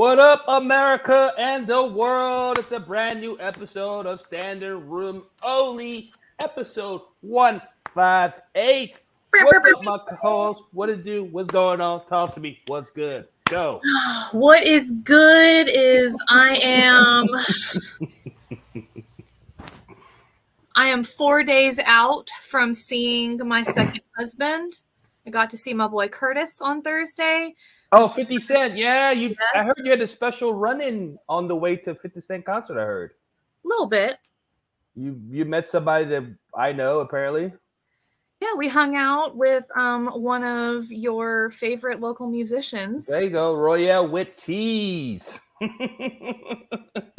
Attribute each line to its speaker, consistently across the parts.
Speaker 1: What up, America and the world? It's a brand new episode of Standard Room Only, episode 158. What's up, my co-host? What it do? What's going on? Talk to me. What's good? Go.
Speaker 2: What is good is I am 4 days out from seeing my second husband. I got to see my boy Curtis on Thursday.
Speaker 1: Oh, 50 Cent. Yeah,
Speaker 2: Yes.
Speaker 1: I heard you had a special run-in on the way to 50 Cent concert, I heard.
Speaker 2: A little bit.
Speaker 1: You met somebody that I know, apparently.
Speaker 2: Yeah, we hung out with one of your favorite local musicians.
Speaker 1: There you go, Royale with Tees.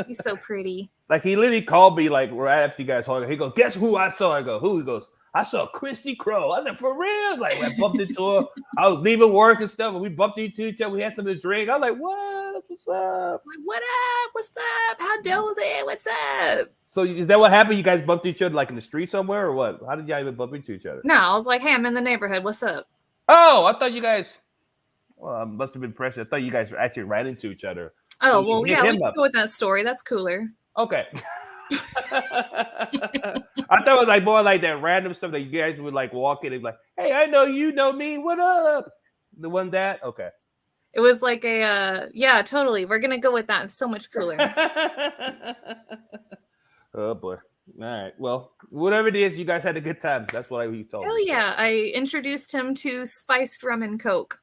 Speaker 2: He's so pretty.
Speaker 1: Like, he literally called me like right after you guys hung out. He goes, "Guess who I saw?" I go, "Who?" He goes, "I saw Kristi Kroll." I said, "For real?" Like, I bumped into her. I was leaving work and stuff, and we bumped into each other. We had something to drink. I was like, "What? What's up?"
Speaker 2: Like, what up? What's up? How does it? What's up?
Speaker 1: So is that what happened? You guys bumped each other like in the street somewhere, or what? How did y'all even bump into each other?
Speaker 2: No, I was like, "Hey, I'm in the neighborhood. What's up?"
Speaker 1: Oh, I thought you guys. Well, I must have been pressured. I thought you guys actually ran into each other.
Speaker 2: Oh, well, yeah, we can go with that story. That's cooler.
Speaker 1: Okay. I thought it was like more like that random stuff that you guys would like walk in and be like, "Hey, I know you know me. What up?" The one that okay.
Speaker 2: It was like yeah, totally. We're gonna go with that. It's so much cooler.
Speaker 1: Oh boy. All right. Well, whatever it is, you guys had a good time. That's what he told me.
Speaker 2: Hell yeah! I introduced him to spiced rum and coke.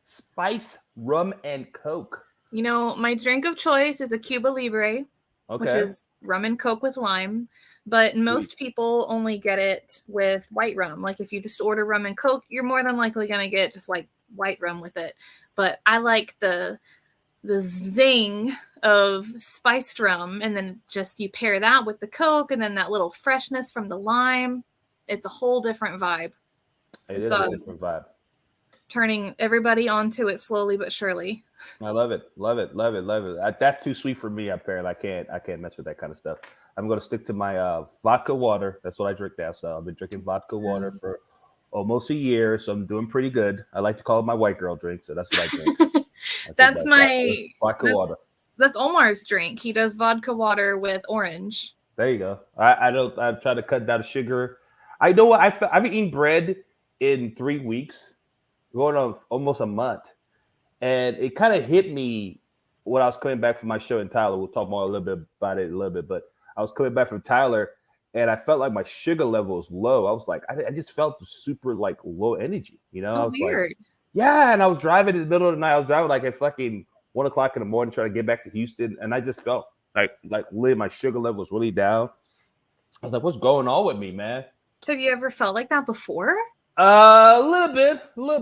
Speaker 1: Spice rum and coke.
Speaker 2: You know, my drink of choice is a Cuba Libre,
Speaker 1: Okay.
Speaker 2: which is rum and coke with lime. But most people only get it with white rum. Like if you just order rum and coke, you're more than likely gonna get just like white rum with it. But I like the zing of spiced rum, and then just you pair that with the coke, and then that little freshness from the lime. It's a whole different vibe.
Speaker 1: It is a different vibe.
Speaker 2: Turning everybody onto it slowly but surely.
Speaker 1: I love it. Love it. Love it. Love it. That's too sweet for me, apparently. I can't mess with that kind of stuff. I'm going to stick to my vodka water. That's what I drink now. So I've been drinking vodka water for almost a year. So I'm doing pretty good. I like to call it my white girl drink. So that's what I drink.
Speaker 2: That's my
Speaker 1: vodka water.
Speaker 2: That's Omar's drink. He does vodka water with orange.
Speaker 1: There you go. I try to cut down sugar. I know what I've been eating bread in 3 weeks, going on almost a month. And it kind of hit me when I was coming back from my show in Tyler. We'll talk more a little bit about it in a little bit. But I was coming back from Tyler, and I felt like my sugar level was low. I was like, I just felt super like low energy. You know, I was
Speaker 2: weird.
Speaker 1: Like, yeah. And I was driving in the middle of the night. I was driving like at fucking 1 o'clock in the morning trying to get back to Houston, and I just felt like really my sugar level was really down. I was like, what's going on with me, man?
Speaker 2: Have you ever felt like that before?
Speaker 1: A little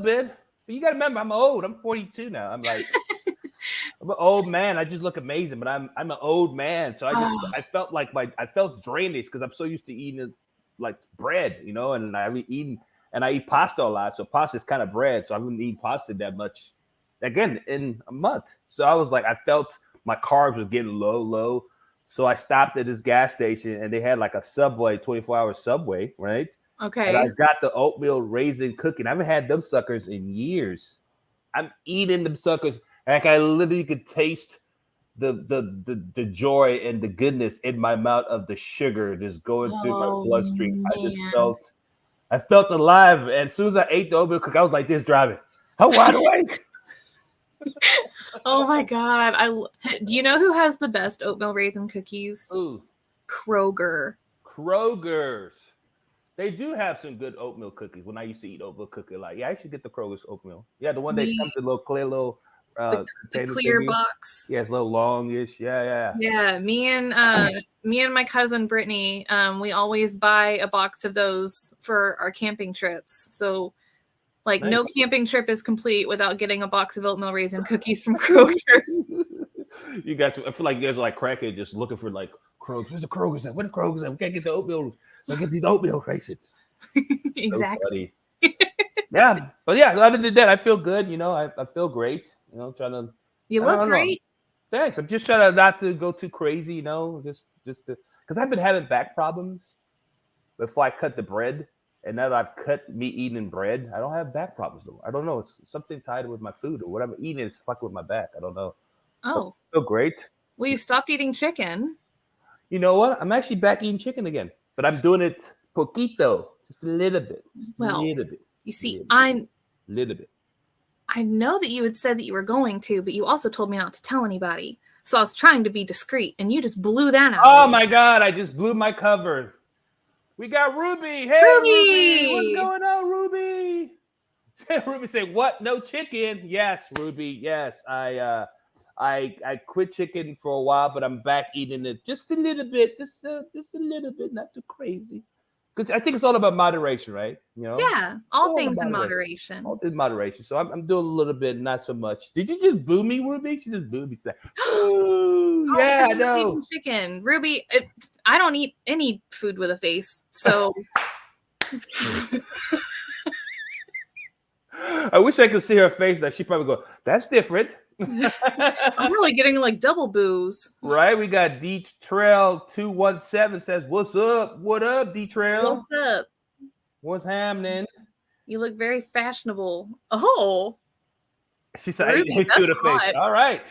Speaker 1: bit. But you got to remember, I'm old. I'm 42 now. I'm like, I'm an old man. I just look amazing, but I'm an old man. So I felt like I felt drained because I'm so used to eating like bread, you know, and I eat pasta a lot. So pasta is kind of bread. So I wouldn't eat pasta that much again in a month. So I was like, I felt my carbs were getting low. So I stopped at this gas station and they had like a Subway, 24-hour Subway, right?
Speaker 2: Okay.
Speaker 1: And I got the oatmeal raisin cookie. I haven't had them suckers in years. I'm eating them suckers. Like I literally could taste the joy and the goodness in my mouth of the sugar just going through my bloodstream.
Speaker 2: Man.
Speaker 1: I felt alive. And as soon as I ate the oatmeal cookie, I was like this driving. I'm wide awake.
Speaker 2: Oh my God. Do you know who has the best oatmeal raisin cookies?
Speaker 1: Ooh.
Speaker 2: Kroger's.
Speaker 1: They do have some good oatmeal cookies. When I used to eat oatmeal cookie, like I actually get the Kroger's oatmeal. Yeah, the one that comes in a little clear the
Speaker 2: clear box.
Speaker 1: Yeah, it's a little longish. Yeah.
Speaker 2: Yeah, me and my cousin Brittany, we always buy a box of those for our camping trips. So like nice. No camping trip is complete without getting a box of oatmeal raisin cookies from Kroger.
Speaker 1: You got to. I feel like you guys are like crackhead just looking for like Kroger. Where's the Kroger's at? Where the Kroger's at? We can't get the oatmeal. Look at these oatmeal raisins.
Speaker 2: Exactly.
Speaker 1: So yeah, but yeah, other than that, I feel good. You know, I feel great. You know, trying to.
Speaker 2: You look great.
Speaker 1: Thanks. I'm just trying to not to go too crazy. You know, just because I've been having back problems before I cut the bread. And now that I've cut me eating bread, I don't have back problems no more. I don't know. It's something tied with my food or what I'm eating is fucking with my back. I don't know.
Speaker 2: Oh,
Speaker 1: Feel great.
Speaker 2: well, you stopped eating chicken.
Speaker 1: You know what? I'm actually back eating chicken again, but I'm doing it poquito, just a little bit,
Speaker 2: Well,
Speaker 1: little bit.
Speaker 2: You see,
Speaker 1: Little bit.
Speaker 2: I know that you had said that you were going to, but you also told me not to tell anybody. So I was trying to be discreet, and you just blew that out.
Speaker 1: Oh my God! I just blew my cover. We got Ruby. Hey, Ruby! What's going on, Ruby? Ruby say, "What? No chicken?" Yes, Ruby. Yes, I quit chicken for a while, but I'm back eating it just a little bit, just a little bit, not too crazy. Because I think it's all about moderation, right? You know.
Speaker 2: Yeah, all things in moderation.
Speaker 1: All in moderation. So I'm doing a little bit, not so much. Did you just boo me, Ruby? She just booed me. Ooh, yeah, I know.
Speaker 2: Chicken, Ruby. I don't eat any food with a face, so.
Speaker 1: I wish I could see her face. That she probably go, "That's different."
Speaker 2: I'm really getting like double boos.
Speaker 1: Right? We got D Trail 217 says, "What's up? What up, D Trail?
Speaker 2: What's up?
Speaker 1: What's happening?"
Speaker 2: You look very fashionable. Oh,
Speaker 1: she said, "I hit you in the face." All right,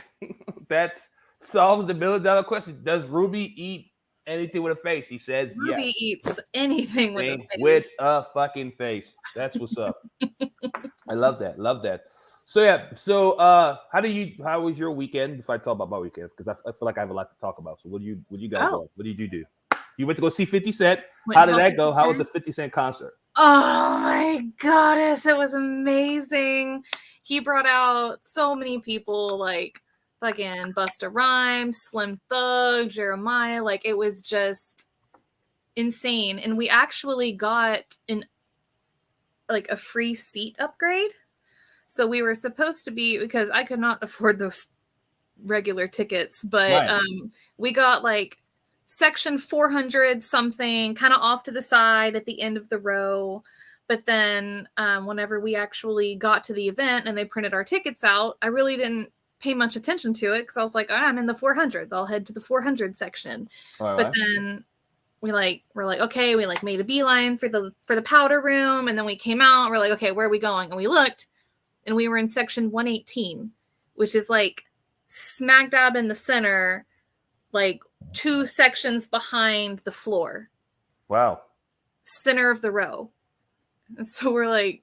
Speaker 1: that solves the $1 million question. Does Ruby eat anything with a face? He says,
Speaker 2: Ruby
Speaker 1: yes.
Speaker 2: eats anything with a face.
Speaker 1: With a fucking face. That's what's up. I love that. Love that. So yeah. So how was your weekend? If I talk about my weekend, because I feel like I have a lot to talk about. So what do you guys do? What did you do? You went to go see 50 Cent. How did that go? How was the 50 Cent concert?
Speaker 2: Oh my goddess, it was amazing. He brought out so many people, like fucking Busta Rhymes, Slim Thug, Jeremiah. Like, it was just insane. And we actually got a free seat upgrade. So we were supposed to be, because I could not afford those regular tickets, but we got like section 400 something, kind of off to the side at the end of the row. But then whenever we actually got to the event and they printed our tickets out, I really didn't pay much attention to it because I was like, I'm in the 400s. I'll head to the 400 section. But then we're like, okay, we like made a beeline for the powder room, and then we came out. We're like, okay, where are we going? And we looked, and we were in section 118, which is like smack dab in the center, like 2 sections behind the floor.
Speaker 1: Wow.
Speaker 2: Center of the row. And so we're like,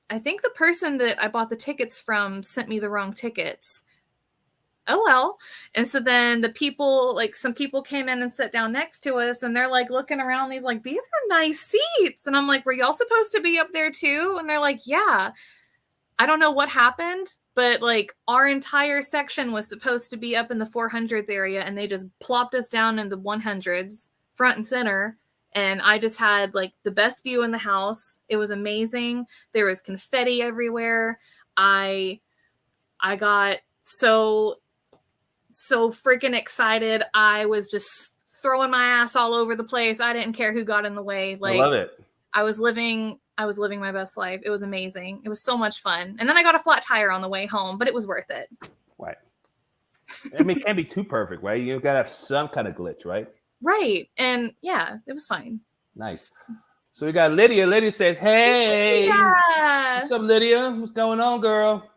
Speaker 2: I think the person that I bought the tickets from sent me the wrong tickets. Oh well. And so then some people came in and sat down next to us, and they're like looking around, these are nice seats. And I'm like, were y'all supposed to be up there too? And they're like, yeah. I don't know what happened, but like our entire section was supposed to be up in the 400s area, and they just plopped us down in the 100s front and center. And I just had like the best view in the house. It was amazing. There was confetti everywhere. I got so freaking excited. I was just throwing my ass all over the place. I didn't care who got in the way. Like, I love it. I was living my best life. It was amazing. It was so much fun. And then I got a flat tire on the way home, but it was worth it. Right.
Speaker 1: I mean, it can't be too perfect, right? You gotta have some kind of glitch, right?
Speaker 2: Right. And yeah, it was fine.
Speaker 1: Nice. So we got Lydia. Lydia says, hey. Yeah. What's up, Lydia? What's going on, girl?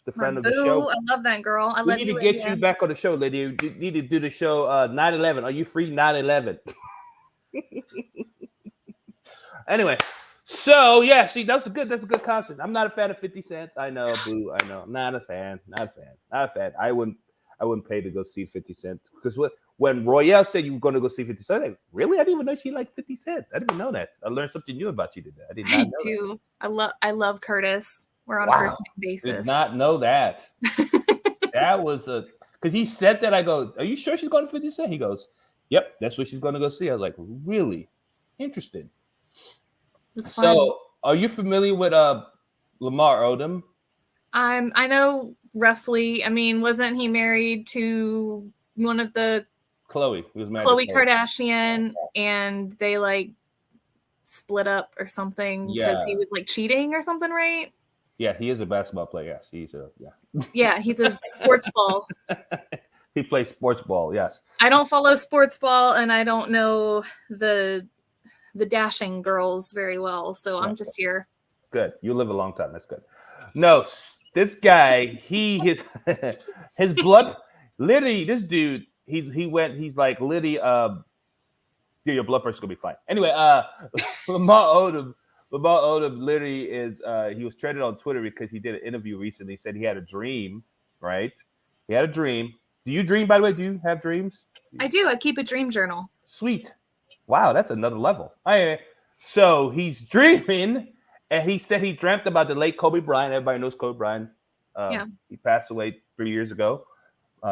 Speaker 1: The friend of the show.
Speaker 2: I love that girl.
Speaker 1: We need to get you back on the show, Lydia. You need to do the show 9/11. Are you free 9/11? Anyway, so yeah, see, that's a good concert. I'm not a fan of 50 Cent. I know, boo. I know. I'm not a fan. I wouldn't pay to go see 50 Cent, because when Royale said you were going to go see 50 Cent, like, really? I didn't even know she liked 50 Cent. I didn't even know that. I learned something new about you today. I did not know. I do.
Speaker 2: That. I love Curtis. We're on a first name basis.
Speaker 1: Did not know that. That was because he said that. I go, are you sure she's going to 50 Cent? He goes, yep, that's what she's going to go see. I was like, really? Interesting. So, are you familiar with Lamar Odom?
Speaker 2: I know roughly. I mean, wasn't he married to one of the
Speaker 1: Khloe? He was married
Speaker 2: to Khloe Kardashian, and they like split up or something because he was like cheating or something, right?
Speaker 1: Yeah, he is a basketball player. Yes,
Speaker 2: Yeah, he's a sports ball.
Speaker 1: He plays sports ball. Yes.
Speaker 2: I don't follow sports ball, and I don't know the dashing girls very well. So I'm just here.
Speaker 1: Good. You live a long time. That's good. No, this guy, his blood, literally, this dude, he's like, literally, your blood pressure's gonna be fine. Anyway, Lamar Odom literally is, he was trending on Twitter because he did an interview recently. He said he had a dream, right? He had a dream. Do you dream, by the way? Do you have dreams?
Speaker 2: I do. I keep a dream journal.
Speaker 1: Sweet. Wow, that's another level. So he's dreaming, and he said he dreamt about the late Kobe Bryant. Everybody knows Kobe Bryant. He passed away 3 years ago.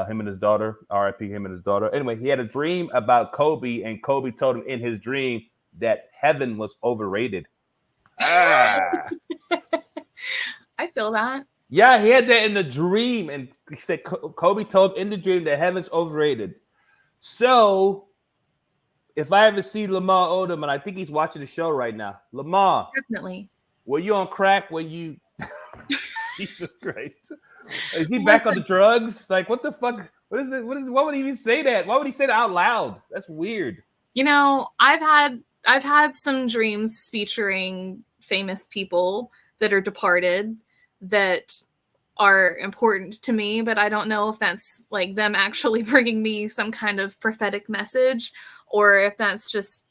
Speaker 1: Him and his daughter, R.I.P. him and his daughter. Anyway, he had a dream about Kobe, and Kobe told him in his dream that heaven was overrated.
Speaker 2: I feel that.
Speaker 1: Yeah, he had that in the dream, and he said Kobe told him in the dream that heaven's overrated. So, if I ever see Lamar Odom, and I think he's watching the show right now, Lamar,
Speaker 2: definitely.
Speaker 1: Were you on crack when you? Jesus Christ, is he back on the drugs? Like, what the fuck? What is it? Why would he even say that? Why would he say that out loud? That's weird.
Speaker 2: You know, I've had some dreams featuring famous people that are departed that are important to me, but I don't know if that's like them actually bringing me some kind of prophetic message, or if that's just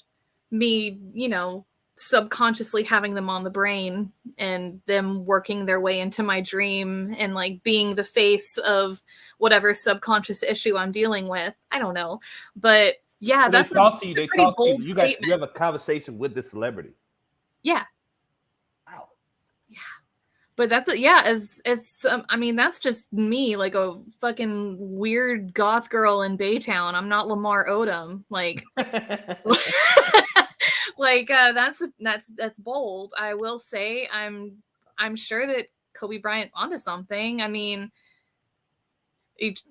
Speaker 2: me, you know, subconsciously having them on the brain and them working their way into my dream and like being the face of whatever subconscious issue I'm dealing with. I don't know, but yeah,
Speaker 1: so
Speaker 2: that's
Speaker 1: they talk to you. They talk to you. You have a conversation with the celebrity.
Speaker 2: Yeah.
Speaker 1: Wow.
Speaker 2: Yeah. But that's I mean, that's just me, like a fucking weird goth girl in Baytown. I'm not Lamar Odom. Like, like that's bold. I will say I'm sure that Kobe Bryant's onto something. I mean,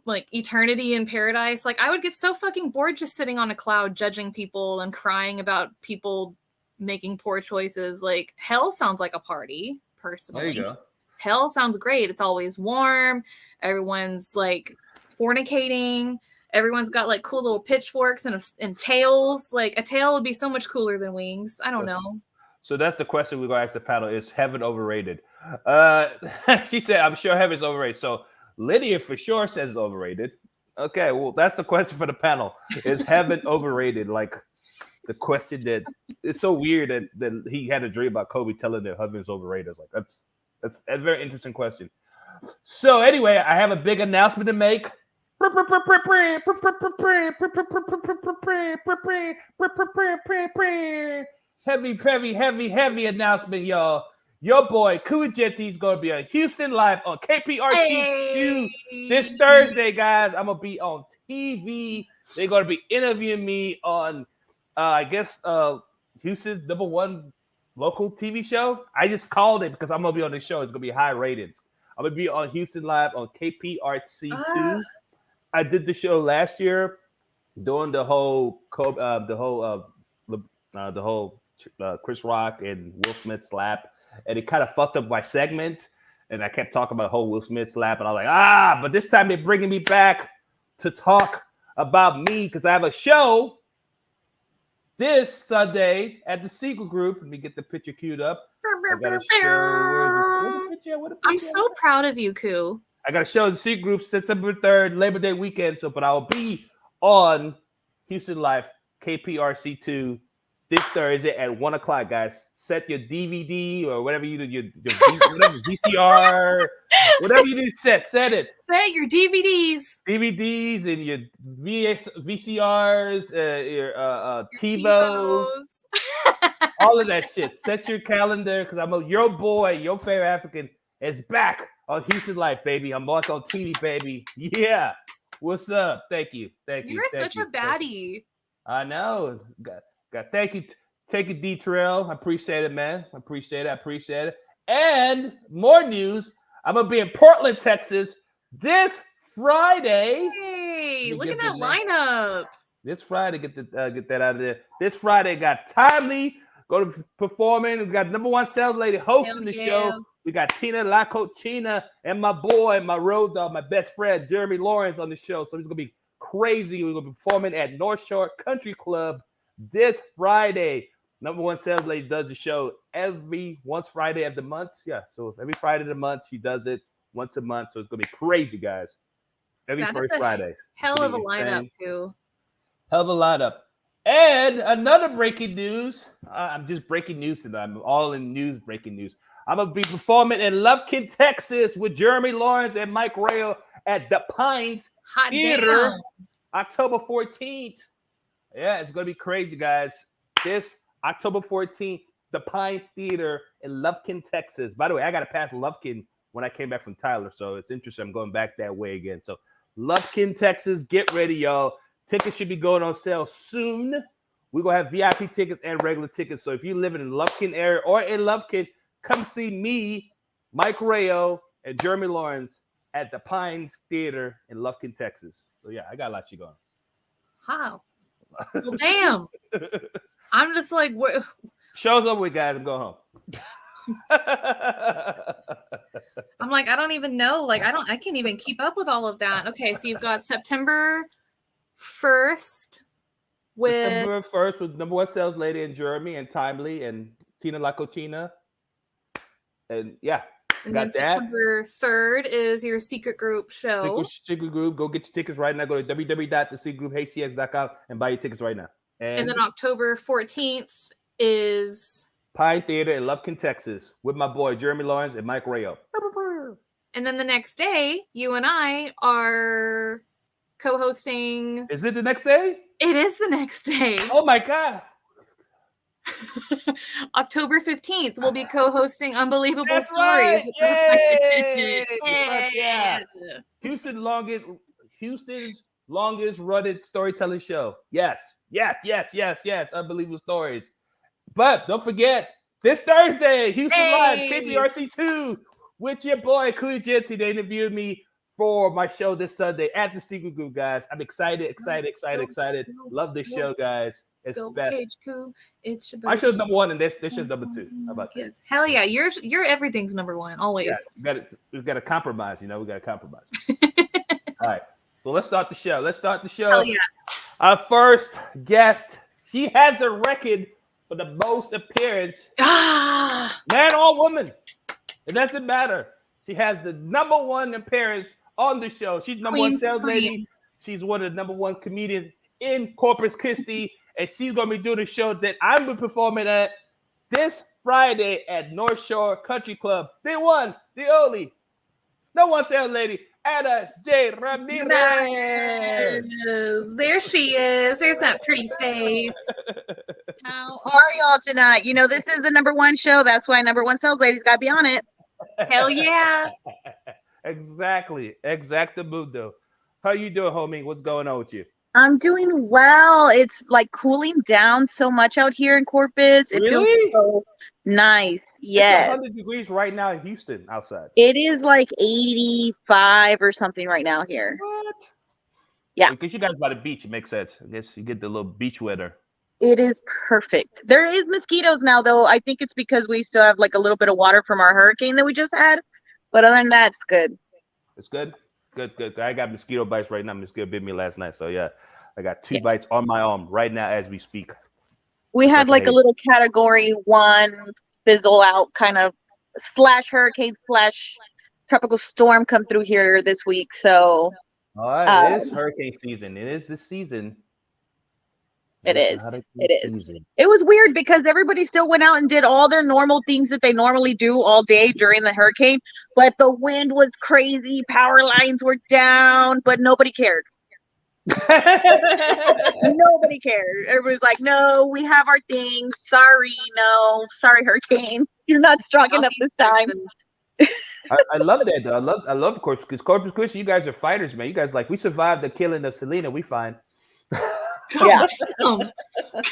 Speaker 2: like eternity in paradise. Like, I would get so fucking bored just sitting on a cloud judging people and crying about people making poor choices. Like, hell sounds like a party. Personally,
Speaker 1: there you go.
Speaker 2: Hell sounds great. It's always warm. Everyone's like fornicating. Everyone's got like cool little pitchforks and tails. Like, a tail would be so much cooler than wings. I don't know.
Speaker 1: So that's the question we're gonna ask the panel: is heaven overrated? She said, "I'm sure heaven's overrated." So Lydia for sure says it's overrated. Okay, well that's the question for the panel: is heaven overrated? Like, the question that it's so weird that he had a dream about Kobe telling their husband's overrated. Like, that's a very interesting question. So anyway, I have a big announcement to make. Heavy announcement, y'all. Your boy Egenti is gonna be on Houston Live on KPRC2 this Thursday, guys. I'm gonna be on TV. They're gonna be interviewing me on I guess Houston's #1 local TV show. I just called it because I'm gonna be on this show. It's gonna be high ratings. I'm gonna be on Houston Live on KPRC2. I did the show last year during the whole Chris Rock and Will Smith slap, and it kind of fucked up my segment. And I kept talking about the whole Will Smith slap, and I was like, but this time they're bringing me back to talk about me because I have a show this Sunday at the Secret Group. Let me get the picture queued up. I got a show.
Speaker 2: I'm so proud of you, Koo.
Speaker 1: I got a show at the Secret Group September 3rd, Labor Day weekend. But I will be on Houston Live, KPRC2 this Thursday at 1 o'clock, guys. Set your DVD or whatever you do, your whatever VCR, whatever you do, set it.
Speaker 2: Set your DVDs
Speaker 1: and your VCRs, your TiVos, all of that shit. Set your calendar because your boy, your favorite African, is back on Houston Life, baby. I'm back on TV, baby. Yeah. What's up? Thank you.
Speaker 2: You're such a baddie.
Speaker 1: I know. Thank you. Take it, D-Trail. I appreciate it, man. I appreciate it. And more news. I'm going to be in Portland, Texas this Friday.
Speaker 2: Hey, look at that lineup.
Speaker 1: This Friday, get that out of there. This Friday, got Timely going to performing. We got #1 sales lady hosting the show. We got Tina La Cochina and my boy, my road dog, my best friend, Jeremy Lawerence on the show. So it's going to be crazy. We're going to be performing at North Shore Country Club this Friday. Number one sales lady does the show once Friday of the month. Yeah, so every Friday of the month she does it once a month. So it's gonna be crazy, guys. Every
Speaker 2: That's
Speaker 1: first
Speaker 2: a
Speaker 1: Friday.
Speaker 2: hell of a lineup, too.
Speaker 1: Hell of a lineup. And another breaking news. I'm just breaking news tonight. I'm all in news, breaking news. I'm going to be performing in Lufkin, Texas with Jeremy Lawerence and Mike Rayo at the Pines
Speaker 2: Hot
Speaker 1: Theater
Speaker 2: damn.
Speaker 1: October 14th. Yeah, it's going to be crazy, guys. This October 14th, the Pines Theater in Lufkin, Texas. By the way, I got to pass Lufkin when I came back from Tyler, so it's interesting. I'm going back that way again. So Lufkin, Texas, get ready, y'all. Tickets should be going on sale soon. We're going to have VIP tickets and regular tickets. So if you live in the Lufkin area or in Lufkin, come see me, Mike Rayo, and Jeremy Lawerence at the Pines Theater in Lufkin, Texas. So, yeah, I got a lot you going.
Speaker 2: Wow. Well, damn. I'm just like, what?
Speaker 1: Show's over with, guys. I'm going home.
Speaker 2: I'm like, I don't even know. Like, I can't even keep up with all of that. Okay, so you've got September 1st with
Speaker 1: number one sales lady and Jeremy and Timely and Tina La Cochina. And yeah,
Speaker 2: and then September 3rd is your secret group show.
Speaker 1: Secret group. Go get your tickets right now. Go to www.thesecretgrouphcx.com and buy your tickets right now.
Speaker 2: And then October 14th is
Speaker 1: Pine Theater in Lufkin, Texas with my boy Jeremy Lawerence and Mike Rayo.
Speaker 2: And then the next day, you and I are co-hosting.
Speaker 1: Is it the next day?
Speaker 2: It is the next day.
Speaker 1: Oh my God.
Speaker 2: October 15th, we'll be co-hosting Unbelievable
Speaker 1: That's
Speaker 2: Stories.
Speaker 1: Right. Yay!
Speaker 2: Yeah.
Speaker 1: Houston's longest running storytelling show. Yes. Unbelievable Stories. But don't forget, this Thursday, Houston Live, KPRC 2, with your boy, Egenti. They interviewed me for my show this Sunday at the Secret Group, guys. I'm excited. Love this show, guys. It's best.
Speaker 2: It's
Speaker 1: my show's number one, and this show's number two. How about that?
Speaker 2: Yes. Hell yeah. You're everything's number one, always.
Speaker 1: Yeah, we've got to compromise, we got to compromise. All right. So let's start the show.
Speaker 2: Hell yeah.
Speaker 1: Our first guest, she has the record for the most appearance. Man or woman. It doesn't matter. She has the number one appearance on the show. She's number one sales lady. She's one of the number one comedians in Corpus Christi. And she's going to be doing a show that I'm going to be performing at this Friday at North Shore Country Club. The one, the only, no one sales lady, Anna J. Ramirez.
Speaker 2: There she is. There's that pretty face.
Speaker 3: How are y'all tonight? This is the number one show. That's why number one sales lady's got to be on it.
Speaker 2: Hell yeah.
Speaker 1: Exactly. Exactamundo. How you doing, homie? What's going on with you?
Speaker 3: I'm doing well. It's like cooling down so much out here in Corpus. It
Speaker 1: really?
Speaker 3: feels so nice. Yes.
Speaker 1: It's 100 degrees right now in Houston outside.
Speaker 3: It is like 85 or something right now here.
Speaker 1: What?
Speaker 3: Yeah.
Speaker 1: Because you guys by the beach, it makes sense. I guess you get the little beach weather.
Speaker 3: It is perfect. There is mosquitoes now, though. I think it's because we still have like a little bit of water from our hurricane that we just had. But other than that, it's good.
Speaker 1: It's good? Good. I got mosquito bites right now. Mosquito bit me last night. So, yeah, I got 2 bites on my arm right now as we speak.
Speaker 3: We had like a little category 1 fizzle out kind of / hurricane / tropical storm come through here this week. So
Speaker 1: it is hurricane season. It is this season.
Speaker 3: It is. It was weird because everybody still went out and did all their normal things that they normally do all day during the hurricane, but the wind was crazy, power lines were down, but nobody cared. Nobody cared. Everybody's like, no, we have our thing. Sorry, hurricane. You're not strong enough this time.
Speaker 1: I love that though. I love Corpus because Corpus Christi, you guys are fighters, man. You guys we survived the killing of Selena. We fine.
Speaker 3: Yeah.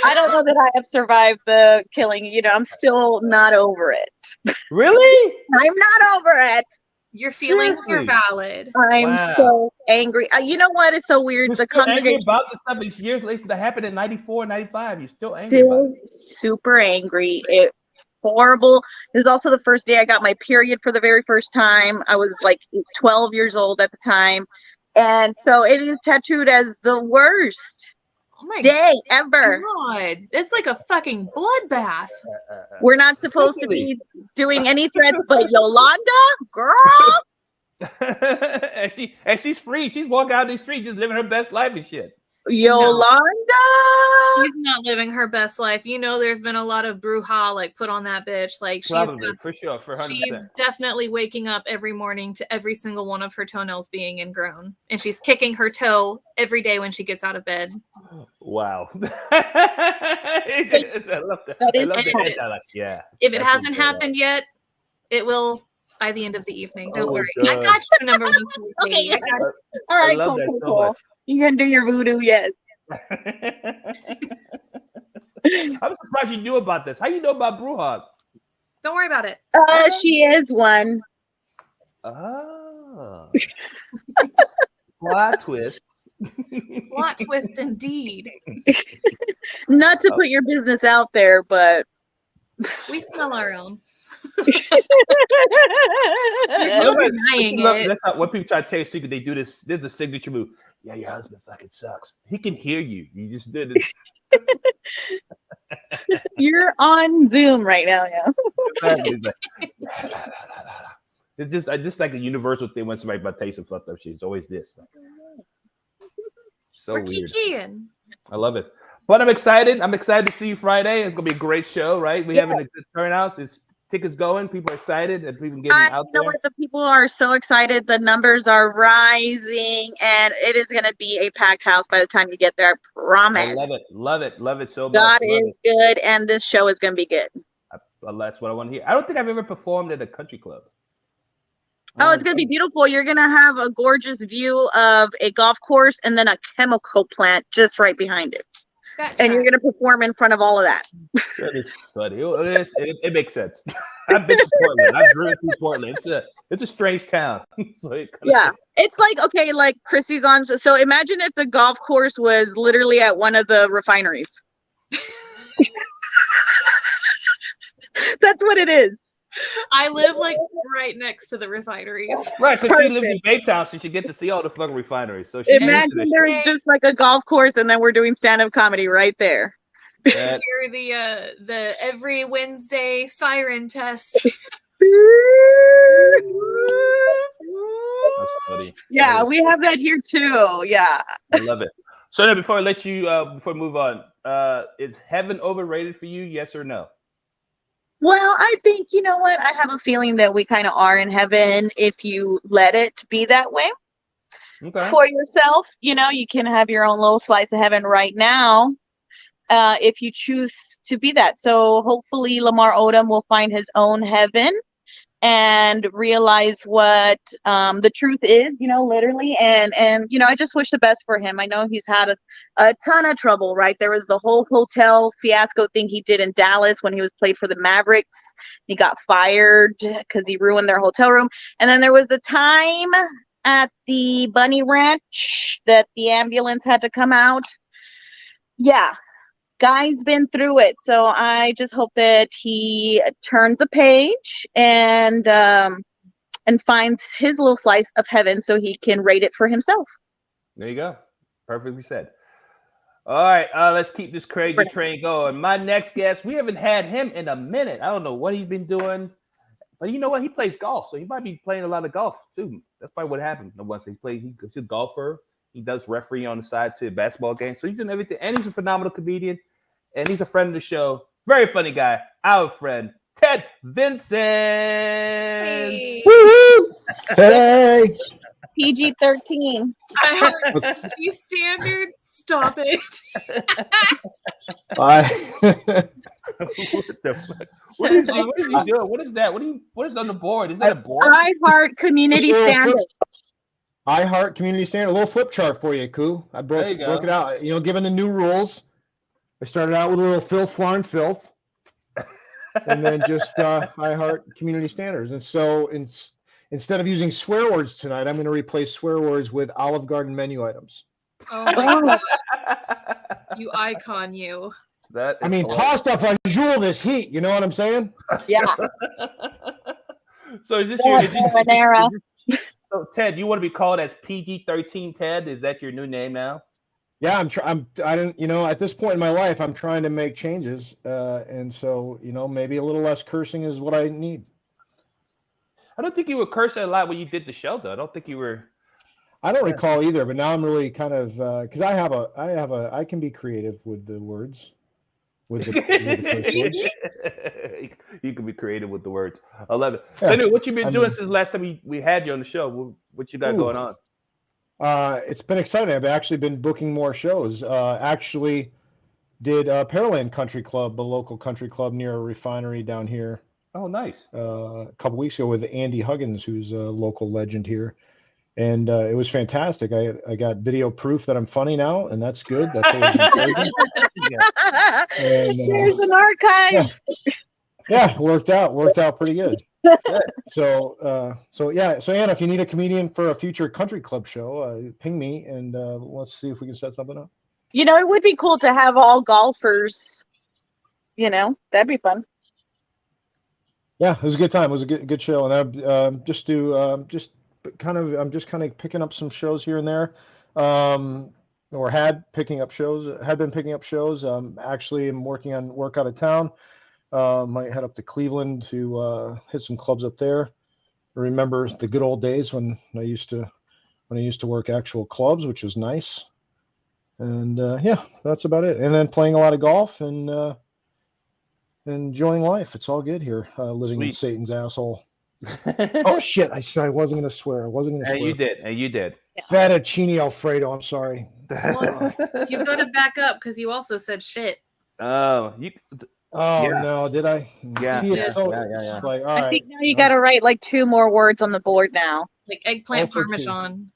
Speaker 3: I don't know that I have survived the killing. I'm still not over it.
Speaker 1: Really?
Speaker 3: I'm not over it.
Speaker 2: Your feelings are valid.
Speaker 3: I'm so angry. You know what is so weird?
Speaker 1: You're still angry about the stuff that's years later that happened in 94, 95. You're still angry about it.
Speaker 3: Super angry. It's horrible. It was also the first day I got my period for the very first time. I was like 12 years old at the time. And so it is tattooed as the worst. day ever.
Speaker 2: God, it's like a fucking bloodbath.
Speaker 3: We're not supposed to be doing any threats, but Yolanda, girl.
Speaker 1: and she's free. She's walking out the street, just living her best life and shit.
Speaker 3: Yolanda,
Speaker 2: she's not living her best life. You know, there's been a lot of brouhaha like put on that bitch. Like
Speaker 1: for sure, for 100%.
Speaker 2: She's definitely waking up every morning to every single one of her toenails being ingrown, and she's kicking her toe every day when she gets out of bed.
Speaker 1: Wow, I love that. Yeah.
Speaker 2: If it hasn't happened yet, it will by the end of the evening. Don't worry.
Speaker 1: God.
Speaker 2: I got you, number one.
Speaker 3: Okay, yeah. All right, cool. You can do your voodoo, yes.
Speaker 1: I'm surprised you knew about this. How you know about brouhaha?
Speaker 2: Don't worry about it.
Speaker 3: She is one.
Speaker 1: Oh. Plot twist.
Speaker 2: Plot twist indeed.
Speaker 3: Not to put your business out there, but
Speaker 2: we smell our own.
Speaker 1: That's how when people try to tell you a secret, they do this. There's the signature move. Yeah, your husband fucking sucks. He can hear you. You just did it.
Speaker 3: You're on Zoom right now, yeah.
Speaker 1: It's just like a universal thing when somebody about to tell you some fucked up shit. It's always this. So
Speaker 2: we're
Speaker 1: weird.
Speaker 2: kikiing.
Speaker 1: I love it. But I'm excited. I'm excited to see you Friday. It's gonna be a great show, right? We're having a good turnout. There's tickets going. People are excited and people getting out there.
Speaker 3: What? The people are so excited. The numbers are rising, and it is going to be a packed house by the time you get there. I promise.
Speaker 1: I love it so much.
Speaker 3: God is good, and this show is going to be good.
Speaker 1: That's what I want to hear. I don't think I've ever performed at a country club.
Speaker 3: Oh, it's going to be beautiful. You're going to have a gorgeous view of a golf course and then a chemical plant just right behind it. And you're going to perform in front of all of that.
Speaker 1: That is funny. It makes sense. I've been to Portland. I've driven through Portland. It's a strange town. It's
Speaker 3: like, okay, like Kristi's on. So imagine if the golf course was literally at one of the refineries. That's what it is.
Speaker 2: I live like right next to the refineries.
Speaker 1: Right, because she lives in Baytown, so she get to see all the fucking refineries. So she
Speaker 3: imagine there's just like a golf course, and then we're doing stand-up comedy right there.
Speaker 2: Hear the every Wednesday siren test.
Speaker 1: That's funny.
Speaker 3: Yeah, we have that here too. Yeah,
Speaker 1: I love it. So then, before I let you, before we move on, is heaven overrated for you? Yes or no?
Speaker 3: Well, I think, you know what? I have a feeling that we kind of are in heaven if you let it be that way for yourself. You know, you can have your own little slice of heaven right now if you choose to be that. So hopefully Lamar Odom will find his own heaven and realize what the truth is, you know, literally. And you know, I just wish the best for him. I know he's had a ton of trouble, right? There was the whole hotel fiasco thing he did in Dallas when he was played for the Mavericks. He got fired because he ruined their hotel room. And then there was a time at the Bunny Ranch that the ambulance had to come out. Yeah. Guy's been through it, so I just hope that he turns a page and finds his little slice of heaven so he can rate it for himself.
Speaker 1: There you go. Perfectly said. All right, let's keep this crazy train going. My next guest, we haven't had him in a minute. I don't know what he's been doing, but you know what? He plays golf, so he might be playing a lot of golf too. That's probably what happened. Once he's a golfer. He does referee on the side to a basketball game, so he's doing everything, and he's a phenomenal comedian. And he's a friend of the show. Very funny guy. Our friend, Ted Vincent.
Speaker 4: Hey. Hey.
Speaker 3: PG-13.
Speaker 2: I heard these standards. Stop it.
Speaker 1: What the fuck? What is he doing? What is that? What is on the board? Is that a board?
Speaker 3: I Heart Community Standard.
Speaker 4: I Heart Community Standard. A little flip chart for you, Koo. I broke it out. You know, given the new rules, I started out with a little filth, flarn, filth, and then just I Heart Community Standards. And so instead of using swear words tonight, I'm going to replace swear words with Olive Garden menu items.
Speaker 2: Oh my God. You icon, you.
Speaker 4: I mean, pasta fajoule this heat. You know what I'm saying?
Speaker 3: Yeah.
Speaker 1: So is this so Ted, you want to be called as PG-13 Ted? Is that your new name now?
Speaker 4: Yeah, I don't, at this point in my life, I'm trying to make changes. And so, maybe a little less cursing is what I need.
Speaker 1: I don't think you were cursing a lot when you did the show, though. I don't think you were.
Speaker 4: I don't recall either, but now I'm really kind of, because I can be creative with the words, with the curse words.
Speaker 1: You can be creative with the words. I love it.
Speaker 4: Yeah.
Speaker 1: So anyway, what you been doing since the last time we had you on the show? What you got going on?
Speaker 4: It's been exciting. I've actually been booking more shows. Actually did Pearland Country Club, a local country club near a refinery down here.
Speaker 1: Oh, nice.
Speaker 4: A couple weeks ago with Andy Huggins, who's a local legend here. And it was fantastic. I got video proof that I'm funny now, and that's good. That's always encouraging.
Speaker 3: There's an archive.
Speaker 4: Yeah, worked out pretty good. So Anna, if you need a comedian for a future country club show, ping me and let's see if we can set something up.
Speaker 3: It would be cool to have all golfers. That'd be fun.
Speaker 4: Yeah, it was a good time. It was a good show, and I'm just kind of picking up some shows here and there, or had been picking up shows. Actually, I'm working on work out of town. Might head up to Cleveland to hit some clubs up there. I remember the good old days when I used to work actual clubs, which was nice. And that's about it. And then playing a lot of golf and enjoying life. It's all good here, living in Satan's asshole. Oh shit! I said I wasn't going to swear.
Speaker 1: And you did.
Speaker 4: Fettuccine Alfredo. I'm sorry.
Speaker 2: Well, you got to back up because you also said shit.
Speaker 4: Oh, no, did I?
Speaker 1: Yeah.
Speaker 4: Yeah. Like, all right.
Speaker 3: I think now you got to write like 2 more words on the board now.
Speaker 2: Like eggplant parmesan.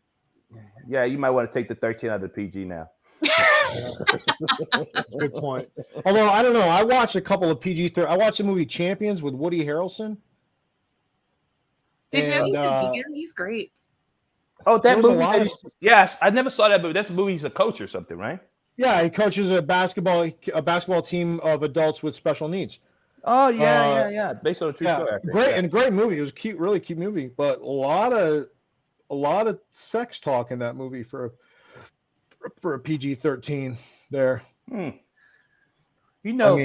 Speaker 1: Yeah, you might want to take the 13 out of the PG now.
Speaker 4: Good point. Although I don't know, I watched a couple of PG-13. I watched the movie Champions with Woody Harrelson.
Speaker 2: Did you know he's a vegan? He's great.
Speaker 1: Oh, that movie. Yes, I never saw that movie. That's a movie. He's a coach or something, right?
Speaker 4: Yeah, he coaches a basketball team of adults with special needs.
Speaker 1: Oh yeah. Based on a true story.
Speaker 4: Great movie. It was cute, really cute movie, but a lot of sex talk in that movie for a PG-13 there.
Speaker 1: You know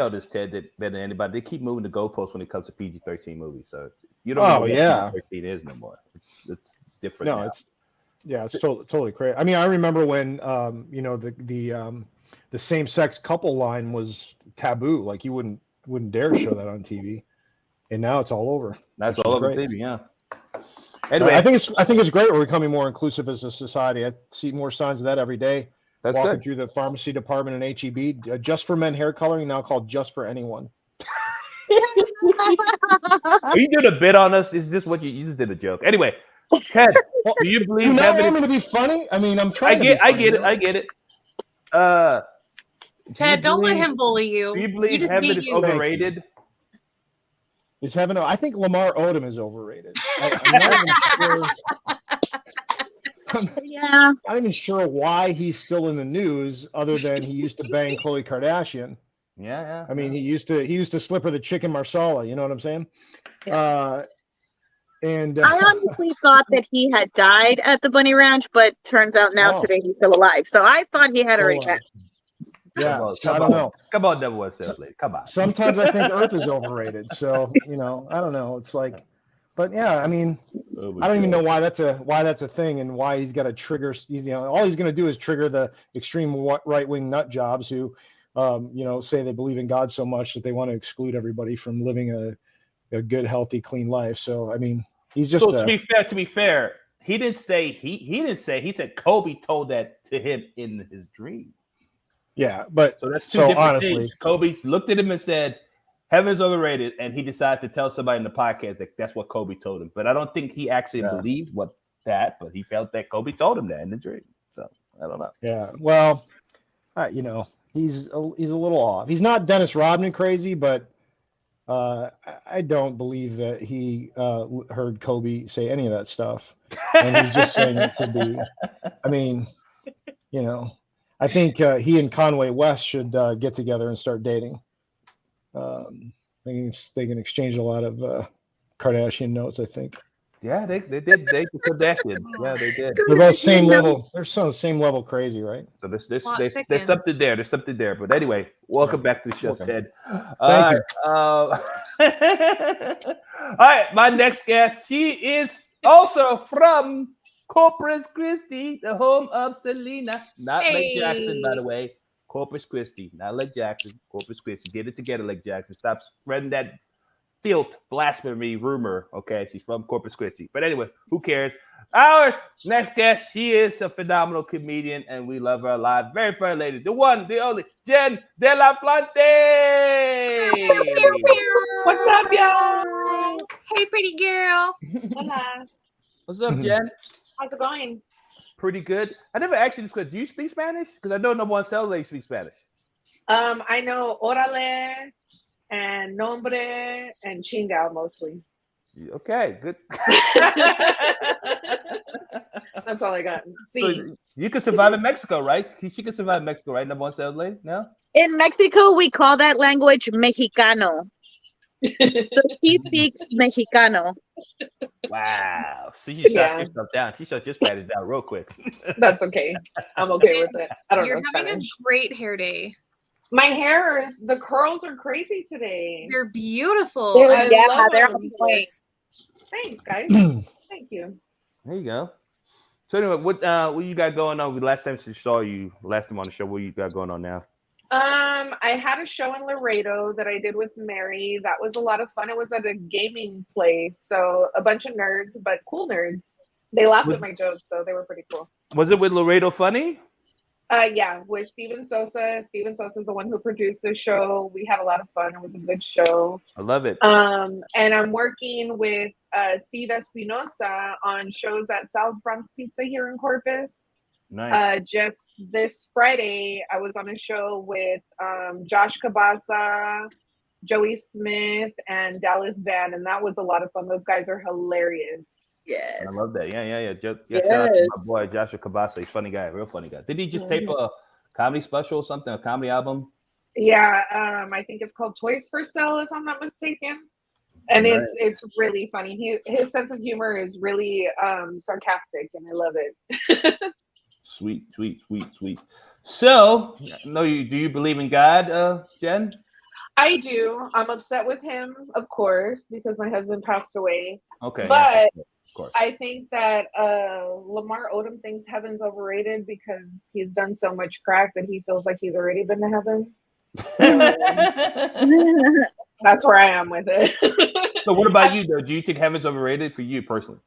Speaker 1: this, Ted, that better than anybody. They keep moving the goalposts when it comes to PG-13 movies. So you don't know what PG-13 is no more. It's different. No,
Speaker 4: now. It's totally crazy. I mean, I remember when the same-sex couple line was taboo. Like you wouldn't dare show that on TV, and now it's all over.
Speaker 1: That's all over TV, yeah. Anyway,
Speaker 4: I think it's great. We're becoming more inclusive as a society. I see more signs of that every day.
Speaker 1: That's
Speaker 4: walking
Speaker 1: good.
Speaker 4: Through the pharmacy department in HEB, just for men hair coloring, now called Just for Anyone.
Speaker 1: Are you doing a bit on us? Is this what you just did a joke? Anyway, Ted, do you believe
Speaker 4: you want me to be funny? I mean, I'm trying.
Speaker 1: I get it.
Speaker 2: Ted, don't let him bully you.
Speaker 1: Do you believe heaven is overrated?
Speaker 4: Is heaven? I think Lamar Odom is overrated. I'm not even sure. I'm not even sure why he's still in the news, other than he used to bang Khloe Kardashian.
Speaker 1: Yeah.
Speaker 4: I mean, he used to slip her the chicken marsala. You know what I'm saying?
Speaker 3: Yeah. I honestly thought that he had died at the Bunny Ranch, but turns out now today he's still alive. So I thought he had already passed.
Speaker 4: Yeah, I don't know.
Speaker 1: Come on, number one salesman. Come on.
Speaker 4: Sometimes I think Earth is overrated. So I don't know. It's like, but yeah, I mean, I don't even know why that's a thing, and why he's got to trigger. All he's going to do is trigger the extreme right-wing nut jobs who, say they believe in God so much that they want to exclude everybody from living a good, healthy, clean life. So I mean, he's just.
Speaker 1: So to be fair, he didn't say he said Kobe told that to him in his dream.
Speaker 4: Yeah, but
Speaker 1: so that's two different things. Kobe looked at him and said, "Heaven is overrated," and he decided to tell somebody in the podcast that that's what Kobe told him. But I don't think he actually believed but he felt that Kobe told him that in the dream. So I don't know.
Speaker 4: Yeah, well, he's a little off. He's not Dennis Rodman crazy, but I don't believe that he heard Kobe say any of that stuff, and he's just saying it to be. I mean, I think he and Conway West should get together and start dating. They can exchange a lot of Kardashian notes, I think.
Speaker 1: Yeah, they did. They connected. Yeah, they did.
Speaker 4: They're both same level. They're so same level crazy, right?
Speaker 1: So there's something there. There's something there. But anyway, welcome back to the show, Ted.
Speaker 4: Thank you.
Speaker 1: All right, my next guest, she is also from Corpus Christi, the home of Selena, not Lake Jackson, by the way. Corpus Christi, not Lake Jackson. Corpus Christi, get it together, Lake Jackson. Stop spreading that filth, blasphemy rumor. Okay, she's from Corpus Christi. But anyway, who cares? Our next guest, she is a phenomenal comedian, and we love her a lot. Very funny lady, the one, the only, Jenn Delafuente.
Speaker 5: What's up, y'all?
Speaker 2: Hey, pretty girl.
Speaker 5: Hola.
Speaker 1: What's up, Jenn?
Speaker 5: How's it going?
Speaker 1: Pretty good. I never asked you this question. Do you speak Spanish? Because I know no one sells lady speaks Spanish.
Speaker 5: I know orale and nombre and chingao mostly.
Speaker 1: Okay, good.
Speaker 5: That's all I got.
Speaker 1: So you can survive in Mexico, right? She can survive in Mexico, right? Number one sales lady? No?
Speaker 3: In Mexico, we call that language Mexicano. So she speaks Mexicano.
Speaker 1: Wow. So you shut yourself down. She shut your Spanish down real quick.
Speaker 5: That's okay. I'm okay with it. I don't know.
Speaker 2: You're having a great hair day.
Speaker 5: My hair is, the curls are crazy today.
Speaker 2: They're beautiful.
Speaker 3: They're on point.
Speaker 5: Thanks, guys. Thank you.
Speaker 1: There you go. So anyway, what you got going on? Last time she saw you, last time on the show, what you got going on now?
Speaker 5: I had a show in Laredo that I did with Mary. That was a lot of fun. It was at a gaming place, so a bunch of nerds, but cool nerds. They laughed at my jokes, so they were pretty cool.
Speaker 1: Was it with Laredo Funny?
Speaker 5: Yeah, with Steven Sosa. Steven Sosa is the one who produced the show. We had a lot of fun. It was a good show.
Speaker 1: I love it.
Speaker 5: And I'm working with Steve Espinosa on shows at Sal's Bronx Pizza here in Corpus.
Speaker 1: Nice.
Speaker 5: Just this Friday, I was on a show with Josh Cabasa, Joey Smith, and Dallas Van, and that was a lot of fun. Those guys are hilarious.
Speaker 3: Yes.
Speaker 1: I love that. Yeah. Shout out to my boy Joshua Cabasa. He's a funny guy, real funny guy. Did he just tape a comedy special or something, a comedy album?
Speaker 5: Yeah, I think it's called Toys for Sale, if I'm not mistaken. And it's really funny. His sense of humor is really sarcastic, and I love it.
Speaker 1: Sweet. So, do you believe in God, Jenn?
Speaker 5: I do. I'm upset with him, of course, because my husband passed away.
Speaker 1: Okay.
Speaker 5: But
Speaker 1: yeah, of course.
Speaker 5: I think that Lamar Odom thinks heaven's overrated because he's done so much crack that he feels like he's already been to heaven. So, that's where I am with it.
Speaker 1: So what about you, though? Do you think heaven's overrated for you personally?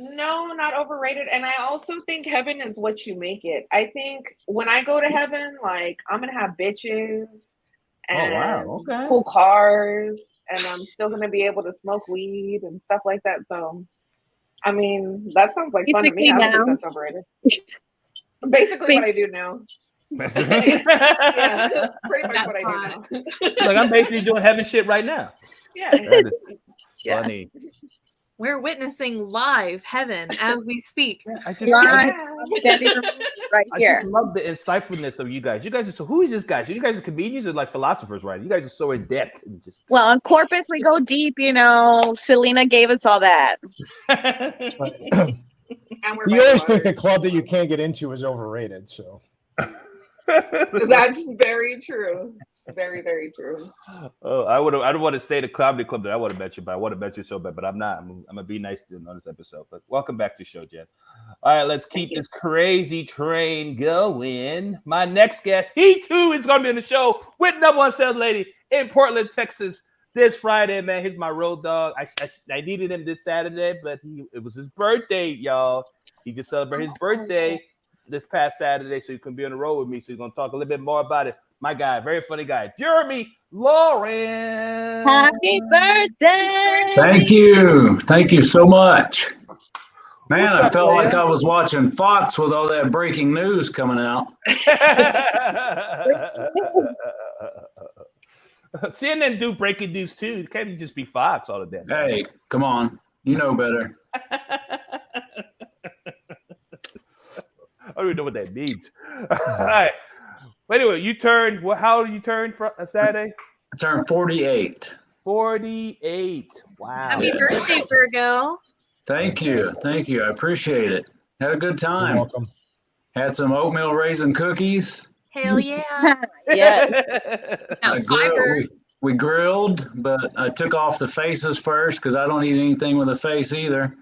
Speaker 5: No, not overrated. And I also think heaven is what you make it. I think when I go to heaven, like, I'm gonna have bitches and cool cars, and I'm still gonna be able to smoke weed and stuff like that. So, I mean, that sounds like fun to me. I don't think that's overrated. Basically, what I do now. Yeah, pretty much what I do now.
Speaker 1: Like, I'm basically doing heaven shit right now.
Speaker 5: Yeah.
Speaker 1: That is funny.
Speaker 2: We're witnessing live heaven as we speak.
Speaker 1: I just love the insightfulness of you guys. You guys are so. Who is this guy? You guys are comedians or like philosophers, right? You guys are so in depth. And just
Speaker 3: well, in Corpus we go deep. You know, Selena gave us all that.
Speaker 4: You always think the club that you can't get into is overrated. So
Speaker 5: that's very true. Very, very true.
Speaker 1: Oh, I don't want to say the comedy club that I want to mention, but I want to mention so bad, but I'm not. I'm gonna be nice to on this episode. But welcome back to the show, Jenn. All right, let's keep this crazy train going. My next guest, he too is gonna be on the show with number one sales lady in Portland, Texas, this Friday. Man, he's my road dog. I needed him this Saturday, but it was his birthday, y'all. He just celebrated his birthday this past Saturday, so he can be on the road with me. So he's gonna talk a little bit more about it. My guy, very funny guy, Jeremy Lawerence.
Speaker 3: Happy birthday!
Speaker 6: Thank you so much, man. I felt like I was watching Fox with all that breaking news coming out.
Speaker 1: CNN do breaking news too. It can't just be Fox all of that.
Speaker 6: Hey, come on, you know better.
Speaker 1: I don't even know what that means. All right. Anyway, you turned. How old did you turn for Saturday?
Speaker 6: I turned 48.
Speaker 1: 48. Wow.
Speaker 2: Happy birthday, Virgo.
Speaker 6: Thank you. I appreciate it. Had a good time.
Speaker 4: You're welcome.
Speaker 6: Had some oatmeal raisin cookies.
Speaker 2: Hell yeah.
Speaker 3: Yeah.
Speaker 2: Fiber.
Speaker 6: We grilled, but I took off the faces first because I don't eat anything with a face either.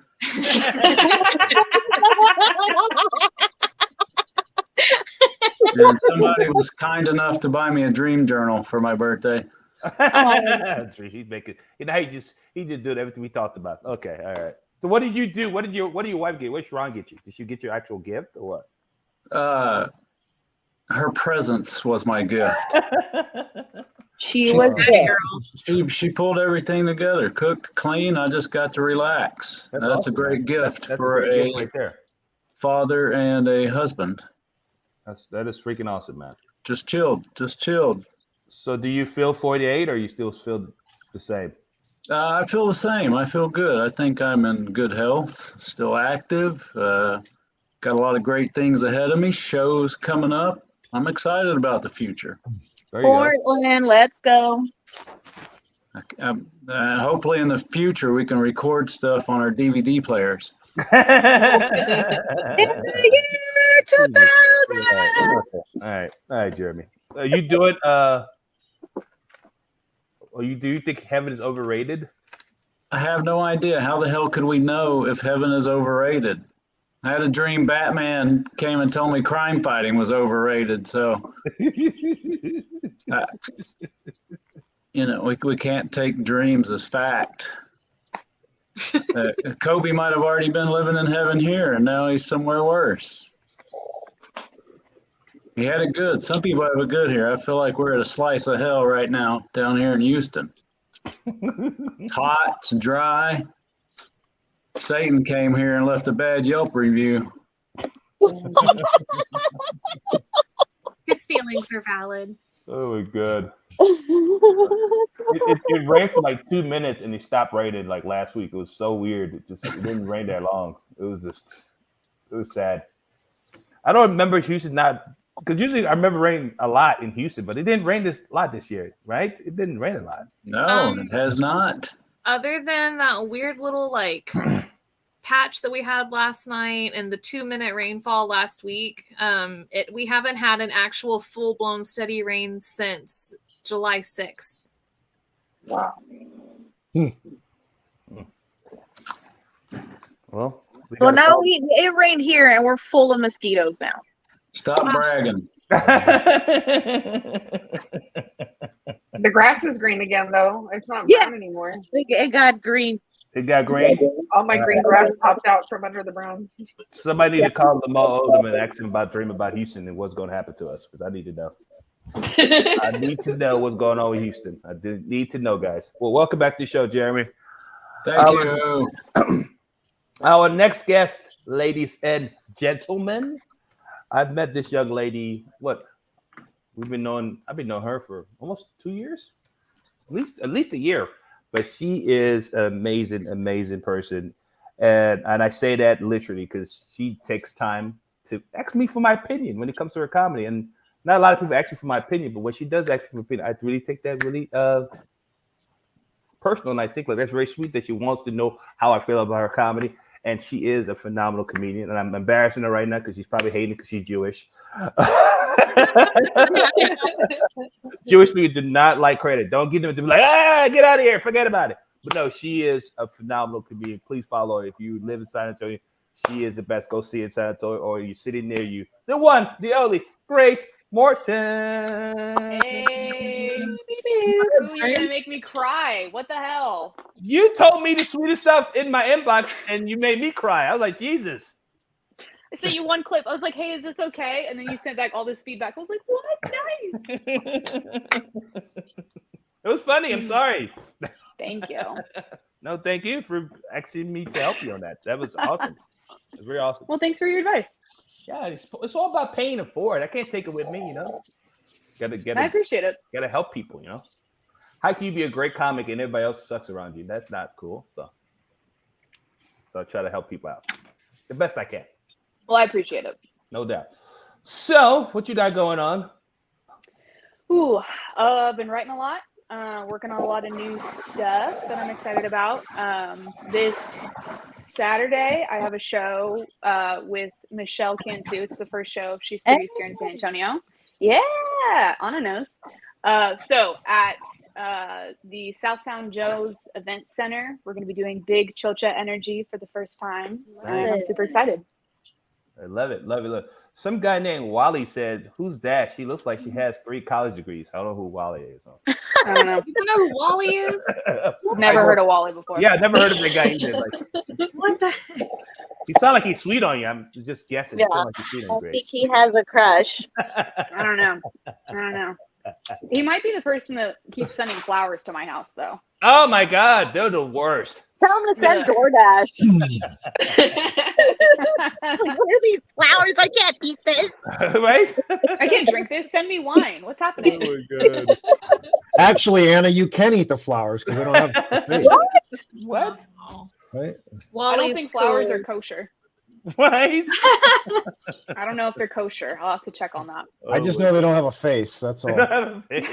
Speaker 6: And somebody was kind enough to buy me a dream journal for my birthday.
Speaker 1: He'd make it. You know, he just did everything we talked about. Okay, all right. So what did you do? What did your wife get? What did Sharon get you? Did she get your actual gift or what?
Speaker 6: Her presence was my gift.
Speaker 3: She was there.
Speaker 6: She pulled everything together, cooked, clean. I just got to relax. That's awesome, a great gift for a gift right there. Father and a husband.
Speaker 1: That is freaking awesome, man.
Speaker 6: Just chilled.
Speaker 1: So do you feel 48 or you still feel the same?
Speaker 6: I feel the same. I feel good. I think I'm in good health, still active. Got a lot of great things ahead of me. Shows coming up. I'm excited about the future.
Speaker 3: Portland, let's go.
Speaker 6: Hopefully in the future we can record stuff on our DVD players.
Speaker 3: In the year 2000.
Speaker 1: All right, Jeremy. You do it. Do you think heaven is overrated?
Speaker 6: I have no idea. How the hell could we know if heaven is overrated? I had a dream Batman came and told me crime fighting was overrated. So, we can't take dreams as fact. Kobe might have already been living in heaven here, and now he's somewhere worse. He had it good. Some people have it good here. I feel like we're at a slice of hell right now down here in Houston. It's hot, it's dry. Satan came here and left a bad Yelp review.
Speaker 2: His feelings are valid.
Speaker 1: Oh my god. It rained for like 2 minutes and it stopped raining like last week. It was so weird. It didn't rain that long. It was sad. I don't remember Houston because usually I remember rain a lot in Houston, but it didn't rain a lot this year, right? It didn't rain a lot.
Speaker 6: No, it has not.
Speaker 2: Other than that weird little patch that we had last night and the 2-minute rainfall last week, we haven't had an actual full-blown steady rain since July 6th.
Speaker 3: Wow.
Speaker 1: Well
Speaker 3: now it rained here and we're full of mosquitoes now.
Speaker 6: Stop bragging.
Speaker 5: The grass is green again, though. It's not brown anymore.
Speaker 3: It got green.
Speaker 1: It got green?
Speaker 5: All my green grass popped out from under the brown.
Speaker 1: Somebody need to call Lamar Odom and ask him about dream about Houston and what's going to happen to us, because I need to know. I need to know what's going on with Houston. I need to know, guys. Well, welcome back to the show, Jeremy.
Speaker 6: Thank you.
Speaker 1: Our next guest, ladies and gentlemen, I've met this young lady. I've been knowing her for almost 2 years, at least a year. But she is an amazing person, and I say that literally because she takes time to ask me for my opinion when it comes to her comedy. And not a lot of people ask me for my opinion, but when she does ask me for opinion, I really take that really personal, and I think that's very sweet that she wants to know how I feel about her comedy. And she is a phenomenal comedian, and I'm embarrassing her right now because she's probably hating because she's Jewish. Jewish people do not like credit. Don't give them to be like, get out of here, forget about it. But no, she is a phenomenal comedian. Please follow her if you live in San Antonio. She is the best. Go see it in San Antonio, or you're sitting near you. The one, the only, Grace Morton.
Speaker 7: Hey, you're gonna make me cry. What the hell?
Speaker 1: You told me the sweetest stuff in my inbox, and you made me cry. I was like, Jesus.
Speaker 7: I sent you one clip. I was like, hey, is this okay? And then you sent back all this feedback. I was like, what? Nice.
Speaker 1: It was funny. I'm sorry.
Speaker 7: Thank you.
Speaker 1: No, thank you for asking me to help you on that. That was awesome. It was very awesome.
Speaker 7: Well, thanks for your advice.
Speaker 1: Yeah, it's all about paying it forward. I can't take it with me, you know.
Speaker 7: I appreciate it.
Speaker 1: Gotta help people, you know. How can you be a great comic and everybody else sucks around you? That's not cool. So I try to help people out the best I can.
Speaker 7: Well, I appreciate it.
Speaker 1: No doubt. So, what you got going on?
Speaker 7: Ooh, I've been writing a lot. Working on a lot of new stuff that I'm excited about. This Saturday, I have a show with Michelle Cantu. It's the first show she's produced here in San Antonio. Yeah, on a nose. So at the Southtown Joe's Event Center, we're going to be doing Big Chocha Energy for the first time. And I'm super excited.
Speaker 1: I love it. Love it. Love it. Some guy named Wally said, "Who's that? She looks like she has 3 college degrees." I don't know who Wally is.
Speaker 7: I don't know.
Speaker 2: You don't know who Wally is?
Speaker 7: Never heard of Wally before.
Speaker 1: Yeah, I've never heard of the guy either. Like,
Speaker 2: What the heck?
Speaker 1: he sounds like he's sweet on you. I'm just guessing.
Speaker 3: Yeah.
Speaker 1: He sounds like he's sweet on you.
Speaker 3: I think he has a crush.
Speaker 7: I don't know. He might be the person that keeps sending flowers to my house, though.
Speaker 1: Oh my God, they're the worst.
Speaker 3: Tell him to send DoorDash. Like, what are these flowers? I can't eat this.
Speaker 1: Right?
Speaker 7: I can't drink this. Send me wine. What's happening?
Speaker 1: Oh my God.
Speaker 4: Actually, Anna, you can eat the flowers because they don't have a face.
Speaker 1: What?
Speaker 4: Right?
Speaker 2: Wally's
Speaker 7: I don't think flowers
Speaker 2: cool.
Speaker 7: are kosher.
Speaker 1: Right?
Speaker 7: I don't know if they're kosher. I'll have to check on that.
Speaker 4: I just know they don't have a face. That's
Speaker 1: They
Speaker 4: all.
Speaker 1: don't have a face.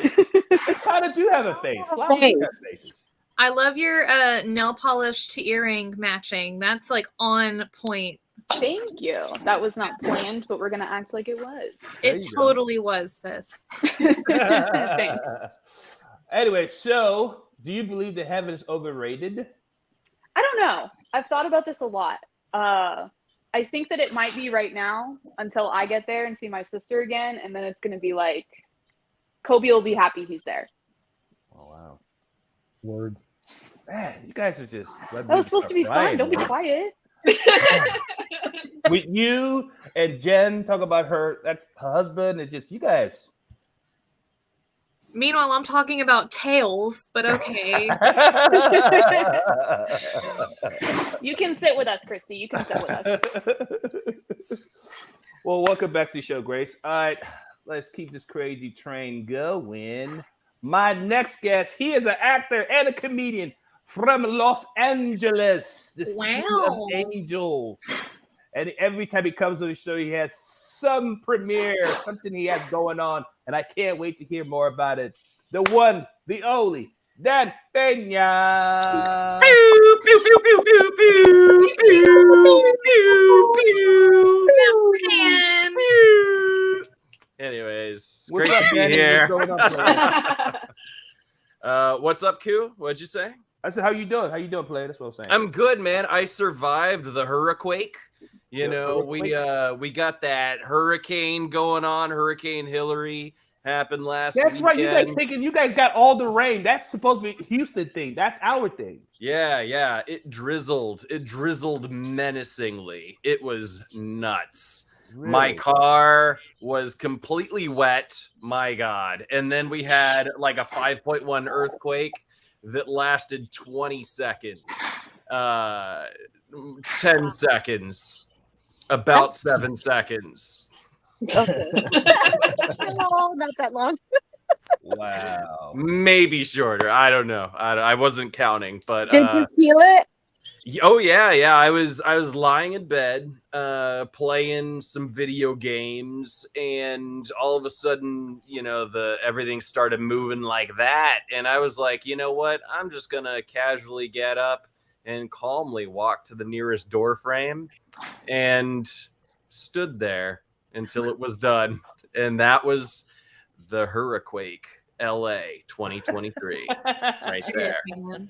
Speaker 1: They kind of do have a face. Flowers do have faces.
Speaker 2: I love your nail polish to earring matching. That's like on point.
Speaker 7: Thank you. That was not planned, but we're going to act like it was.
Speaker 1: There
Speaker 2: It
Speaker 1: you go.
Speaker 2: totally was, sis.
Speaker 7: Thanks.
Speaker 1: Anyway, so do you believe that heaven is overrated?
Speaker 7: I don't know. I've thought about this a lot. I think that it might be right now until I get there and see my sister again, and then it's going to be like, Kobe will be happy he's there.
Speaker 1: Oh, wow.
Speaker 4: Word.
Speaker 1: Man, you guys are just...
Speaker 7: That was supposed to be fun. Don't be quiet.
Speaker 1: With you and Jenn talk about her husband and just you guys.
Speaker 2: Meanwhile, I'm talking about tails, but okay.
Speaker 7: You can sit with us, Kristi. You can sit with us.
Speaker 1: Well, welcome back to the show, Grace. All right, let's keep this crazy train going. My next guest, he is an actor and a comedian from Los Angeles, the city of angels. And every time he comes on the show, he has some premiere, something he has going on, and I can't wait to hear more about it. The one, the only, Dan Pena.
Speaker 8: Pew, pew, pew, pew, pew, pew, pew, pew, pew. Pew. Anyways,
Speaker 1: What's
Speaker 8: great
Speaker 1: up,
Speaker 8: to be
Speaker 1: Dan?
Speaker 8: here.
Speaker 1: What's going on,
Speaker 8: What's up, Q? What'd you say?
Speaker 1: I said, how you doing? How you doing, player? That's what I'm saying.
Speaker 8: I'm good, man. I survived the hurricane. You know,
Speaker 1: hurricane.
Speaker 8: we got that hurricane going on. Hurricane Hillary happened last
Speaker 1: That's
Speaker 8: weekend.
Speaker 1: right. You guys got all the rain. That's supposed to be Houston thing. That's our thing.
Speaker 8: Yeah. It drizzled. It drizzled menacingly. It was nuts.
Speaker 1: Really?
Speaker 8: My car was completely wet. My God. And then we had like a 5.1 earthquake that lasted 20 seconds. 10 seconds. About 7 seconds.
Speaker 3: Okay. No, not that long.
Speaker 1: Wow.
Speaker 8: Maybe shorter. I don't know. I wasn't counting, but
Speaker 3: Did you feel it?
Speaker 8: oh yeah. I was lying in bed, playing some video games, and all of a sudden, you know, everything started moving like that, and I was like, you know what? I'm just gonna casually get up and calmly walk to the nearest door frame, and stood there until it was done, and that was the Hurricane LA 2023 right there.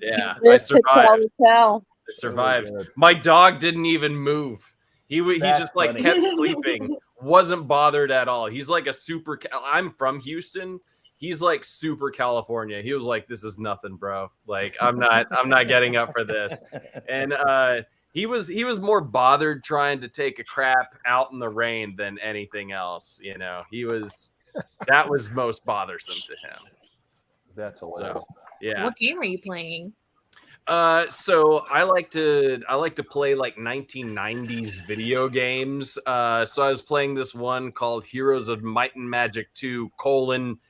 Speaker 8: Yeah, I survived. I survived. My dog didn't even move. He just like kept sleeping. Wasn't bothered at all. He's like a super. I'm from Houston. He's like super California. He was like, "This is nothing, bro. Like, I'm not getting up for this." And he was more bothered trying to take a crap out in the rain than anything else. You know, that was most bothersome to him.
Speaker 1: That's hilarious.
Speaker 8: So, yeah.
Speaker 2: What game are you playing?
Speaker 8: So I like to play like 1990s video games. So I was playing this one called Heroes of Might and Magic 2: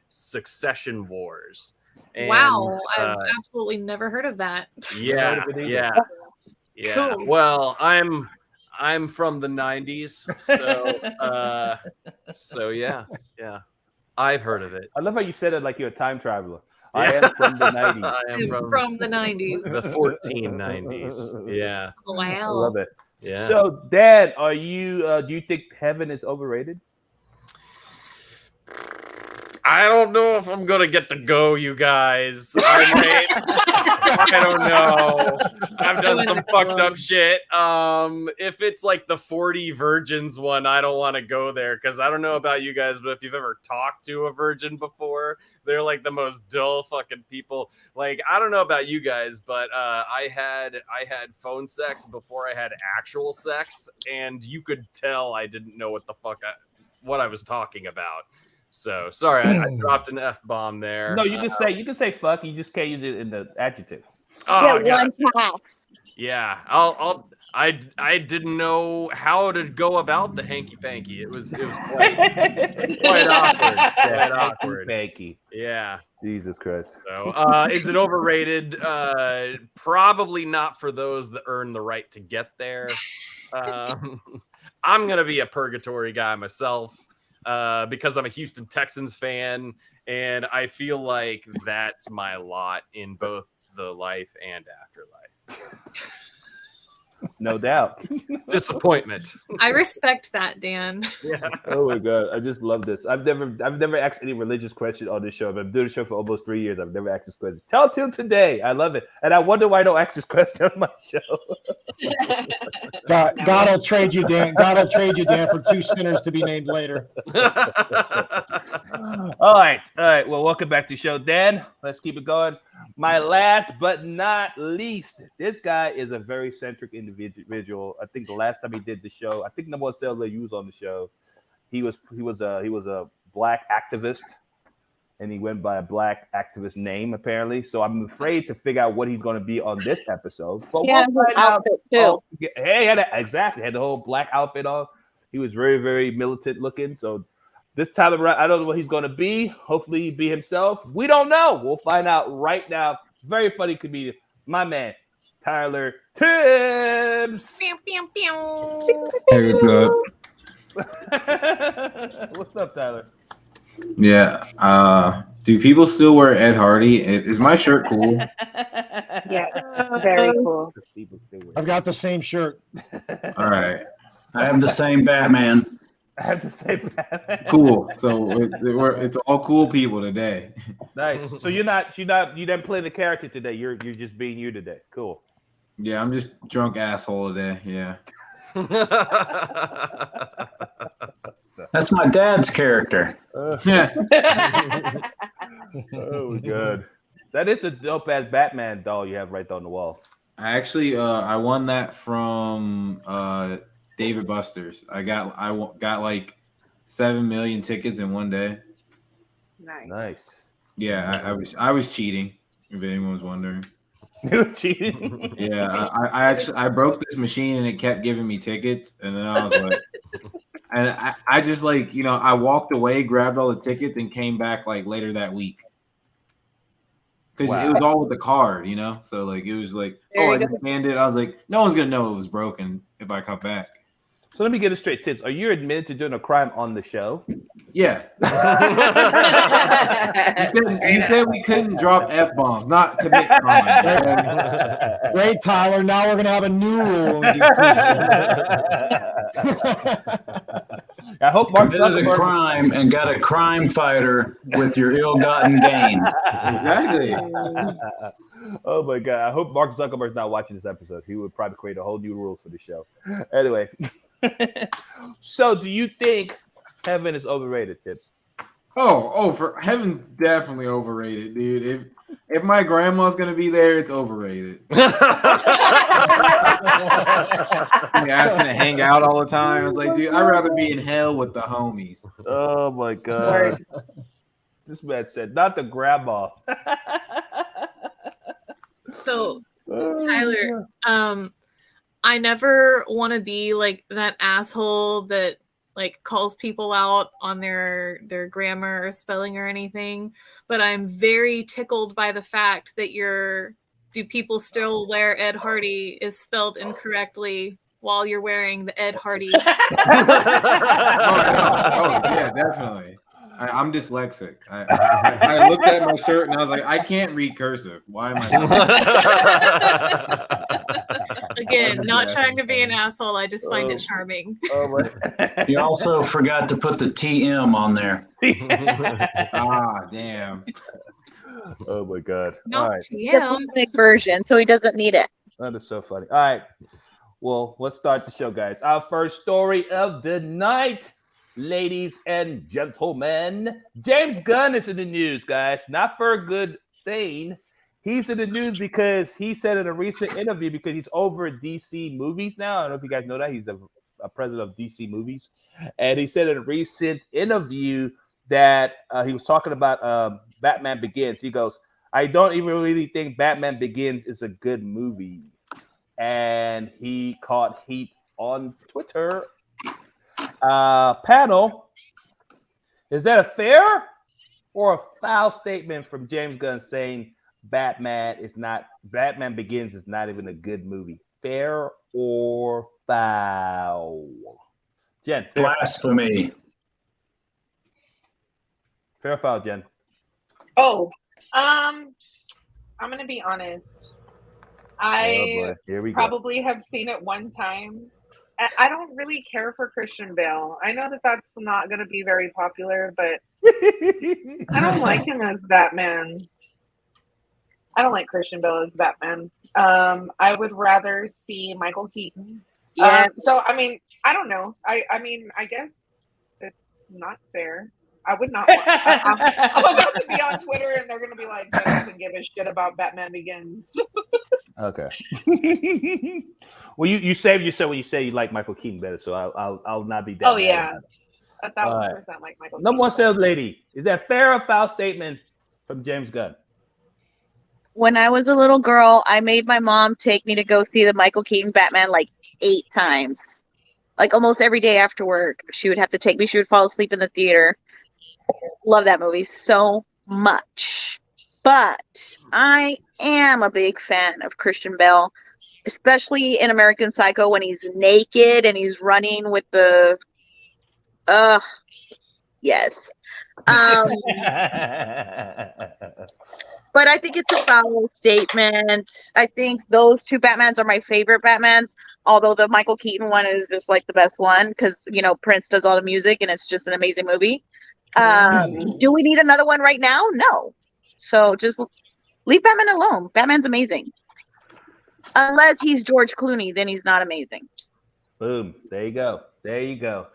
Speaker 8: Succession Wars. And,
Speaker 2: wow, I've absolutely never heard of that.
Speaker 8: Yeah.
Speaker 2: Cool.
Speaker 8: Well, I'm from the 90s, so yeah. I've heard of it.
Speaker 1: I love how you said it like you're a time traveler. I am from the 90s.
Speaker 8: I am
Speaker 2: from the 90s.
Speaker 8: The 1490s. Yeah.
Speaker 2: Wow.
Speaker 1: I love it.
Speaker 8: Yeah.
Speaker 1: So, Dan, are you? Do you think heaven is overrated?
Speaker 8: I don't know if I'm gonna get to go, you guys. I don't know. I've done some fucked up shit. If it's like the 40 virgins one, I don't want to go there because I don't know about you guys, but if you've ever talked to a virgin before, they're like the most dull fucking people. Like, I don't know about you guys, but I had phone sex before I had actual sex, and you could tell I didn't know what the fuck what I was talking about. So sorry, I dropped an F-bomb there.
Speaker 1: No, you can say fuck. You just can't use it in the adjective.
Speaker 8: Oh,
Speaker 3: one pass.
Speaker 8: Yeah, I didn't know how to go about the hanky panky. It was quite awkward. Quite awkward.
Speaker 1: Hanky.
Speaker 8: Yeah.
Speaker 1: Jesus Christ.
Speaker 8: So, is it overrated? Probably not for those that earn the right to get there. I'm gonna be a purgatory guy myself. Because I'm a Houston Texans fan, and I feel like that's my lot in both the life and afterlife.
Speaker 1: No doubt.
Speaker 8: Disappointment.
Speaker 2: I respect that, Dan.
Speaker 8: Yeah.
Speaker 1: Oh my God, I just love this. I've never asked any religious question on this show. I've been doing the show for almost 3 years. I've never asked this question. Till today. I love it, and I wonder why I don't ask this question on my show.
Speaker 4: God will trade you, Dan. God will trade you, Dan, for 2 sinners to be named later.
Speaker 1: All right. Well, welcome back to the show, Dan. Let's keep it going. My last but not least, this guy is a very centric individual. I think the last time he did the show, I think number one seller you was on the show. He was a black activist, and he went by a black activist name apparently. So I'm afraid to figure out what he's going to be on this episode. But
Speaker 3: yeah,
Speaker 1: we'll find out.
Speaker 3: Too.
Speaker 1: Hey, exactly had the whole black outfit on. He was very, very militant looking. So this time around, I don't know what he's going to be. Hopefully, he be himself. We don't know. We'll find out right now. Very funny comedian, my man, Tyler Tibbs.
Speaker 2: Pew, pew, pew.
Speaker 9: Hey, what's
Speaker 1: up? What's up, Tyler?
Speaker 9: Yeah. Do people still wear Ed Hardy? Is my shirt cool?
Speaker 7: Yes, very cool.
Speaker 4: I've got the same shirt.
Speaker 9: All right.
Speaker 6: I have the same Batman.
Speaker 1: I have to say that.
Speaker 9: Cool. So it's all cool people today.
Speaker 1: Nice. So you didn't play the character today. You're just being you today. Cool.
Speaker 9: Yeah, I'm just drunk asshole today. Yeah.
Speaker 6: That's my dad's character.
Speaker 9: Yeah.
Speaker 1: Oh, good. That is a dope ass Batman doll you have right there on the wall.
Speaker 9: I actually I won that from David Buster's. I got like 7 million tickets in one day.
Speaker 1: Nice.
Speaker 9: Yeah, I was cheating. If anyone was wondering.
Speaker 1: You were cheating.
Speaker 9: Yeah, I broke this machine and it kept giving me tickets, and then I was like, and I just like I walked away, grabbed all the tickets, and came back like later that week. Because it was all with the card, So like it was like, I just scanned it. I was like, no one's gonna know it was broken if I come back.
Speaker 1: So let me get it straight, Tibbs. Are you admitted to doing a crime on the show?
Speaker 9: Yeah. you said we couldn't drop F-bombs, not commit crime.
Speaker 4: Great, Tyler. Now we're gonna have a new rule.
Speaker 1: I hope Mark
Speaker 6: committed a crime and got a crime fighter with your ill-gotten gains.
Speaker 9: Exactly.
Speaker 1: Oh my God! I hope Mark Zuckerberg's not watching this episode. He would probably create a whole new rules for the show. Anyway, so do you think heaven is overrated, Tibbs?
Speaker 9: Oh, for heaven's definitely overrated, dude. If my grandma's gonna be there, it's overrated. Asking to hang out all the time. I was like, dude, I'd rather be in hell with the homies.
Speaker 1: Oh my God! This man said, "Not the grandma."
Speaker 2: So, Tyler, I never want to be like that asshole that like calls people out on their grammar or spelling or anything, but I'm very tickled by the fact that do people still wear Ed Hardy is spelled incorrectly while you're wearing the Ed Hardy.
Speaker 9: Oh yeah, definitely. I'm dyslexic. I looked at my shirt and I was like, I can't read cursive. Why am
Speaker 2: I? Again, not trying to be an asshole. I just find it charming.
Speaker 6: You also forgot to put the TM on there.
Speaker 9: Damn.
Speaker 1: Oh my God!
Speaker 2: No
Speaker 1: All right.
Speaker 2: TM
Speaker 3: version, so he doesn't need it.
Speaker 1: That is so funny. All right. Well, let's start the show, guys. Our first story of the night, ladies and gentlemen. James Gunn is in the news, guys. Not for a good thing. He's in the news because he said in a recent interview, because he's over at DC Movies now. I don't know if you guys know that. He's a president of DC Movies. And he said in a recent interview that he was talking about Batman Begins. He goes, I don't even really think Batman Begins is a good movie. And he caught heat on Twitter. Panel, is that a fair or a foul statement from James Gunn saying Batman Begins is not even a good movie? Fair or foul? Jen.
Speaker 6: Blasphemy.
Speaker 1: Fair or foul, Jen?
Speaker 5: Oh, I'm gonna be honest. I probably have seen it one time. I don't really care for Christian Bale. I know that that's not going to be very popular, but I don't like him as Batman. I don't like Christian Bale as Batman. I would rather see Michael Keaton.
Speaker 3: Yeah.
Speaker 5: So, I mean, I don't know. I mean, I guess it's not fair. I would not want. I'm about to be on Twitter and they're going to be like, "Jen doesn't give a shit about Batman Begins."
Speaker 1: Okay. Well, you saved yourself when you say you like Michael Keaton better, so I'll not be down.
Speaker 5: Oh yeah, 1,000% like Michael.
Speaker 1: Number one sales lady, is that fair or foul statement from James Gunn?
Speaker 3: When I was a little girl, I made my mom take me to go see the Michael Keaton Batman like 8 times. Like almost every day after work, she would have to take me. She would fall asleep in the theater. Love that movie so much. But I am a big fan of Christian Bale, especially in American Psycho when he's naked and he's running with the yes. But I think it's a foul statement. I think those 2 Batmans are my favorite Batmans, although the Michael Keaton one is just like the best one because, you know, Prince does all the music and it's just an amazing movie. Do we need another one right now? No. So just leave Batman alone. Batman's amazing. Unless he's George Clooney, then he's not amazing.
Speaker 1: Boom. There you go. There you go.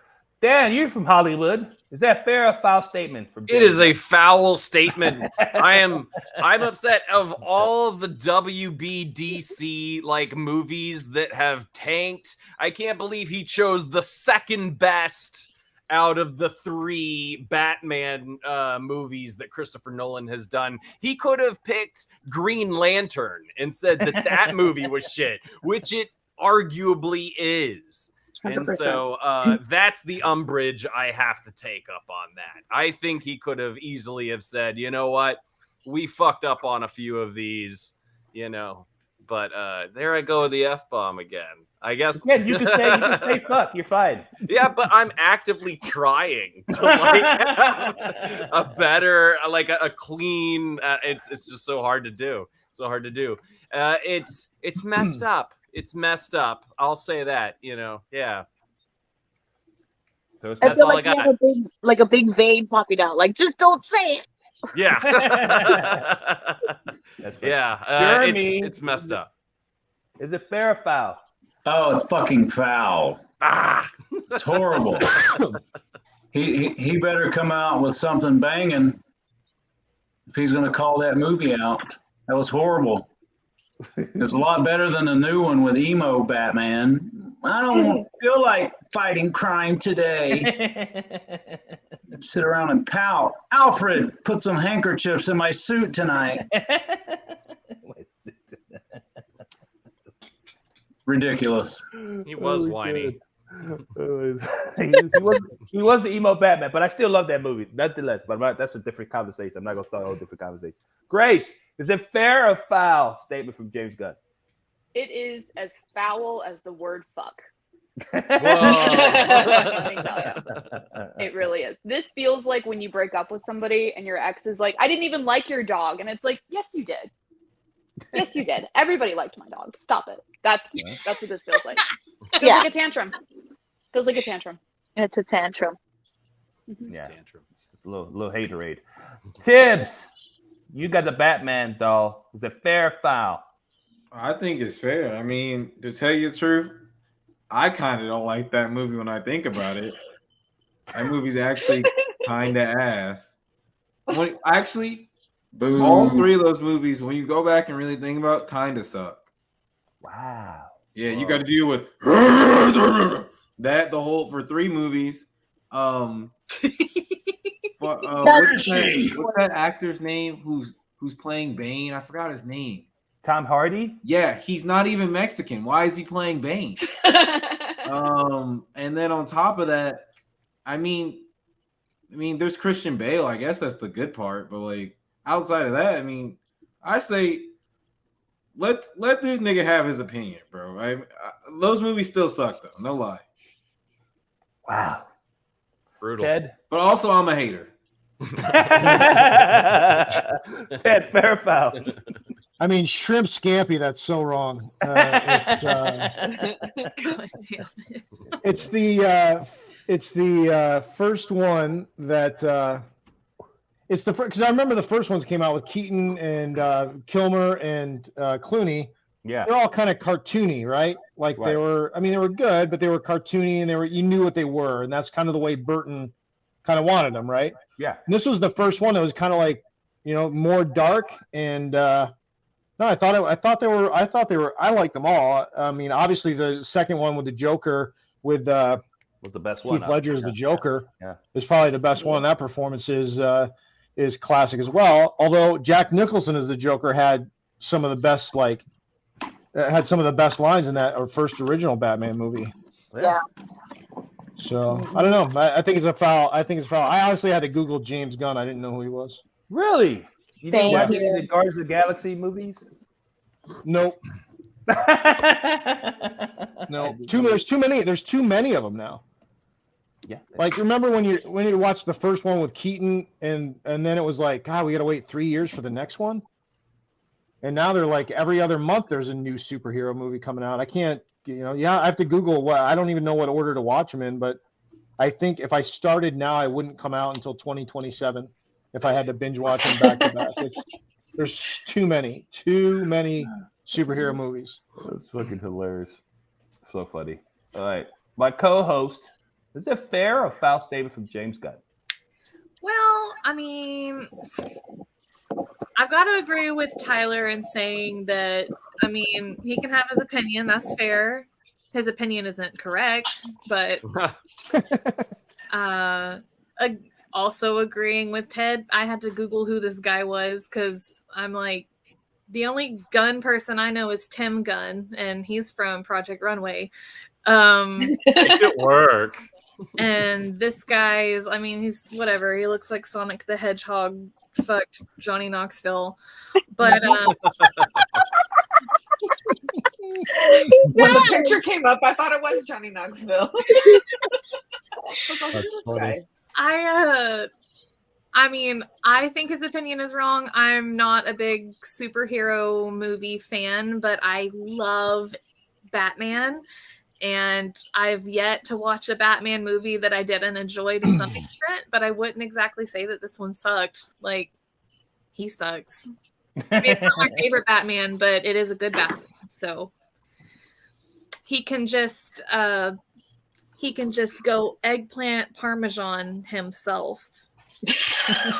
Speaker 1: Dan, you're from Hollywood. Is that fair or foul statement from James?
Speaker 8: It is a foul statement. I'm upset. Of all of the WBDC like movies that have tanked, I can't believe he chose the second best out of the 3 Batman movies that Christopher Nolan has done. He could have picked Green Lantern and said that movie was shit, which it arguably is. 100%. And so that's the umbrage I have to take up on that. I think he could have easily have said, you know what, we fucked up on a few of these, you know, but there I go with the F-bomb again. I guess.
Speaker 1: Yeah, you can say fuck. You're fine.
Speaker 8: Yeah, but I'm actively trying to like have a better, like a clean. It's just so hard to do. So hard to do. It's messed up. It's messed up. I'll say that. You know. Yeah.
Speaker 3: So that's all I got. Like a big vein popping out. Like, just don't say it.
Speaker 8: Yeah.
Speaker 1: Jeremy,
Speaker 8: it's messed up.
Speaker 1: Is it fair or foul?
Speaker 6: Oh, it's fucking foul. It's horrible. He better come out with something banging if he's going to call that movie out. That was horrible. It was a lot better than the new one with emo Batman. I don't feel like fighting crime today. Sit around and pout. Alfred, put some handkerchiefs in my suit tonight. Ridiculous.
Speaker 8: He was whiny.
Speaker 1: he was the emo Batman, but I still love that movie. Nonetheless, but that's a different conversation. I'm not gonna start a whole different conversation. Grace, is it fair or foul statement from James Gunn?
Speaker 7: It is as foul as the word fuck. Let me tell you. It really is. This feels like when you break up with somebody and your ex is like, I didn't even like your dog. And it's like, yes, you did. Yes, you did. Everybody liked my dog. Stop it. That's what this feels like. Feels like a tantrum. Feels like a tantrum.
Speaker 3: It's a tantrum.
Speaker 1: Yeah. It's a little haterade. Tibbs, you got the Batman doll. Is it fair or foul?
Speaker 9: I think it's fair. I mean, to tell you the truth, I kind of don't like that movie when I think about it. That movie's actually kind of ass.
Speaker 6: Boom.
Speaker 9: All three of those movies, when you go back and really think about it, kind of suck.
Speaker 1: Wow.
Speaker 9: Yeah, you got to deal with that for 3 movies. What's that actor's name who's playing Bane? I forgot his name.
Speaker 1: Tom Hardy?
Speaker 9: Yeah, he's not even Mexican. Why is he playing Bane? And then on top of that, I mean, there's Christian Bale. I guess that's the good part, but like outside of that, I mean, I say let this nigga have his opinion, bro. Those movies still suck though, no lie.
Speaker 1: Wow,
Speaker 8: brutal.
Speaker 1: Ted,
Speaker 9: but also I'm a hater.
Speaker 1: Ted, fair or foul?
Speaker 4: I mean, shrimp scampi. That's so wrong. It's the first one that it's the first, because I remember the first ones came out with Keaton and Kilmer and Clooney.
Speaker 1: Yeah,
Speaker 4: they're all kind of cartoony, right? Like they were. I mean, they were good, but they were cartoony, and you knew what they were, and that's kind of the way Burton kind of wanted them, right?
Speaker 1: Yeah.
Speaker 4: And this was the first one that was kind of like, more dark and. No, I thought they were. I liked them all. I mean, obviously the second one with the Joker with
Speaker 1: was the best one.
Speaker 4: Heath Ledger as the Joker.
Speaker 1: Yeah,
Speaker 4: is probably the best one. That performance is classic as well. Although Jack Nicholson as the Joker had some of the best lines in that first original Batman movie.
Speaker 3: Yeah.
Speaker 4: So I don't know. I think it's a foul. I honestly had to Google James Gunn. I didn't know who he was.
Speaker 1: Really? You didn't watch any of the Guardians of the Galaxy movies?
Speaker 4: Nope. No. There's too many. There's too many of them now.
Speaker 1: Yeah.
Speaker 4: Like remember when you watched the first one with Keaton and then it was like, God, we got to wait 3 years for the next one. And now they're like every other month there's a new superhero movie coming out. I can't, I have to Google I don't even know what order to watch them in, but I think if I started now, I wouldn't come out until 2027. If I had to binge watch them back to back, there's too many superhero movies.
Speaker 1: That's fucking hilarious. So funny. All right, my co-host. Is it fair or foul statement from James Gunn?
Speaker 2: Well, I mean, I've got to agree with Tyler in saying that. I mean, he can have his opinion. That's fair. His opinion isn't correct, but. Also agreeing with Ted, I had to Google who this guy was because I'm like, the only Gunn person I know is Tim Gunn, and he's from Project Runway.
Speaker 8: Make it work.
Speaker 2: And this guy is, I mean, he's whatever. He looks like Sonic the Hedgehog fucked Johnny Knoxville. But
Speaker 5: when the picture came up, I thought it was Johnny Knoxville.
Speaker 4: That's funny.
Speaker 2: I mean, I think his opinion is wrong. I'm not a big superhero movie fan, but I love Batman. And I've yet to watch a Batman movie that I didn't enjoy to some extent, but I wouldn't exactly say that this one sucked. Like, he sucks. I mean, it's not my favorite Batman, but it is a good Batman. So he can just go eggplant parmesan himself.
Speaker 1: Nice.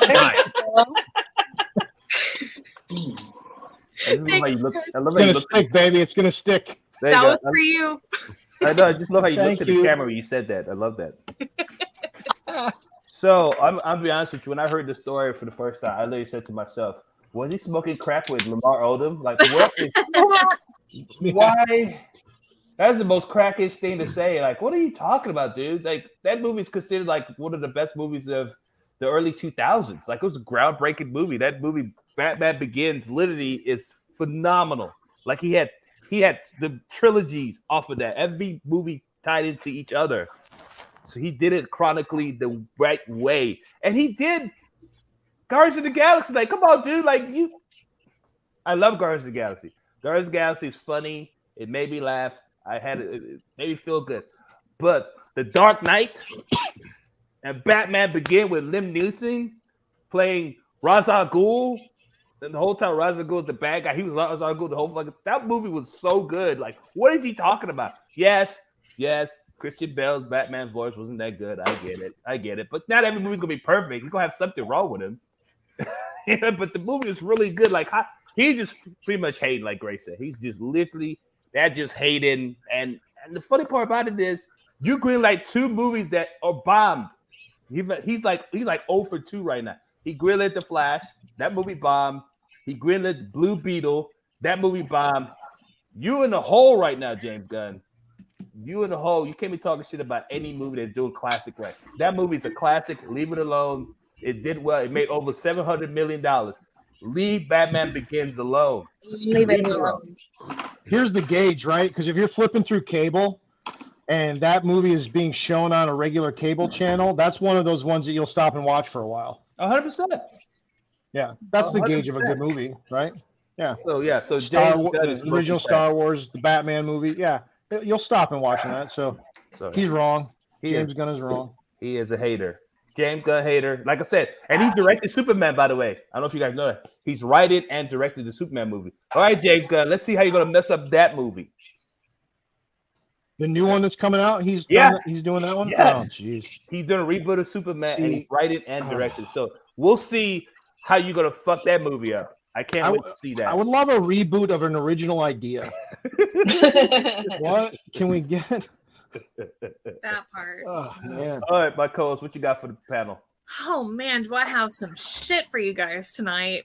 Speaker 1: I love how you look.
Speaker 4: It's gonna stick, baby. It's gonna stick.
Speaker 2: That was for you.
Speaker 1: I know. I just love how you looked at the camera when you said that. I love that. So I'm to be honest with you. When I heard the story for the first time, I literally said to myself, "Was he smoking crack with Lamar Odom? Like, what? Why?" That's the most crackish thing to say. Like, what are you talking about, dude? Like, that movie is considered like one of the best movies of the early 2000s. Like, it was a groundbreaking movie. That movie, Batman Begins, literally is phenomenal. Like, he had the trilogies off of that. Every movie tied into each other. So he did it chronically the right way. And he did Guardians of the Galaxy. Like, come on, dude. Like, I love Guardians of the Galaxy. Guardians of the Galaxy is funny. It made me laugh. It made me feel good. But The Dark Knight and Batman Begin with Liam Neeson playing Ra's al Ghul. And the whole time Ra's al Ghul is the bad guy. He was Ra's al Ghul the whole fucking. That movie was so good. Like, what is he talking about? Yes. Christian Bale's Batman's voice wasn't that good. I get it. But not every movie's gonna be perfect. He's gonna have something wrong with him. But the movie is really good. Like, he's just pretty much hating, like Grace said. He's just literally just hating. And the funny part about it is, you greenlight 2 movies that are bombed. He's like 0 for 2 right now. He greenlit The Flash. That movie bombed. He greenlit Blue Beetle. That movie bombed. You in the hole right now, James Gunn. You in the hole. You can't be talking shit about any movie that's doing classic right. That movie's a classic. Leave it alone. It did well. It made over $700 million. Leave Batman Begins alone.
Speaker 3: Leave it alone.
Speaker 4: Here's the gauge, right? Because if you're flipping through cable and that movie is being shown on a regular cable channel, that's one of those ones that you'll stop and watch for a while.
Speaker 1: 100%.
Speaker 4: Yeah, that's 100%. The gauge of a good movie, right? Yeah. So the original Star Wars, the Batman movie. Yeah, you'll stop and watch that. So he's wrong. James Gunn is wrong.
Speaker 1: He is a hater. James Gunn hater. Like I said, and he directed Superman, by the way. I don't know if you guys know that. He's written and directed the Superman movie. All right, James Gunn, let's see how you're going to mess up that movie.
Speaker 4: The new one that's coming out, he's doing that one?
Speaker 1: Yes.
Speaker 4: Oh, jeez.
Speaker 1: He's doing a reboot of Superman, and he's writing and directed. So we'll see how you're going to fuck that movie up. I can't wait to see that.
Speaker 4: I would love a reboot of an original idea. What can we get?
Speaker 2: That part.
Speaker 4: Oh, man.
Speaker 1: All right, my co-host, what you got for the panel?
Speaker 2: Oh man, do I have some shit for you guys tonight.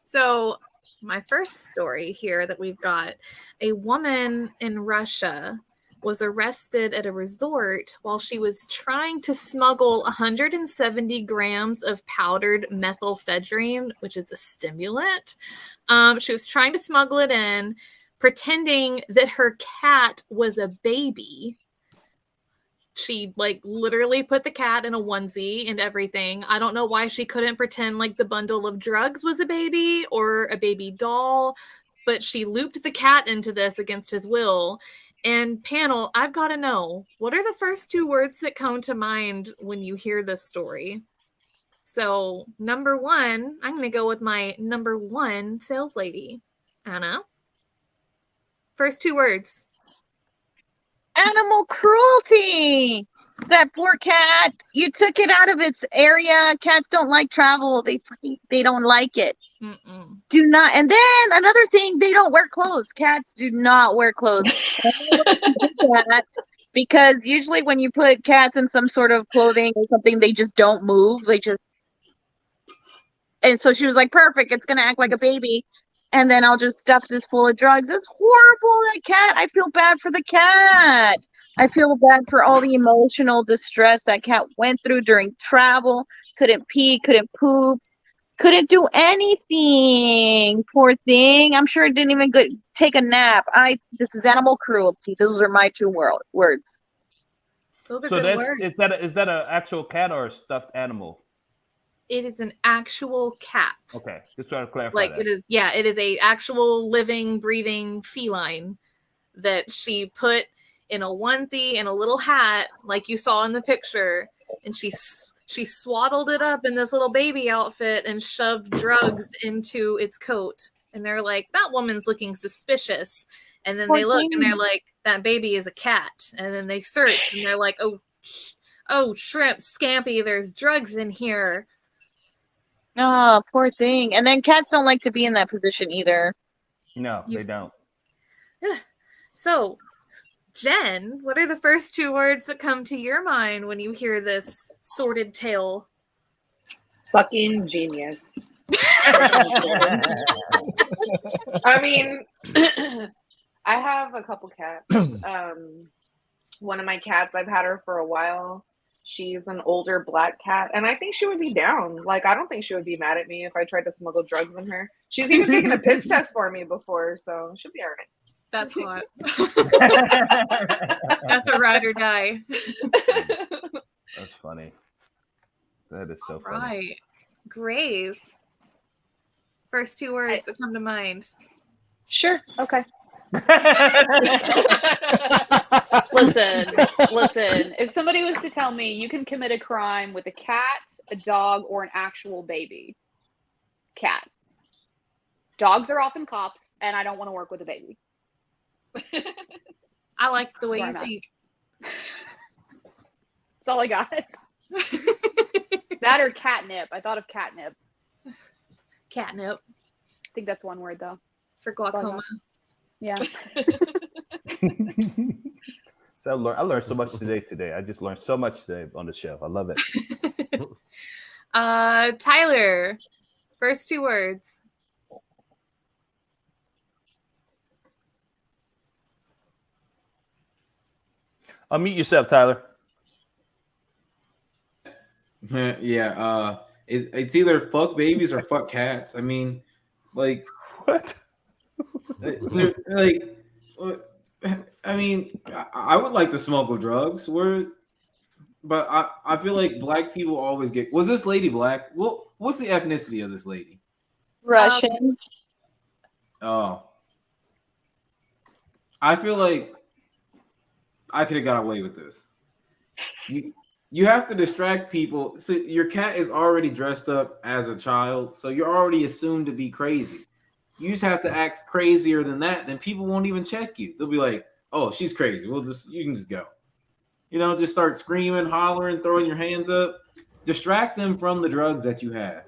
Speaker 2: So my first story here that we've got, a woman in Russia was arrested at a resort while she was trying to smuggle 170 grams of powdered methylphenidate, which is a stimulant. She was trying to smuggle it in, pretending that her cat was a baby. She literally put the cat in a onesie and everything. I don't know why she couldn't pretend like the bundle of drugs was a baby or a baby doll, but she looped the cat into this against his will. And panel, I've got to know, what are the first 2 words that come to mind when you hear this story? So number 1, I'm going to go with my number 1 sales lady, Anna. First 2 words.
Speaker 3: Animal cruelty. That poor cat. You took it out of its area. Cats don't like travel. They don't like it.
Speaker 2: Mm-mm.
Speaker 3: Do not. And then another thing, they don't wear clothes. Cats do not wear clothes. Because usually when you put cats in some sort of clothing or something, they just don't move. And so she was like, perfect. It's going to act like a baby. And then I'll just stuff this full of drugs. It's horrible, that cat. I feel bad for the cat. I feel bad for all the emotional distress that cat went through during travel. Couldn't pee, couldn't poop, couldn't do anything. Poor thing. I'm sure it didn't even take a nap. This is animal cruelty. Those are my 2 words.
Speaker 2: Those are good words.
Speaker 1: Is that an actual cat or a stuffed animal?
Speaker 2: It is an actual cat.
Speaker 1: Okay, just trying to clarify that.
Speaker 2: It is a actual living, breathing feline that she put in a onesie and a little hat, like you saw in the picture, and she swaddled it up in this little baby outfit and shoved drugs into its coat. And they're like, that woman's looking suspicious. And then they look and they're like, that baby is a cat. And then they search and they're like, oh, shrimp, scampi, there's drugs in here.
Speaker 3: Oh, poor thing. And then cats don't like to be in that position either.
Speaker 1: No, they don't.
Speaker 2: So, Jen, what are the first 2 words that come to your mind when you hear this sordid tale?
Speaker 5: Fucking genius. I mean, I have a couple cats. One of my cats, I've had her for a while. She's an older black cat, and I think she would be down. I don't think she would be mad at me if I tried to smuggle drugs in her. She's even taken a piss test for me before, so she'll be all right.
Speaker 2: That's hot. That's a ride or die.
Speaker 1: That's funny. That is so funny.
Speaker 2: Right. Grace. First two words that come to mind.
Speaker 7: Sure. Okay. Listen. If somebody was to tell me you can commit a crime with a cat, a dog, or an actual baby, cat. Dogs are often cops, and I don't want to work with a baby.
Speaker 2: I like the way you think.
Speaker 7: That's all I got. That or catnip. I thought of catnip.
Speaker 2: Catnip.
Speaker 7: I think that's one word though.
Speaker 2: For glaucoma.
Speaker 7: Yeah.
Speaker 1: So I learned so much today. I just learned so much today on the show. I love it.
Speaker 2: Tyler. First two words.
Speaker 1: Unmute yourself, Tyler.
Speaker 9: Yeah, it's either fuck babies or fuck cats. I mean, like
Speaker 1: what?
Speaker 9: Like, I mean, I would like to smuggle drugs. But I feel like black people always get. Was this lady black? Well, what's the ethnicity of this lady?
Speaker 3: Russian.
Speaker 9: Oh, I feel like I could have got away with this. You have to distract people. So your cat is already dressed up as a child, so you're already assumed to be crazy. You just have to act crazier than that, then people won't even check you. They'll be like, "Oh, she's crazy. You can just go." You know, just start screaming, hollering, throwing your hands up. Distract them from the drugs that you have.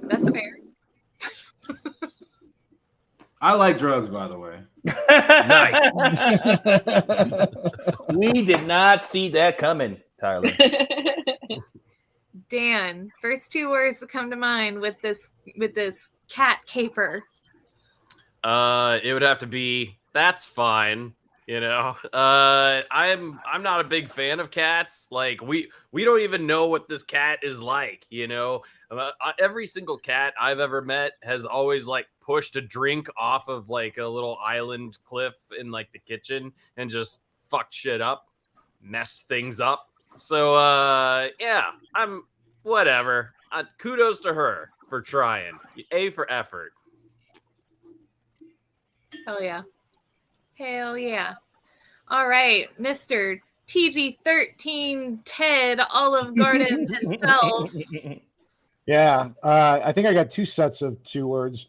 Speaker 2: That's fair.
Speaker 9: I like drugs, by the way.
Speaker 1: Nice. We did not see that coming, Tyler.
Speaker 2: Dan, first two words that come to mind with this cat caper.
Speaker 8: It would have to be "that's fine." You know, I'm not a big fan of cats. Like we don't even know what this cat is like. You know, every single cat I've ever met has always like pushed a drink off of like a little island cliff in like the kitchen and just fucked shit up, messed things up. So yeah, I'm whatever. Kudos to her for trying. A for effort.
Speaker 2: Hell yeah. Hell yeah. All right, Mr. PG-13 Ted Olive Garden himself.
Speaker 4: Yeah, I think I got two sets of two words.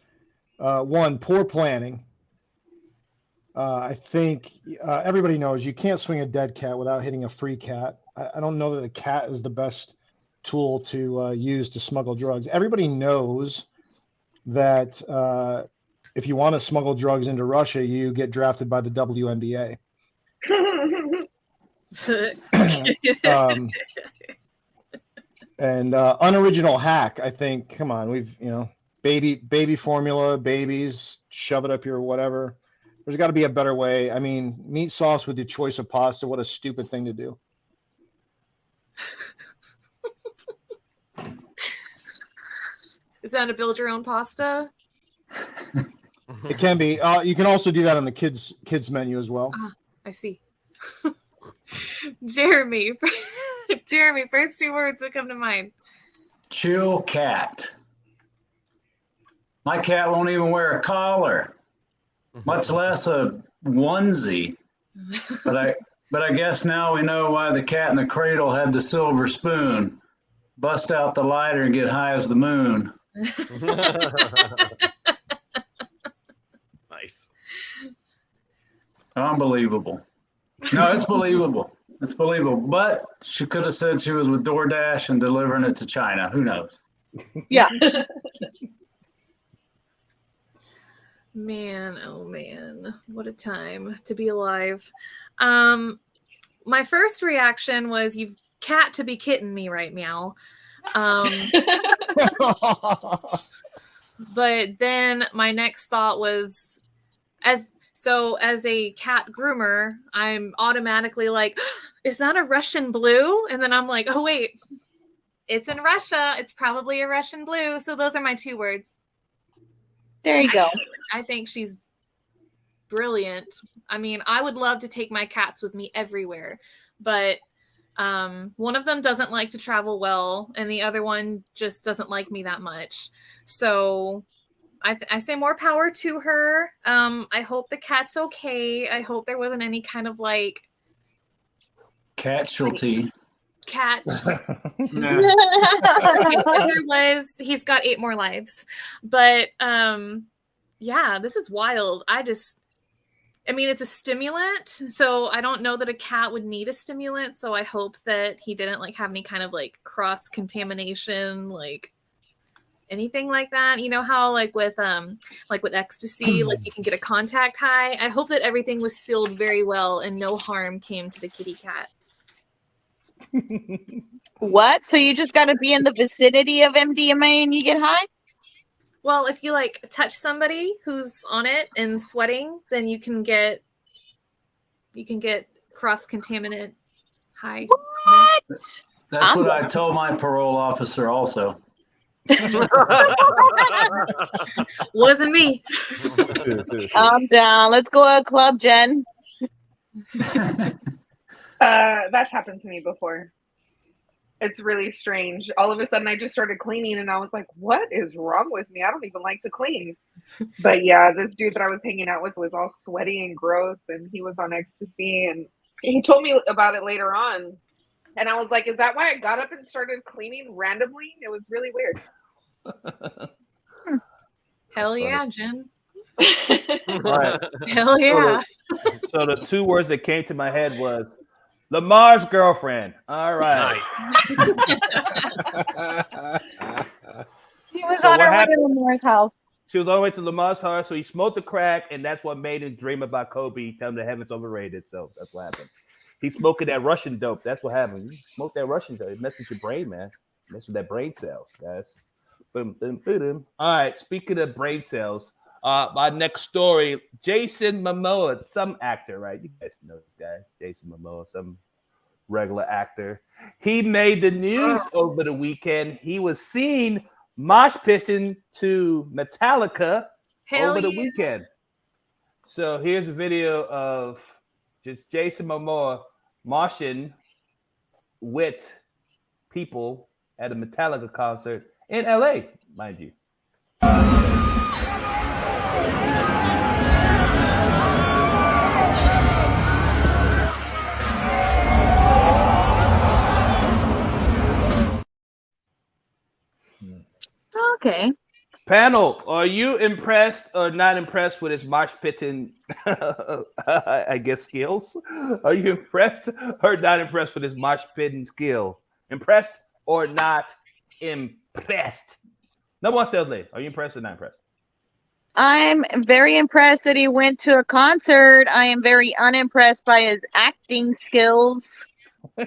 Speaker 4: One, poor planning. I think everybody knows you can't swing a dead cat without hitting a free cat. I don't know that the cat is the best tool to use to smuggle drugs. Everybody knows that if you want to smuggle drugs into Russia, you get drafted by the WNBA. And unoriginal hack, I think. Come on, we've baby formula, babies, shove it up your whatever. There's got to be a better way. I mean, meat sauce with your choice of pasta. What a stupid thing to do.
Speaker 2: Is that a build your own pasta?
Speaker 4: It can be. You can also do that on the kids menu as well.
Speaker 2: I see. Jeremy, first two words that come to mind.
Speaker 6: Chill cat. My cat won't even wear a collar, much less a onesie. But I guess now we know why the cat in the cradle had the silver spoon. Bust out the lighter and get high as the moon.
Speaker 8: Nice.
Speaker 6: Unbelievable. No, it's believable. It's believable. But she could have said she was with DoorDash and delivering it to China. Who knows?
Speaker 3: Yeah.
Speaker 2: Man, oh man, what a time to be alive. My first reaction was, "You've cat to be kidding me right now." But then my next thought was, as a cat groomer, I'm automatically like, is that a Russian blue? And then I'm like, oh wait, it's in Russia. It's probably a Russian blue. So those are my two words.
Speaker 3: There you go.
Speaker 2: I think she's brilliant. I mean, I would love to take my cats with me everywhere, but one of them doesn't like to travel well, and the other one just doesn't like me that much. So I say more power to her. I hope the cat's okay. I hope there wasn't any kind of like
Speaker 6: casualty.
Speaker 2: Cat. If there was, he's got 8 more lives. But yeah, this is wild. I mean, it's a stimulant, so I don't know that a cat would need a stimulant. So I hope that he didn't like have any kind of like cross contamination, like anything like that. You know how like with ecstasy, like you can get a contact high. I hope that everything was sealed very well and no harm came to the kitty cat.
Speaker 3: What? So you just got to be in the vicinity of MDMA and you get high?
Speaker 2: Well, if you like touch somebody who's on it and sweating, then you can get cross-contaminant high.
Speaker 3: What?
Speaker 6: That's what I told my parole officer also.
Speaker 2: Wasn't me.
Speaker 3: I'm down. Let's go to a club, Jen.
Speaker 5: That's happened to me before. It's really strange. All of a sudden, I just started cleaning, and I was like, "What is wrong with me? I don't even like to clean." But yeah, this dude that I was hanging out with was all sweaty and gross, and he was on ecstasy, and he told me about it later on, and I was like, "Is that why I got up and started cleaning randomly?" It was really weird.
Speaker 2: Hell yeah, Jen.
Speaker 1: Right.
Speaker 2: Hell yeah.
Speaker 1: So the 2 words that came to my head was Lamar's girlfriend. All right.
Speaker 3: Nice. She was on her way to Lamar's house.
Speaker 1: She was on her way to Lamar's house, so he smoked the crack, and that's what made him dream about Kobe, tell him the heaven's overrated. So that's what happened. He's smoking that Russian dope. That's what happened. You smoke that Russian dope. It messes with your brain, man. It messes with that brain cells, guys. Boom, boom, boom. All right, speaking of brain cells, my next story, Jason Momoa, some actor, right? You guys know this guy, Jason Momoa, some regular actor. He made the news over the weekend. He was seen mosh pitching to Metallica over the weekend. So here's a video of just Jason Momoa moshing with people at a Metallica concert in LA, mind you.
Speaker 3: Okay.
Speaker 1: Panel, are you impressed or not impressed with his mosh pitting, I guess, skills? Are you impressed or not impressed with his mosh pitting skill? Impressed or not impressed? No one says late. Are you impressed or not impressed?
Speaker 3: I'm very impressed that he went to a concert. I am very unimpressed by his acting skills.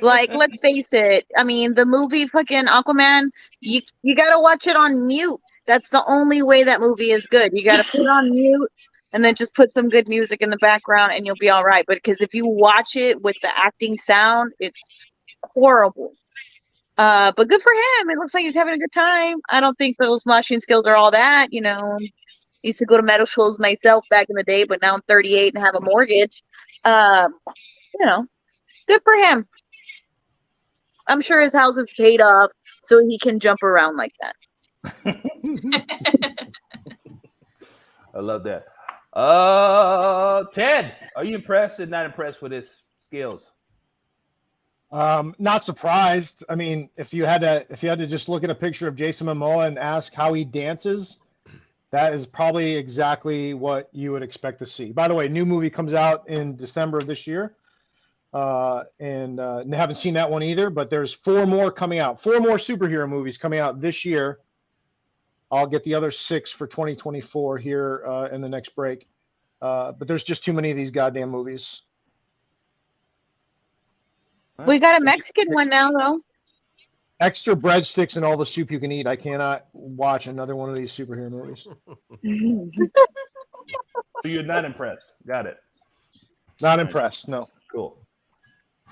Speaker 3: Like, let's face it. I mean, the movie fucking Aquaman, you gotta watch it on mute. That's the only way that movie is good. You gotta put it on mute and then just put some good music in the background and you'll be all right. But because if you watch it with the acting sound, it's horrible. But good for him. It looks like he's having a good time. I don't think those moshing skills are all that, you know. I used to go to metal shows myself back in the day, but now I'm 38 and have a mortgage. You know, good for him. I'm sure his house is paid off so he can jump around like that.
Speaker 1: I love that. Ted, are you impressed or not impressed with his skills?
Speaker 4: Not surprised. I mean, if you had to just look at a picture of Jason Momoa and ask how he dances, that is probably exactly what you would expect to see. By the way, new movie comes out in December of this year. And haven't seen that one either, but there's 4 more coming out. 4 more superhero movies coming out this year. I'll get the other 6 for 2024 here in the next break. But there's just too many of these goddamn movies.
Speaker 3: We got a Mexican one now, though.
Speaker 4: Extra breadsticks and all the soup you can eat. I cannot watch another one of these superhero movies.
Speaker 1: So you're not impressed. Got it.
Speaker 4: Not impressed. No.
Speaker 1: Cool.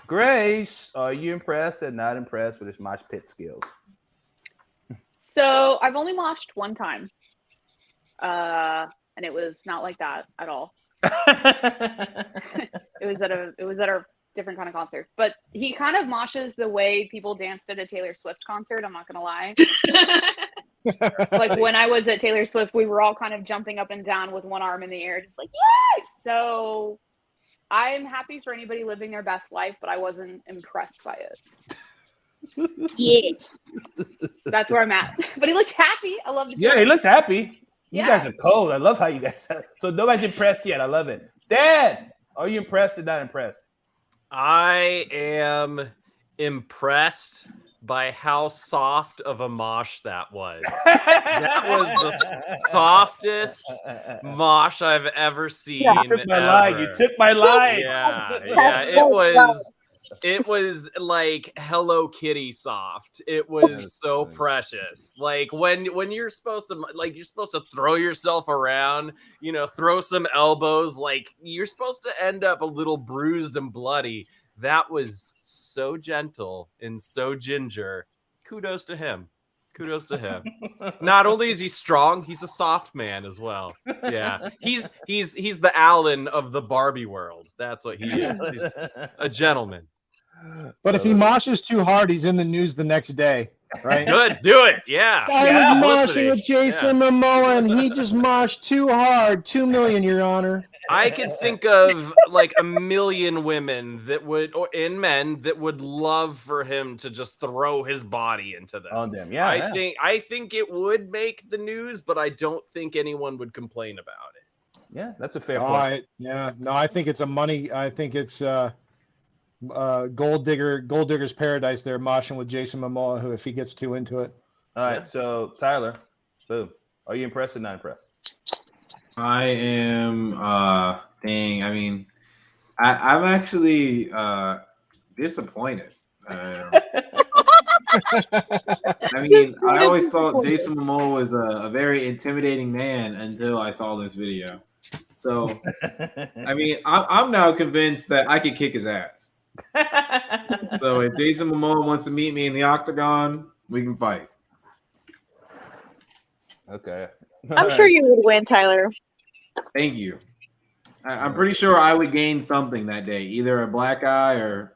Speaker 1: Grace, are you impressed and not impressed with his mosh pit skills?
Speaker 7: So I've only moshed one time. and it was not like that at all. It was at a different kind of concert, but he kind of moshes the way people danced at a Taylor Swift concert. I'm not gonna lie. Like when I was at Taylor Swift, we were all kind of jumping up and down with one arm in the air, just like yay! So I'm happy for anybody living their best life, but I wasn't impressed by it. Yeah, that's where I'm at. But he looked happy. I love the
Speaker 1: Yeah, he looked happy. You
Speaker 7: Yeah.
Speaker 1: guys are cold. I love how you guys are. So nobody's impressed yet. I love it. Dad, are you impressed or not impressed?
Speaker 8: I am impressed by how soft of a mosh that was. That was the softest mosh I've ever seen.
Speaker 1: You took my line. You took my line.
Speaker 8: Yeah. It was like Hello Kitty soft. It was so precious. Like when you're supposed to throw yourself around, throw some elbows, like you're supposed to end up a little bruised and bloody. That was so gentle and so ginger. Kudos to him. Not only is he strong, he's a soft man as well. Yeah. He's the Alan of the Barbie world. That's what he is. He's a gentleman.
Speaker 4: But if he moshes too hard, he's in the news the next day, right?
Speaker 8: Good. Do it. Yeah.
Speaker 4: I was moshing with Jason Momoa, and he just moshed too hard. 2 million, Your Honor.
Speaker 8: I could think of like a million women and men that would love for him to just throw his body into them.
Speaker 1: On them, yeah.
Speaker 8: I think it would make the news, but I don't think anyone would complain about it.
Speaker 1: Yeah, that's a fair point.
Speaker 4: I think it's a money. I think it's Gold Digger's Paradise there, moshing with Jason Momoa, who if he gets too into it.
Speaker 1: All right, so Tyler, boom. Are you impressed or not impressed?
Speaker 9: I am I mean, I'm actually disappointed. I mean, I always thought Jason Momoa was a very intimidating man until I saw this video. So, I mean, I'm now convinced that I could kick his ass. So if Jason Momoa wants to meet me in the octagon, we can fight.
Speaker 1: Okay.
Speaker 3: I'm sure you would win, Tyler.
Speaker 9: Thank you. I'm pretty sure I would gain something that day, either a black eye or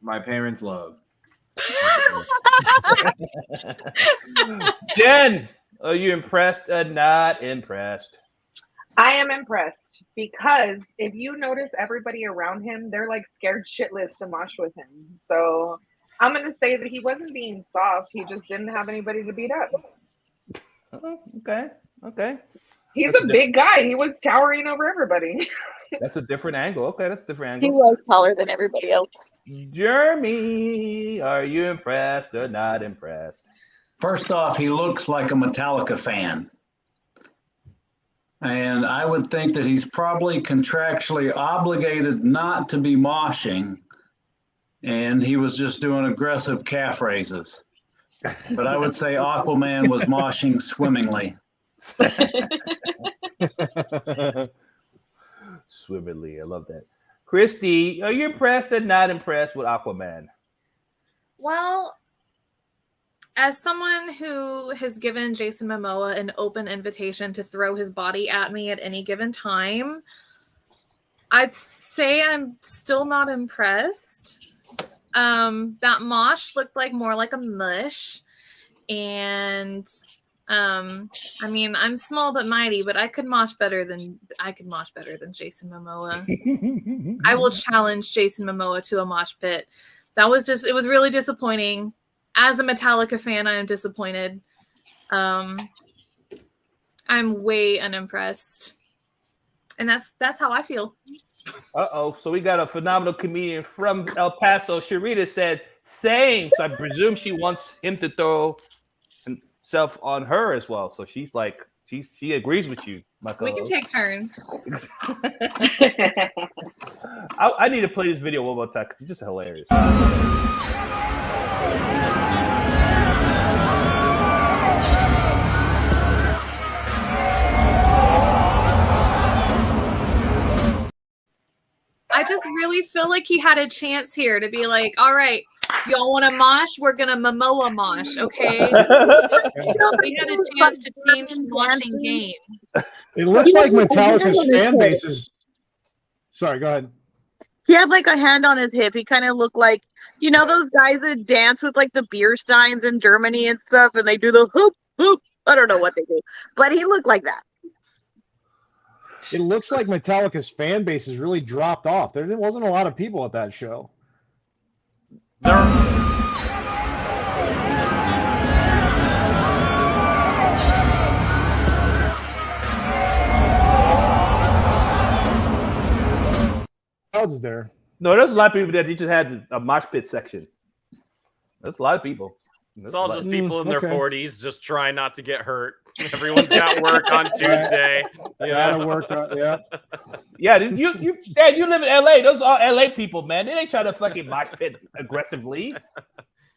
Speaker 9: my parents' love.
Speaker 1: Jenn, are you impressed or not impressed?
Speaker 5: I am impressed because if you notice everybody around him, they're like scared shitless to mosh with him. So I'm going to say that he wasn't being soft. He just didn't have anybody to beat up.
Speaker 1: Okay.
Speaker 5: He's a big guy. He was towering over everybody.
Speaker 1: That's a different angle. Okay, that's a different angle.
Speaker 3: He was taller than everybody else.
Speaker 1: Jeremy, are you impressed or not impressed?
Speaker 6: First off, he looks like a Metallica fan. And I would think that he's probably contractually obligated not to be moshing. And he was just doing aggressive calf raises. But I would say Aquaman was moshing swimmingly.
Speaker 1: Swimmingly, I love that. Kristi, are you impressed or not impressed with Aquaman?
Speaker 2: Well, as someone who has given Jason Momoa an open invitation to throw his body at me at any given time, I'd say I'm still not impressed. That mosh looked like more like a mush. And I mean, I'm small but mighty, but I could mosh better than Jason Momoa. I will challenge Jason Momoa to a mosh pit. It was really disappointing. As a Metallica fan, I am disappointed. I'm way unimpressed. And that's how I feel.
Speaker 1: So we got a phenomenal comedian from El Paso. Sharita said same. So I presume she wants him to throw himself on her as well. So she's like, she agrees with you, my co-host.
Speaker 2: We can take turns.
Speaker 1: I need to play this video one more time because it's just hilarious.
Speaker 2: I just really feel like he had a chance here to be like, all right, Y'all want to mosh? We're gonna Momoa mosh, okay? We had a chance to change the moshing game.
Speaker 4: It looks like Metallica's fan base is. Sorry, go ahead.
Speaker 3: He had like a hand on his hip. He kind of looked like, you know, those guys that dance with like the beer steins in Germany and stuff, and they do the hoop hoop. I don't know what they do, but he looked like that.
Speaker 4: It looks like Metallica's fan base has really dropped off. There wasn't a lot of people at that show. Crowds there.
Speaker 1: No, there's a lot of people that just had a mosh pit section. There's a lot of people.
Speaker 8: It's all just people in their 40s just trying not to get hurt. Everyone's got work on Tuesday.
Speaker 4: Gotta work on, yeah.
Speaker 1: Yeah, Dad, you live in LA. Those are all LA people, man. They ain't trying to fucking mosh pit aggressively.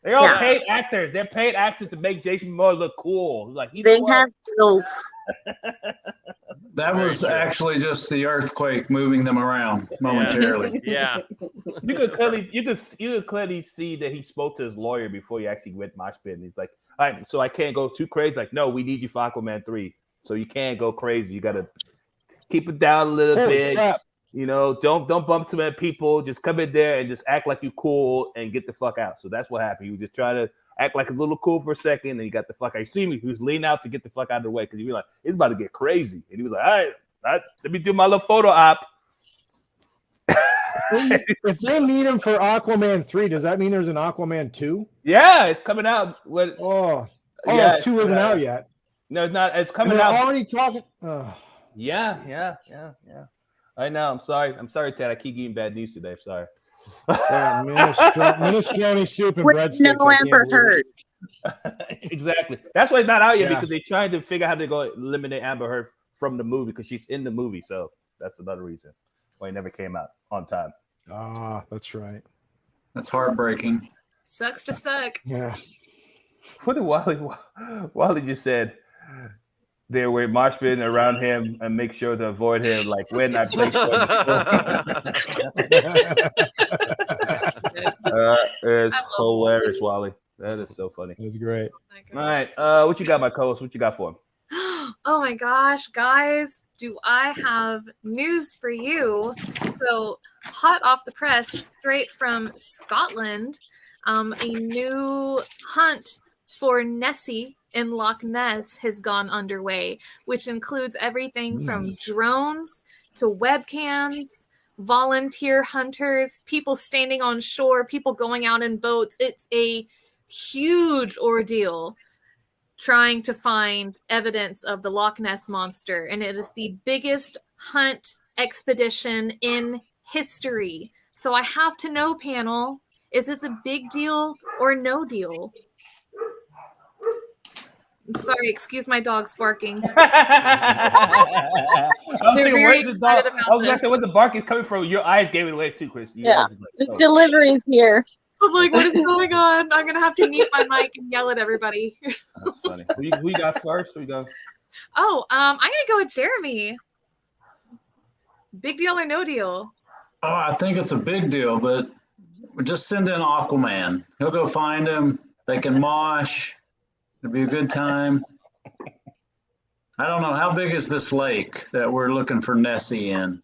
Speaker 1: They're all paid actors. They're paid actors to make Jason Momoa look cool. Like
Speaker 3: they have skills.
Speaker 6: That was actually just the earthquake moving them around momentarily.
Speaker 8: Yeah.
Speaker 1: You could clearly see that he spoke to his lawyer before he actually went mosh pit. And he's like, all right, so I can't go too crazy. Like, no, we need you for Aquaman 3. So you can't go crazy. You gotta keep it down a little bit.
Speaker 4: Crap.
Speaker 1: You know, don't bump too many people. Just come in there and just act like you cool and get the fuck out. So that's what happened. He was just trying to act like a little cool for a second, and he got the fuck out. You see me? He was leaning out to get the fuck out of the way because he was like, it's about to get crazy. And he was like, all right, let me do my little photo op.
Speaker 4: If they need him for Aquaman 3, does that mean there's an Aquaman 2?
Speaker 1: Yeah, it's coming out.
Speaker 4: Yeah, 2 isn't out yet.
Speaker 1: No, it's not. It's coming out.
Speaker 4: Already talking.
Speaker 1: Yeah. I know. I'm sorry, Ted. I keep getting bad news today. I'm sorry.
Speaker 4: Yeah, minestrone soup and breadsticks.
Speaker 3: No Amber Heard.
Speaker 1: Exactly. That's why it's not out yet because they're trying to figure out how to go eliminate Amber Heard from the movie because she's in the movie. So that's another reason why it never came out on time.
Speaker 4: Ah, that's right.
Speaker 6: That's heartbreaking.
Speaker 2: Sucks to suck.
Speaker 4: Yeah.
Speaker 1: What did Wally just said? They were mosh pitting around him and make sure to avoid him. Like when I play. It's hilarious, Wally. That is so funny.
Speaker 4: That's great.
Speaker 1: All right, what you got, my co-host? What you got for him?
Speaker 2: Oh my gosh, guys, do I have news for you? So, hot off the press, straight from Scotland, a new hunt for Nessie in Loch Ness has gone underway, which includes everything from drones to webcams, volunteer hunters, people standing on shore, people going out in boats. It's a huge ordeal trying to find evidence of the Loch Ness monster, and it is the biggest hunt expedition in history. So I have to know, panel, is this a big deal or no deal? I'm sorry, excuse my dog's barking.
Speaker 1: I was thinking, where's the bark is coming from? Your eyes gave it away too, Kristi.
Speaker 3: Yeah, the delivery's here.
Speaker 2: I'm like, what is going on? I'm gonna have to mute my mic and yell at everybody.
Speaker 1: That's funny. Who you got first? Who you go?
Speaker 2: Oh, I'm gonna go with Jeremy. Big deal or no deal?
Speaker 6: Oh, I think it's a big deal, but we'll just send in Aquaman. He'll go find him. They can mosh. It'll be a good time. I don't know. How big is this lake that we're looking for Nessie in?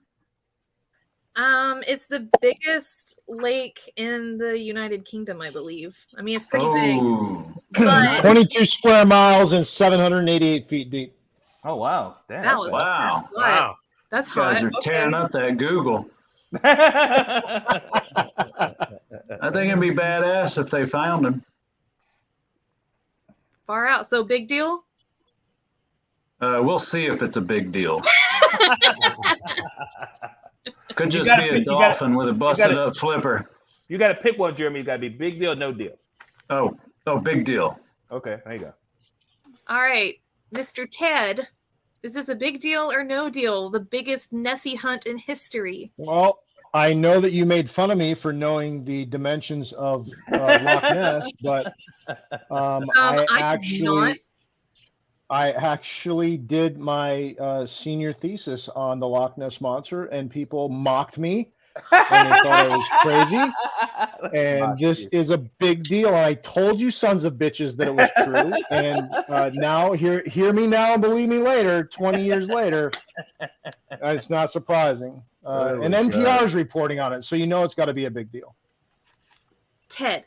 Speaker 2: It's the biggest lake in the United Kingdom, I believe. I mean, it's pretty big. But
Speaker 4: 22 square miles and 788 feet deep.
Speaker 1: Oh, wow. Damn,
Speaker 6: wow.
Speaker 2: That's hot.
Speaker 6: You guys are tearing up that Google. I think it'd be badass if they found him.
Speaker 2: Far out. So big deal?
Speaker 6: We'll see if it's a big deal. Could just be a dolphin with a busted up flipper.
Speaker 1: You got to pick one, Jeremy. You got to be big deal, no deal.
Speaker 6: Oh, big deal.
Speaker 1: Okay, there you go.
Speaker 2: All right, Mr. Ted, is this a big deal or no deal? The biggest Nessie hunt in history.
Speaker 4: Well, I know that you made fun of me for knowing the dimensions of Loch Ness, but I actually did my senior thesis on the Loch Ness Monster, and people mocked me and they thought I was crazy. And this is a big deal. And I told you, sons of bitches, that it was true. And now, hear me now and believe me later. 20 years later, it's not surprising. And NPR is reporting on it, so you know it's got to be a big deal.
Speaker 2: Ted,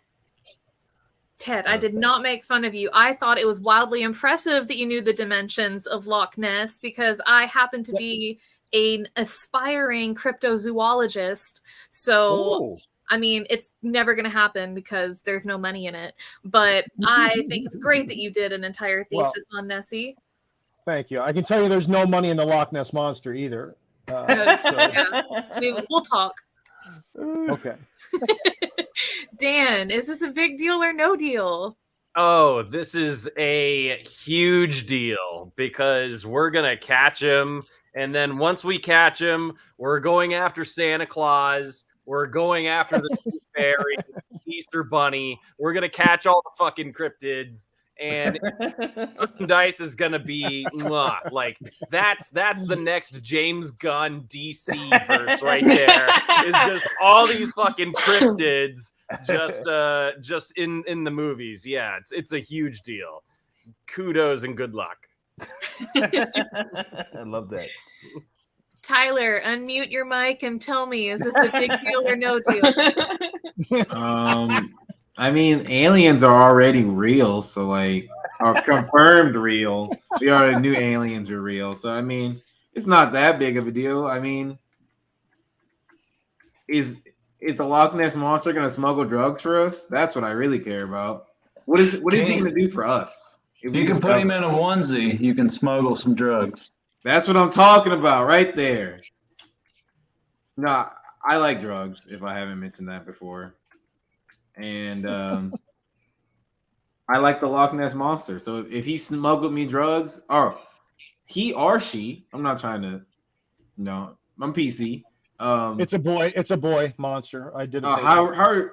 Speaker 2: I did not make fun of you. I thought it was wildly impressive that you knew the dimensions of Loch Ness because I happen to be an aspiring cryptozoologist. So, I mean, it's never going to happen because there's no money in it. But I think it's great that you did an entire thesis on Nessie.
Speaker 4: Thank you. I can tell you there's no money in the Loch Ness Monster either.
Speaker 2: We'll talk.
Speaker 4: Okay.
Speaker 2: Dan, is this a big deal or no deal?
Speaker 8: Oh, this is a huge deal because we're going to catch him. And then once we catch him, we're going after Santa Claus. We're going after the Tooth Fairy, Easter Bunny. We're going to catch all the fucking cryptids. And merchandise is gonna be like that's the next James Gunn DC verse right there. Is just all these fucking cryptids just in the movies. Yeah, it's a huge deal. Kudos and good luck.
Speaker 1: I love that.
Speaker 2: Tyler, unmute your mic and tell me, is this a big deal or no deal?
Speaker 9: I mean, aliens are already real, so like, are confirmed real. We already knew aliens are real, so I mean, it's not that big of a deal. I mean, is the Loch Ness Monster gonna smuggle drugs for us? That's what I really care about. What is he gonna do for us?
Speaker 6: If you can put him in a onesie, you can smuggle some drugs.
Speaker 9: That's what I'm talking about, right there. No, I like drugs. If I haven't mentioned that before. And I like the Loch Ness Monster. So if he smuggled me drugs, or he or she, I'm not trying to. No, I'm PC.
Speaker 4: It's a boy monster. I did.
Speaker 9: How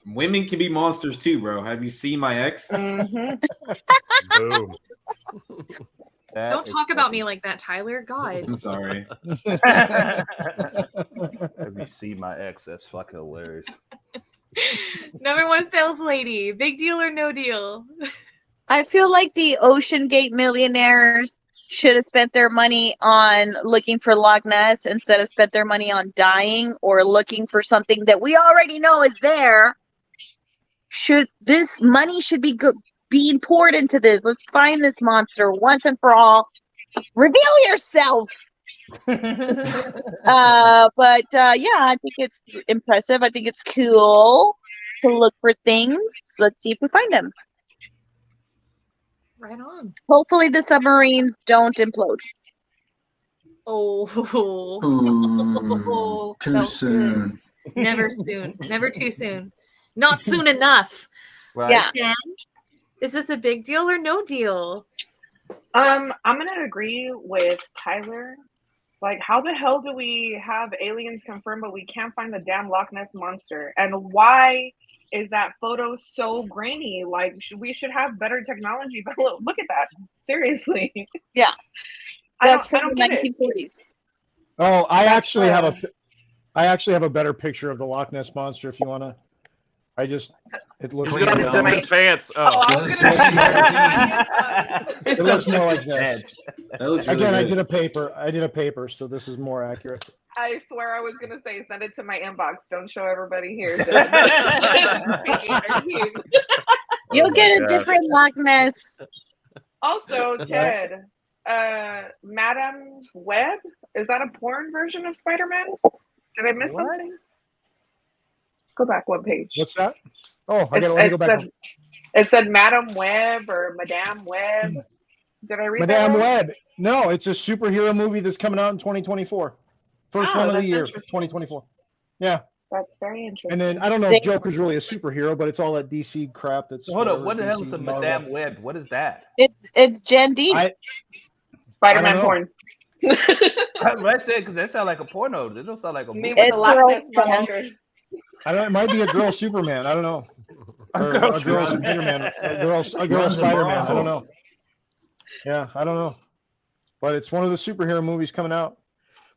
Speaker 9: women can be monsters too, bro. Have you seen my ex?
Speaker 2: Mm-hmm. Boom. Don't talk about me like that, Tyler. God.
Speaker 9: I'm sorry.
Speaker 1: Have you seen my ex? That's fucking hilarious.
Speaker 2: Number one sales lady, big deal or no deal?
Speaker 3: I feel like the Ocean Gate millionaires should have spent their money on looking for Loch Ness instead of spent their money on dying or looking for something that we already know is there. This money should be being poured into this? Let's find this monster once and for all. Reveal yourself. But I think it's impressive. I think it's cool to look for things. Let's see if we find them.
Speaker 2: Right on.
Speaker 3: Hopefully the submarines don't implode.
Speaker 6: Too soon.
Speaker 2: Never soon. Never too soon. Not soon enough.
Speaker 1: Right.
Speaker 3: Yeah.
Speaker 2: Jen, is this a big deal or no deal?
Speaker 5: I'm gonna agree with Tyler. Like, how the hell do we have aliens confirmed, but we can't find the damn Loch Ness Monster? And why is that photo so grainy? Like, we should have better technology. But look at that. Seriously.
Speaker 3: Yeah. That's
Speaker 5: from
Speaker 3: the 1940s.
Speaker 4: Oh, I actually have a better picture of the Loch Ness Monster if you want to. It looks
Speaker 8: like
Speaker 4: it
Speaker 8: pants.
Speaker 4: It looks more like this.
Speaker 9: Really
Speaker 4: Again,
Speaker 9: good.
Speaker 4: I did a paper, so this is more accurate.
Speaker 5: I swear I was going to say, send it to my inbox. Don't show everybody here.
Speaker 3: You'll get a different Loch Ness.
Speaker 5: Also, Ted, Madam Web, is that a porn version of Spider-Man? Did I miss something? Go back one page.
Speaker 4: What's that? Oh, let me go back.
Speaker 5: It said Madam Web or Madame Web. Did I read
Speaker 4: Madame
Speaker 5: that right?
Speaker 4: Web. No, it's a superhero movie that's coming out in 2024. First one of the year, 2024. Yeah.
Speaker 5: That's very interesting.
Speaker 4: And then I don't know if Joker's really a superhero, but it's all that DC crap that's.
Speaker 1: Hold on, what the hell is a Madame Web? What is that?
Speaker 3: It's Jen D.
Speaker 5: Spider-Man porn.
Speaker 1: Let's say because that sounds like a porno. It don't sound like a movie.
Speaker 5: Me with the Loch Ness Monster.
Speaker 4: I don't. It might be a girl Superman. I don't know. Or a girl Spider-Man. A girl Spider-Man. I don't know. Yeah, I don't know. But it's one of the superhero movies coming out.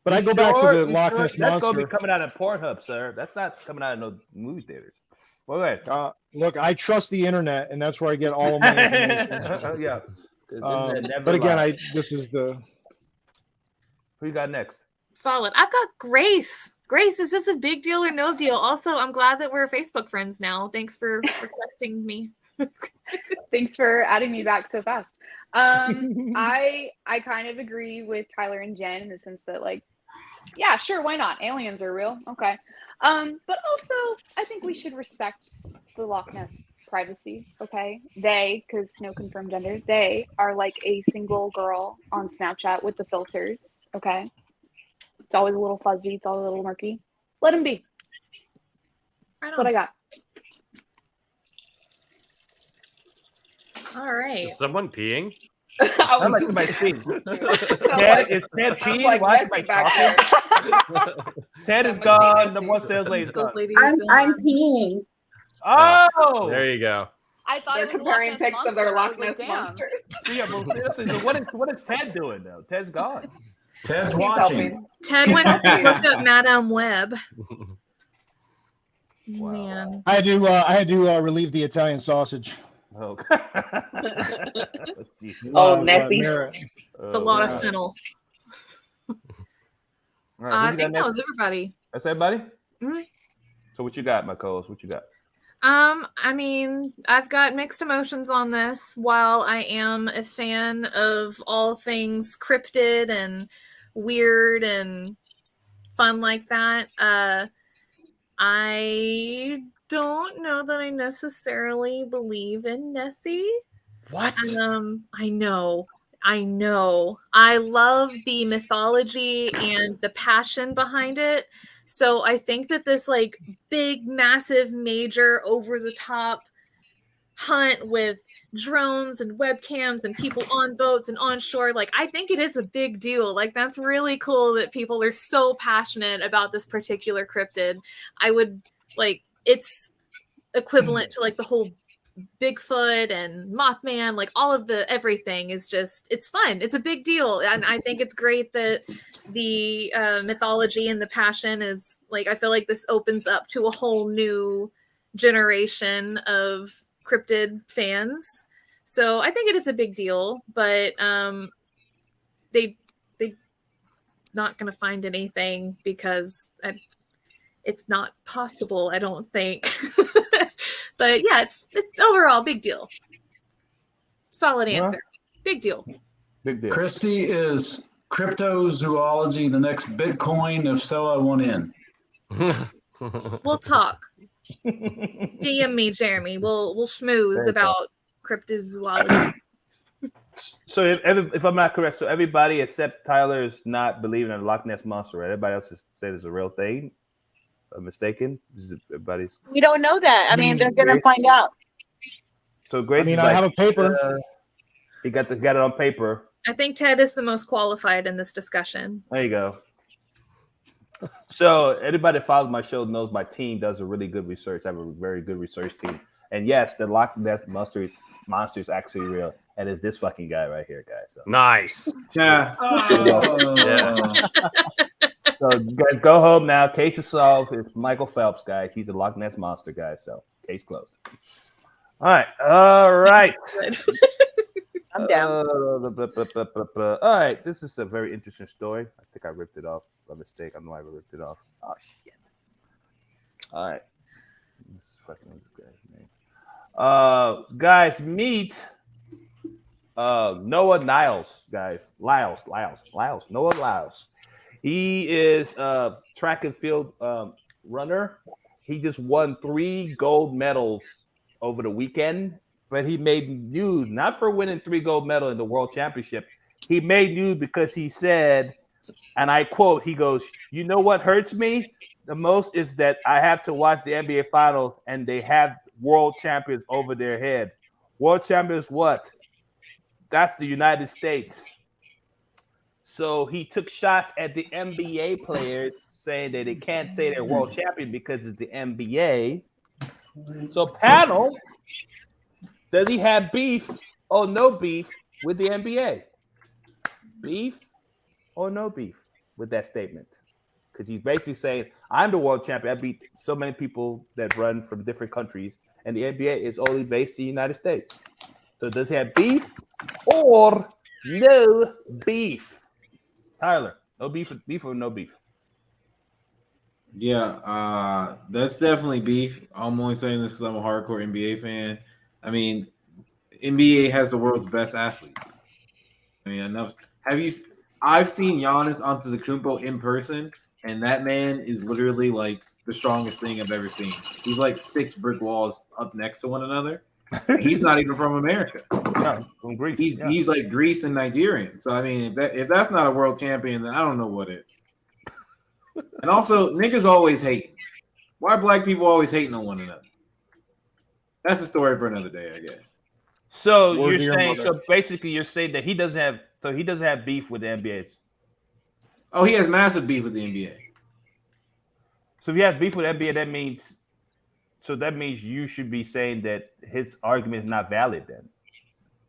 Speaker 4: But I go back to the Loch Ness
Speaker 1: That's
Speaker 4: Monster.
Speaker 1: going to be coming out of Pornhub, sir. That's not coming out of no movie theaters. Well, go ahead.
Speaker 4: Look, I trust the internet, and that's where I get all of my information.
Speaker 1: Yeah.
Speaker 4: But again, this is the.
Speaker 1: Who you got next?
Speaker 2: Solid. I've got Grace. Grace, is this a big deal or no deal? Also, I'm glad that we're Facebook friends now. Thanks for requesting me.
Speaker 7: Thanks for adding me back so fast. I kind of agree with Tyler and Jen in the sense that, like, yeah, sure, why not? Aliens are real. Okay. But also, I think we should respect the Loch Ness privacy, okay? They, because no confirmed gender, they are like a single girl on Snapchat with the filters, okay? It's always a little fuzzy. It's always a little murky. Let them be. That's what I got.
Speaker 2: All right.
Speaker 8: Is someone peeing?
Speaker 1: I'm like somebody peeing. Is Ted peeing?
Speaker 5: Like
Speaker 1: Why is somebody talking? Ted is gone. The one sales lady's gone.
Speaker 3: I'm peeing.
Speaker 1: Oh,
Speaker 8: there you go.
Speaker 7: I thought
Speaker 5: they're comparing pics of their Loch Ness monsters.
Speaker 1: Yeah, but seriously, what is Ted doing though? Ted's gone.
Speaker 6: Ted's watching.
Speaker 2: Ted went to look up Madame Web.
Speaker 1: Wow.
Speaker 2: Man,
Speaker 4: I had to relieve the Italian sausage.
Speaker 1: Oh,
Speaker 5: Nessie.
Speaker 2: it's a lot of fennel.
Speaker 1: Right,
Speaker 2: I think that was everybody.
Speaker 1: That's everybody?
Speaker 2: Mm-hmm.
Speaker 1: So what you got, my co-host? What you got?
Speaker 2: I mean, I've got mixed emotions on this. While I am a fan of all things cryptid and weird and fun like that, I don't know that I necessarily believe in Nessie.
Speaker 1: What?
Speaker 2: I know. I love the mythology and the passion behind it. So I think that this like big, massive, major, over-the-top hunt with drones and webcams and people on boats and on shore, like I think it is a big deal. Like that's really cool that people are so passionate about this particular cryptid. I would like it's equivalent to like the whole Bigfoot and Mothman, like all of the everything is just it's fun. It's a big deal, and I think it's great that the mythology and the passion is like I feel like this opens up to a whole new generation of cryptid fans. So I think it is a big deal, but they not going to find anything because it's not possible, I don't think. But yeah, it's overall big deal. Solid answer. Big deal.
Speaker 1: Big deal.
Speaker 6: Kristi, is cryptozoology the next Bitcoin? If so, I want in.
Speaker 2: We'll talk. DM me, Jeremy. We'll schmooze about cryptozoology.
Speaker 1: So if I'm not correct, so everybody except Tyler is not believing in the Loch Ness monster, right? Everybody else is saying it's a real thing. I'm mistaken. Everybody's.
Speaker 3: We don't know that. I mean, they're gonna find out.
Speaker 1: So Grace.
Speaker 4: I have a paper.
Speaker 1: He got it on paper.
Speaker 2: I think Ted is the most qualified in this discussion.
Speaker 1: There you go. So anybody that follows my show knows my team does a really good research. I have a very good research team. And yes, the Loch Ness monster is actually real. And it's this fucking guy right here, guys. So.
Speaker 8: Nice.
Speaker 9: Yeah.
Speaker 8: Yeah.
Speaker 1: So you guys go home now. Case is solved. It's Michael Phelps, guys. He's a Loch Ness monster, guys. So case closed. All right.
Speaker 3: I'm down.
Speaker 1: All right. This is a very interesting story. I think I ripped it off by mistake. I know I ripped it off. Oh shit. All right. This is fucking this guy's name. Guys, meet Noah Lyles, guys. Lyles. Noah Lyles. He is a track and field runner. He just won 3 gold medals over the weekend, but he made news not for winning 3 gold medals in the World Championship. He made news because he said, and I quote, he goes, "You know what hurts me the most is that I have to watch the NBA Finals and they have world champions over their head. World champions what? That's the United States." So he took shots at the NBA players, saying that they can't say they're world champion because it's the NBA. So panel, does he have beef or no beef with the NBA? Beef or no beef? with that statement because he's basically saying, I'm the world champion. I beat so many people that run from different countries, and the NBA is only based in the United States. So does he have beef or no beef? Tyler, no beef or no beef?
Speaker 9: Yeah, that's definitely beef. I'm only saying this because I'm a hardcore NBA fan. I mean, NBA has the world's best athletes. I mean, enough. I've seen Giannis Antetokounmpo in person, and that man is literally like the strongest thing I've ever seen. He's like 6 brick walls up next to one another. He's not even from America.
Speaker 1: No, from Greece.
Speaker 9: He's like Greece and Nigerian. So I mean, if that's not a world champion, then I don't know what is. And also, niggas always hating. Why black people always hating on one another? That's a story for another day, I guess.
Speaker 1: So you're saying, so basically, you're saying that he doesn't have beef with the NBA.
Speaker 9: Oh, he has massive beef with the NBA.
Speaker 1: So if you have beef with the NBA, that means you should be saying that his argument is not valid then,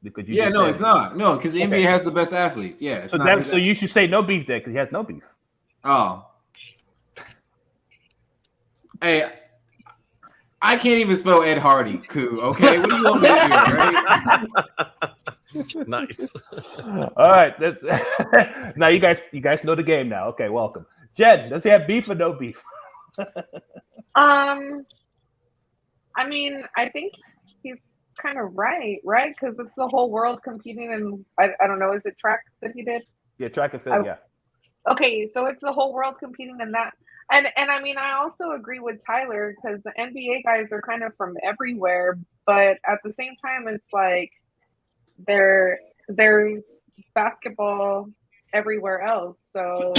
Speaker 1: because
Speaker 9: it's not. No, because the NBA has the best athletes. Yeah.
Speaker 1: So you should say no beef there because he has no beef.
Speaker 9: Oh. Hey, I can't even spell Ed Hardy. Cool. Okay, what do you want me to do? Right?
Speaker 1: Nice. All right. Now you guys know the game now. Okay, welcome. Jenn, does he have beef or no beef?
Speaker 5: I mean, I think he's kind of right? Because it's the whole world competing in, I don't know, is it track that he did?
Speaker 1: Yeah, track and field, yeah.
Speaker 5: Okay, so it's the whole world competing in that. And I mean, I also agree with Tyler because the NBA guys are kind of from everywhere, but at the same time, it's like there's basketball everywhere else. So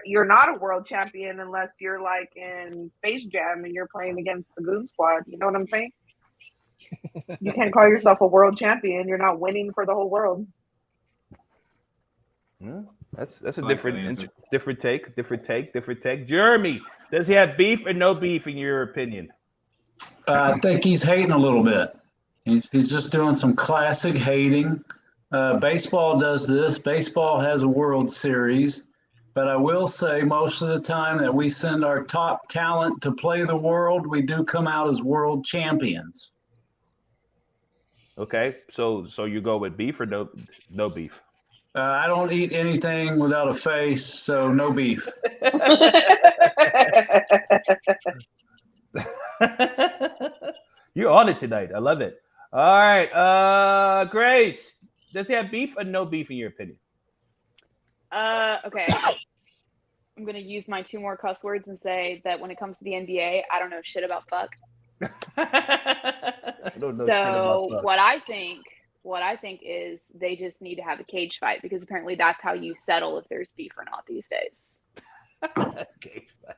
Speaker 5: you're not a world champion unless you're like in Space Jam and you're playing against the Goon Squad. You know what I'm saying? You can't call yourself a world champion. You're not winning for the whole world.
Speaker 1: Yeah, that's a different take. Jeremy, does he have beef or no beef in your opinion?
Speaker 6: I think he's hating a little bit. He's just doing some classic hating. Baseball does this. Baseball has a World Series. But I will say most of the time that we send our top talent to play the world, we do come out as world champions.
Speaker 1: Okay, so you go with beef or no beef?
Speaker 6: I don't eat anything without a face, so no beef.
Speaker 1: You're on it tonight. I love it. All right, Grace, does he have beef or no beef in your opinion?
Speaker 7: Okay. I'm going to use my 2 more cuss words and say that when it comes to the NBA, I don't know shit about fuck. So what I think is they just need to have a cage fight because apparently that's how you settle if there's beef or not these days.
Speaker 1: Cage fight.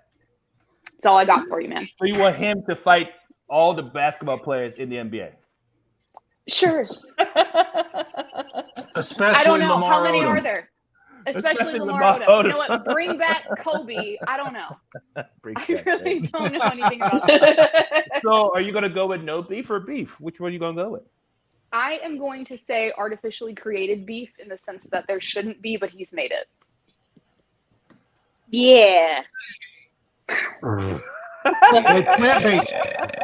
Speaker 7: That's all I got for you, man.
Speaker 1: So you want him to fight all the basketball players in the NBA?
Speaker 7: Sure.
Speaker 6: Especially
Speaker 7: I don't know.
Speaker 6: Lamar
Speaker 7: How many
Speaker 6: Odom.
Speaker 7: are there? Especially Lamar Odom. You know what? Bring back Kobe. I don't know. I really don't know anything about that.
Speaker 1: So are you going to go with no beef or beef? Which one are you going to go with?
Speaker 7: I am going to say artificially created beef in the sense that there shouldn't be, but he's made it.
Speaker 3: Yeah.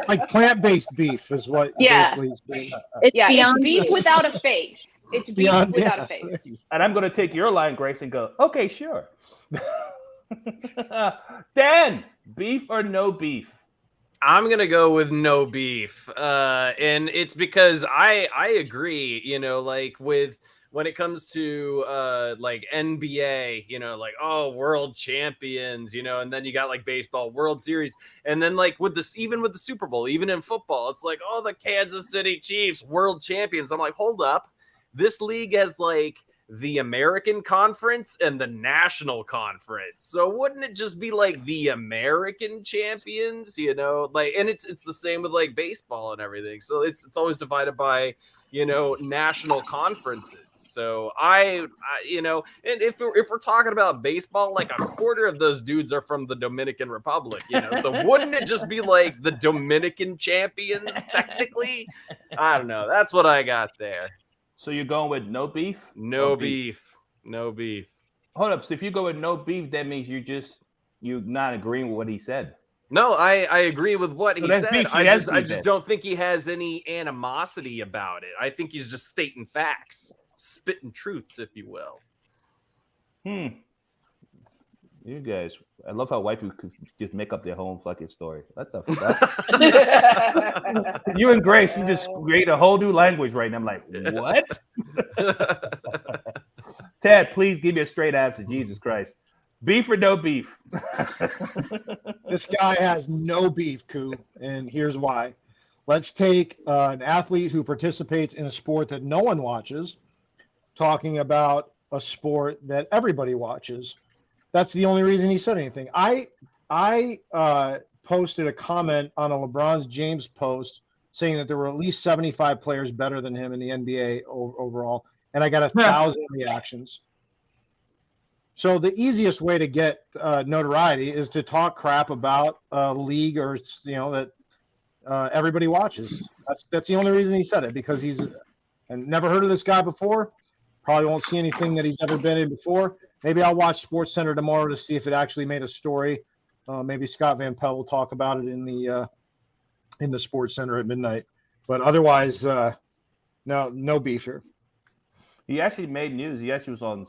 Speaker 4: like plant-based beef is what basically he's doing.
Speaker 7: It's beef without a face. It's beef without a face.
Speaker 1: And I'm going to take your line, Grace, and go, okay, sure. Dan, beef or no beef?
Speaker 8: I'm going to go with no beef. And it's because I agree, like when it comes to like NBA, like, oh, world champions, and then you got like baseball, World Series. And then like even with the Super Bowl, even in football, it's like, oh, the Kansas City Chiefs, world champions. I'm like, hold up. This league has like the American Conference and the National Conference. So wouldn't it just be like the American champions, like, and it's the same with like baseball and everything. So it's always divided by, national conferences. So I and if we're talking about baseball, like a quarter of those dudes are from the Dominican Republic, so wouldn't it just be like the Dominican champions technically? I don't know. That's what I got there.
Speaker 1: So you're going with no beef?
Speaker 8: No beef. No beef.
Speaker 1: Hold up. So if you go with no beef, that means you're not agreeing with what he said.
Speaker 8: No, I agree with what he said.
Speaker 1: Beef,
Speaker 8: I just don't think he has any animosity about it. I think he's just stating facts, spitting truths, if you will.
Speaker 1: You guys, I love how white people could just make up their own fucking story. What the fuck? You and Grace, you just create a whole new language right now. I'm like, what? Ted, please give me a straight answer. Jesus Christ. Beef or no beef?
Speaker 4: This guy has no beef, Koo, and here's why. Let's take an athlete who participates in a sport that no one watches, talking about a sport that everybody watches. That's the only reason he said anything. I posted a comment on a LeBron James post saying that there were at least 75 players better than him in the NBA overall, and I got 1,000 reactions. So the easiest way to get notoriety is to talk crap about a league or that everybody watches. That's the only reason he said it, because he's never heard of this guy before. Probably won't see anything that he's ever been in before. Maybe I'll watch SportsCenter tomorrow to see if it actually made a story. Maybe Scott Van Pelt will talk about it in the SportsCenter at midnight. But otherwise, no beef here.
Speaker 1: He actually made news. He actually was on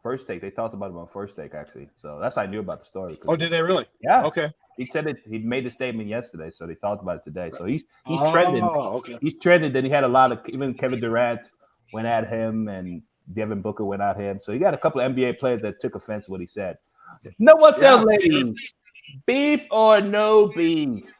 Speaker 1: First Take. They talked about him on First Take, actually. So that's how I knew about the story.
Speaker 4: Oh, did they really?
Speaker 1: Yeah.
Speaker 4: Okay.
Speaker 1: He said it. He made a statement yesterday, so they talked about it today. So he's trending.
Speaker 4: Okay.
Speaker 1: He's trending. Then he had a lot of, even Kevin Durant went at him, and Devin Booker went at him. So you got a couple of NBA players that took offense to what he said. No, what's up, lady? Beef or no beef?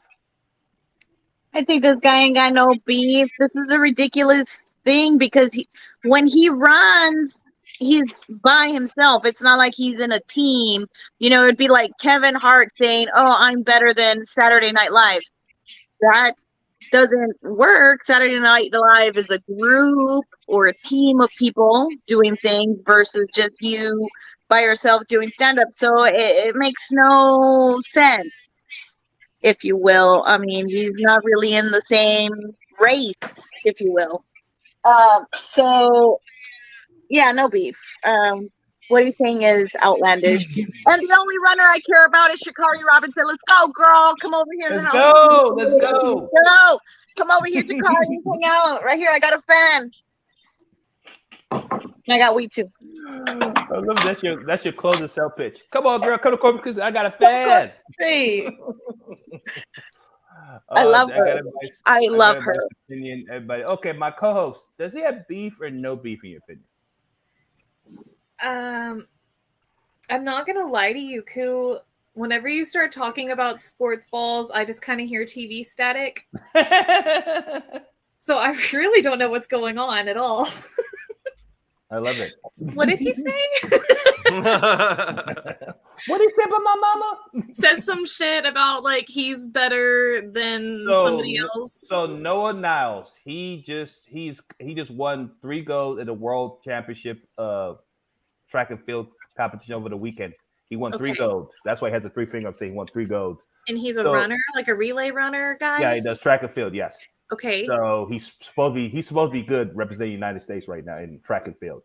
Speaker 3: I think this guy ain't got no beef. This is a ridiculous thing because when he runs, he's by himself. It's not like he's in a team. It'd be like Kevin Hart saying, "Oh, I'm better than Saturday Night Live." That doesn't work. Saturday Night Live is a group or a team of people doing things versus just you by yourself doing stand-up. So it makes no sense, if you will. I mean, he's not really in the same race, if you will. So, yeah, no beef. What he's saying is outlandish. And the only runner I care about is Sha'Carri Robinson. Let's go, girl. Come over here.
Speaker 1: Let's go. Let's go.
Speaker 3: Go. Come over here, Sha'Carri. Hang out. Right here, I got a fan. I got weed, too.
Speaker 1: I love that's your closing sell pitch. Come on, girl. Come to court because I got a fan.
Speaker 3: Hey. I love her. I love her.
Speaker 1: Opinion, everybody. Okay, my co-host, does he have beef or no beef in your opinion?
Speaker 2: I'm not gonna lie to you, Koo. Whenever you start talking about sports balls, I just kind of hear TV static. So I really don't know what's going on at all.
Speaker 1: I love it.
Speaker 2: What did he say?
Speaker 1: What did he say about my mama?
Speaker 2: Said some shit about like he's better than somebody else.
Speaker 1: So Noah Niles, he just won 3 golds in the World Championship track and field competition over the weekend. He won 3 golds. That's why he has a 3-finger up saying he won 3 golds.
Speaker 2: And he's a runner, like a relay runner guy?
Speaker 1: Yeah, he does track and field, yes.
Speaker 2: Okay.
Speaker 1: So he's supposed to be good representing the United States right now in track and field.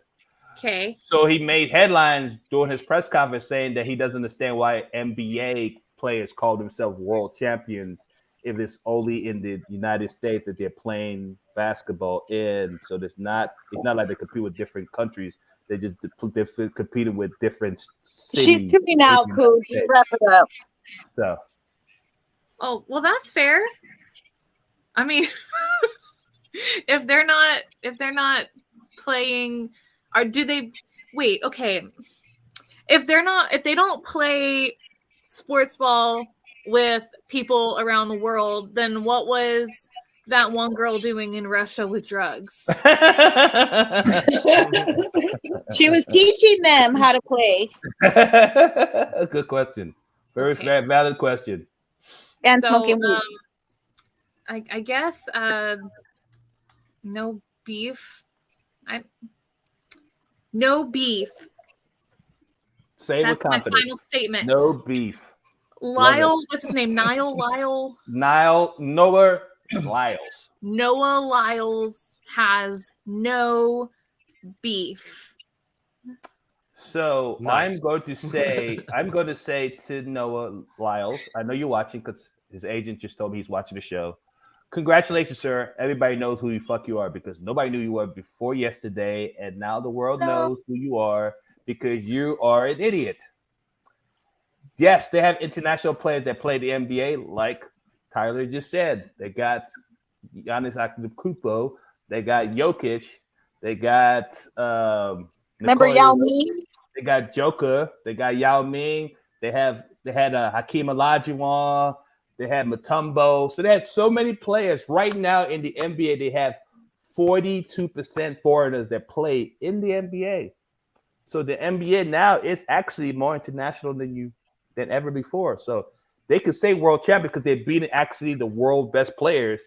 Speaker 2: Okay.
Speaker 1: So he made headlines during his press conference saying that he doesn't understand why NBA players call themselves world champions if it's only in the United States that they're playing basketball in. So it's not like they compete with different countries. They're competing with different cities.
Speaker 3: She's tuning out, Cool. Wrap it up.
Speaker 1: So.
Speaker 2: Oh, well, that's fair. I mean, if they're not playing, or do they wait? Okay, if they don't play sports ball with people around the world, then what was that one girl doing in Russia with drugs?
Speaker 3: She was teaching them how to play.
Speaker 1: Good question. Very valid question.
Speaker 3: And
Speaker 2: so,
Speaker 3: smoking weed.
Speaker 2: I guess no beef. No beef.
Speaker 1: Say
Speaker 2: That's
Speaker 1: with confidence.
Speaker 2: My final statement.
Speaker 1: No beef.
Speaker 2: Lyle, what's his name? Noah
Speaker 1: Lyles.
Speaker 2: Noah Lyles has no beef.
Speaker 1: So
Speaker 8: Nice.
Speaker 1: I'm going to say to Noah Lyles, I know you're watching because his agent just told me he's watching the show. Congratulations, sir. Everybody knows who the fuck you are because nobody knew you were before yesterday, and now the world knows who you are because you are an idiot. Yes, they have international players that play the NBA, like Tyler just said. They got Giannis Antetokounmpo, they got Jokic, they got
Speaker 3: Remember Yao Ming?
Speaker 1: They got Joker, they got Yao Ming, they had Hakeem Olajuwon, they had Mutombo. So they had so many players. Right now in the NBA, they have 42% foreigners that play in the NBA. So the NBA now is actually more international than ever before. So they could say world champion because they're beating actually the world best players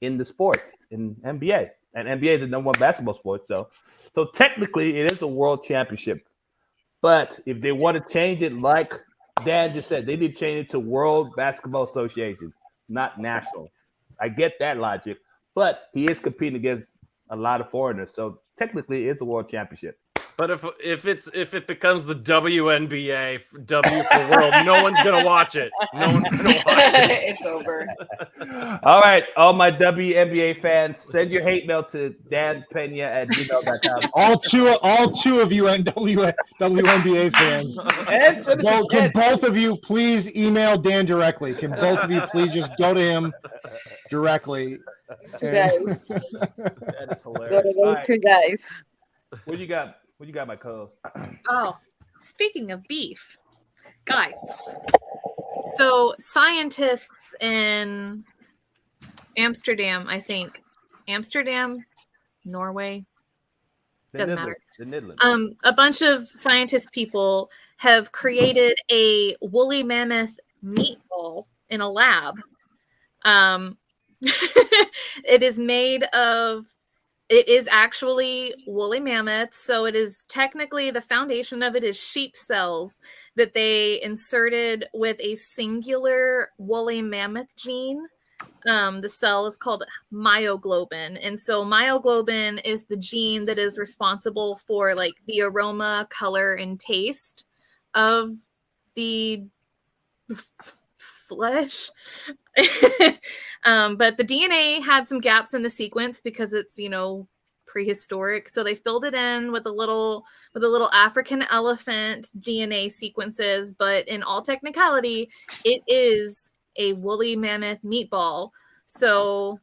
Speaker 1: in the sport in NBA. And NBA is the number one basketball sport. So technically it is a world championship. But if they want to change it, like Dan just said, they need to change it to World Basketball Association, not national. I get that logic, but he is competing against a lot of foreigners. So technically it's a world championship.
Speaker 8: But if it becomes the WNBA, W for world, no one's gonna watch it. No one's gonna watch it.
Speaker 5: It's over.
Speaker 1: All right, all my WNBA fans, send your hate mail to danpena@gmail.com.
Speaker 4: All two of you WNBA fans.
Speaker 1: And
Speaker 4: can both of you please email Dan directly? Can both of you please just go to him directly?
Speaker 3: Guys.
Speaker 1: That is hilarious.
Speaker 3: Go to those two guys.
Speaker 1: What you got? What you got, my co-host?
Speaker 2: Oh, speaking of beef, guys. So scientists in Amsterdam, I think. Amsterdam, Norway. Doesn't matter.
Speaker 1: The Netherlands.
Speaker 2: A bunch of scientist people have created a woolly mammoth meatball in a lab. It is actually woolly mammoths. So it is technically, the foundation of it is sheep cells that they inserted with a singular woolly mammoth gene. The cell is called myoglobin. And so myoglobin is the gene that is responsible for like the aroma, color, and taste of the flesh. But the DNA had some gaps in the sequence because it's, prehistoric. So they filled it in with a little African elephant DNA sequences. But in all technicality, it is a woolly mammoth meatball. So,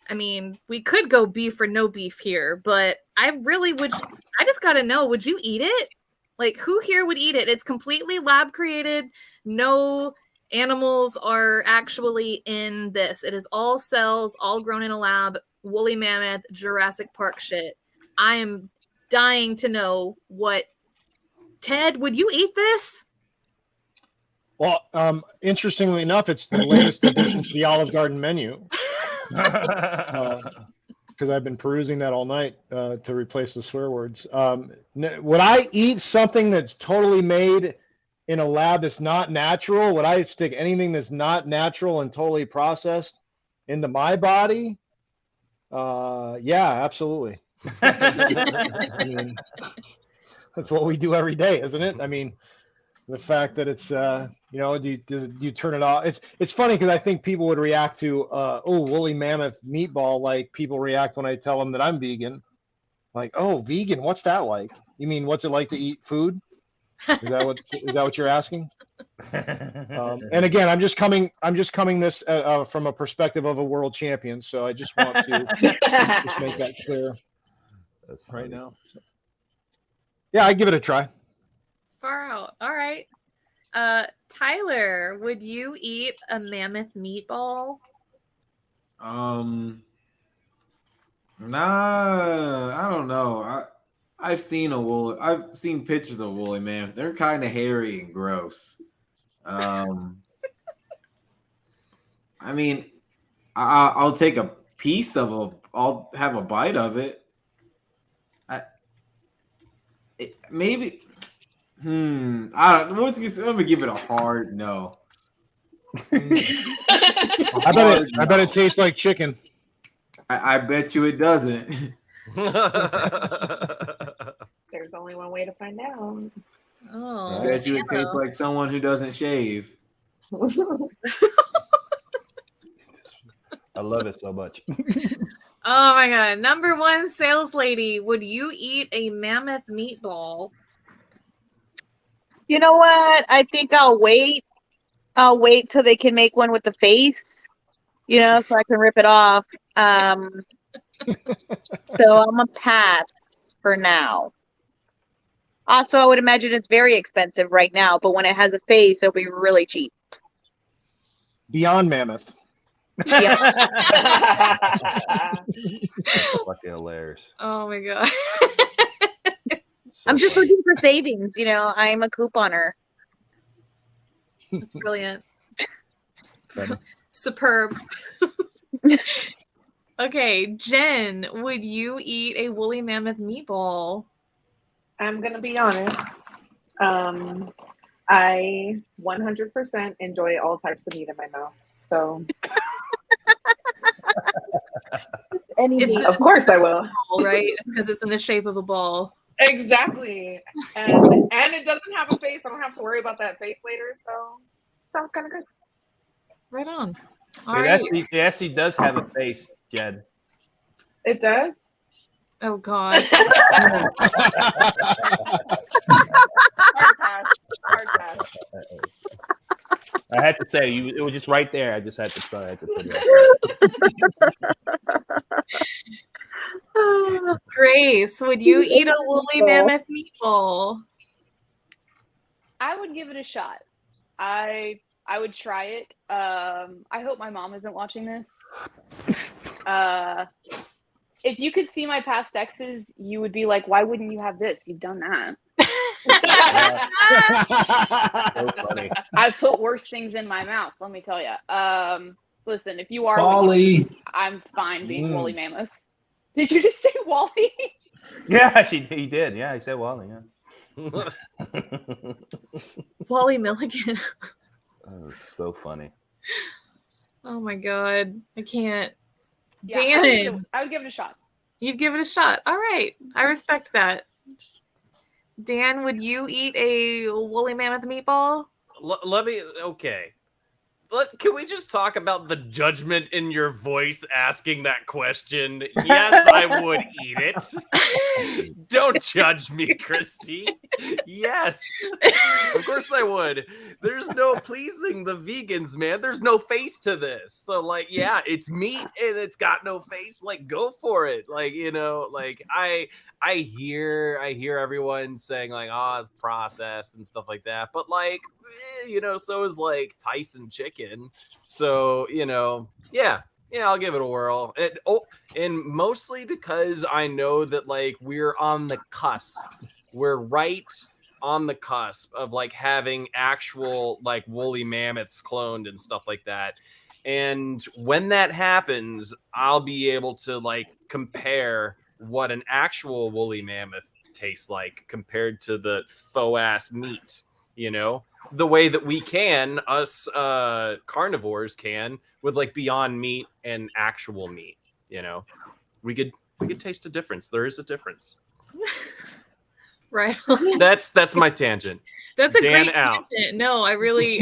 Speaker 2: I mean, we could go beef or no beef here, but I just got to know, would you eat it? Like, who here would eat it? It's completely lab created. No animals are actually in this. It is all cells, all grown in a lab, woolly mammoth, Jurassic Park shit. I am dying to know what. Ted, would you eat this?
Speaker 4: Well, interestingly enough, it's the latest addition to the Olive Garden menu. Because I've been perusing that all night to replace the swear words. Would I eat something that's totally made in a lab that's not natural? Would I stick anything that's not natural and totally processed into my body? Yeah, absolutely. I mean, that's what we do every day, isn't it? I mean, the fact that it's do you turn it off? It's funny because I think people would react to woolly mammoth meatball like people react when I tell them that I'm vegan. Like, oh, vegan, what's that like? You mean what's it like to eat food? Is that what you're asking? And again, I'm just coming this from a perspective of a world champion, so I just want to just make that clear.
Speaker 1: That's
Speaker 4: right now. Yeah, I give it a try.
Speaker 2: Far out. All right. Tyler, would you eat a mammoth meatball?
Speaker 9: Nah, I don't know. I've seen pictures of woolly mammoth. They're kind of hairy and gross. I mean, I'll take a piece of I'll have a bite of it. Maybe. I don't. I'm gonna give it a hard no.
Speaker 4: I bet it tastes like chicken.
Speaker 9: I bet you it doesn't.
Speaker 5: There's There's only one way to find out.
Speaker 2: Oh,
Speaker 9: I bet you would taste like someone who doesn't shave.
Speaker 1: I love it so much.
Speaker 2: Oh my god. Number 1 sales lady, would you eat a mammoth meatball?
Speaker 3: You know what? I think I'll wait. I'll wait till they can make one with the face, so I can rip it off. So I'm a pass for now. Also, I would imagine it's very expensive right now, but when it has a face, it'll be really cheap.
Speaker 4: Beyond mammoth.
Speaker 3: Yeah.
Speaker 1: Fucking hilarious.
Speaker 2: Oh my god.
Speaker 3: I'm just looking for savings. I'm a couponer.
Speaker 2: That's brilliant. Superb. Okay, Jen, would you eat a woolly mammoth meatball?
Speaker 5: I'm gonna be honest. I 100% enjoy all types of meat in my mouth. So, of course I will.
Speaker 2: Ball, right? It's because it's in the shape of a ball.
Speaker 5: Exactly, and it doesn't have a face. I don't have to worry about that face later. So, sounds kind of good.
Speaker 2: Right on.
Speaker 1: It actually does have a face, Jen.
Speaker 5: It does.
Speaker 2: Oh God.
Speaker 5: Hard pass.
Speaker 1: I had to say, it was just right there. I just had to put it out.
Speaker 2: Grace, would you eat a woolly mammoth meatball?
Speaker 7: I would give it a shot. I would try it. I hope my mom isn't watching this. If you could see my past exes, you would be like, why wouldn't you have this? You've done that.
Speaker 1: So funny.
Speaker 7: I've put worse things in my mouth, let me tell you. Listen, if you are
Speaker 6: Wally,
Speaker 7: I'm fine being woolly mammoth. Did you just say Wally?
Speaker 1: Yeah, he did. Yeah, he said Wally. Yeah.
Speaker 2: Wally Milligan.
Speaker 1: Oh, so funny.
Speaker 2: Oh my God, I can't.
Speaker 7: Yeah,
Speaker 2: Dan,
Speaker 7: I would give it a shot.
Speaker 2: You'd give it a shot. All right, I respect that. Dan, would you eat a woolly mammoth meatball?
Speaker 8: Let me. Okay. Can we just talk about the judgment in your voice asking that question? Yes, I would eat it. Don't judge me, Kristi. Yes, of course I would. There's no pleasing the vegans, man. There's no face to this. So, like, yeah, it's meat and it's got no face. Like, go for it. Like, like I hear everyone saying like, oh, it's processed and stuff like that. But like, so is like Tyson chicken. So, yeah, I'll give it a whirl. And mostly because I know that like we're on the cusp. We're right on the cusp of like having actual like woolly mammoths cloned and stuff like that. And when that happens, I'll be able to like compare what an actual woolly mammoth tastes like compared to the faux ass meat, the way that we can, us carnivores can, with like Beyond Meat and actual meat. We could taste a difference. There is a difference.
Speaker 2: Right.
Speaker 8: That's my tangent.
Speaker 2: That's a
Speaker 8: Dan
Speaker 2: great
Speaker 8: out.
Speaker 2: tangent. No, I really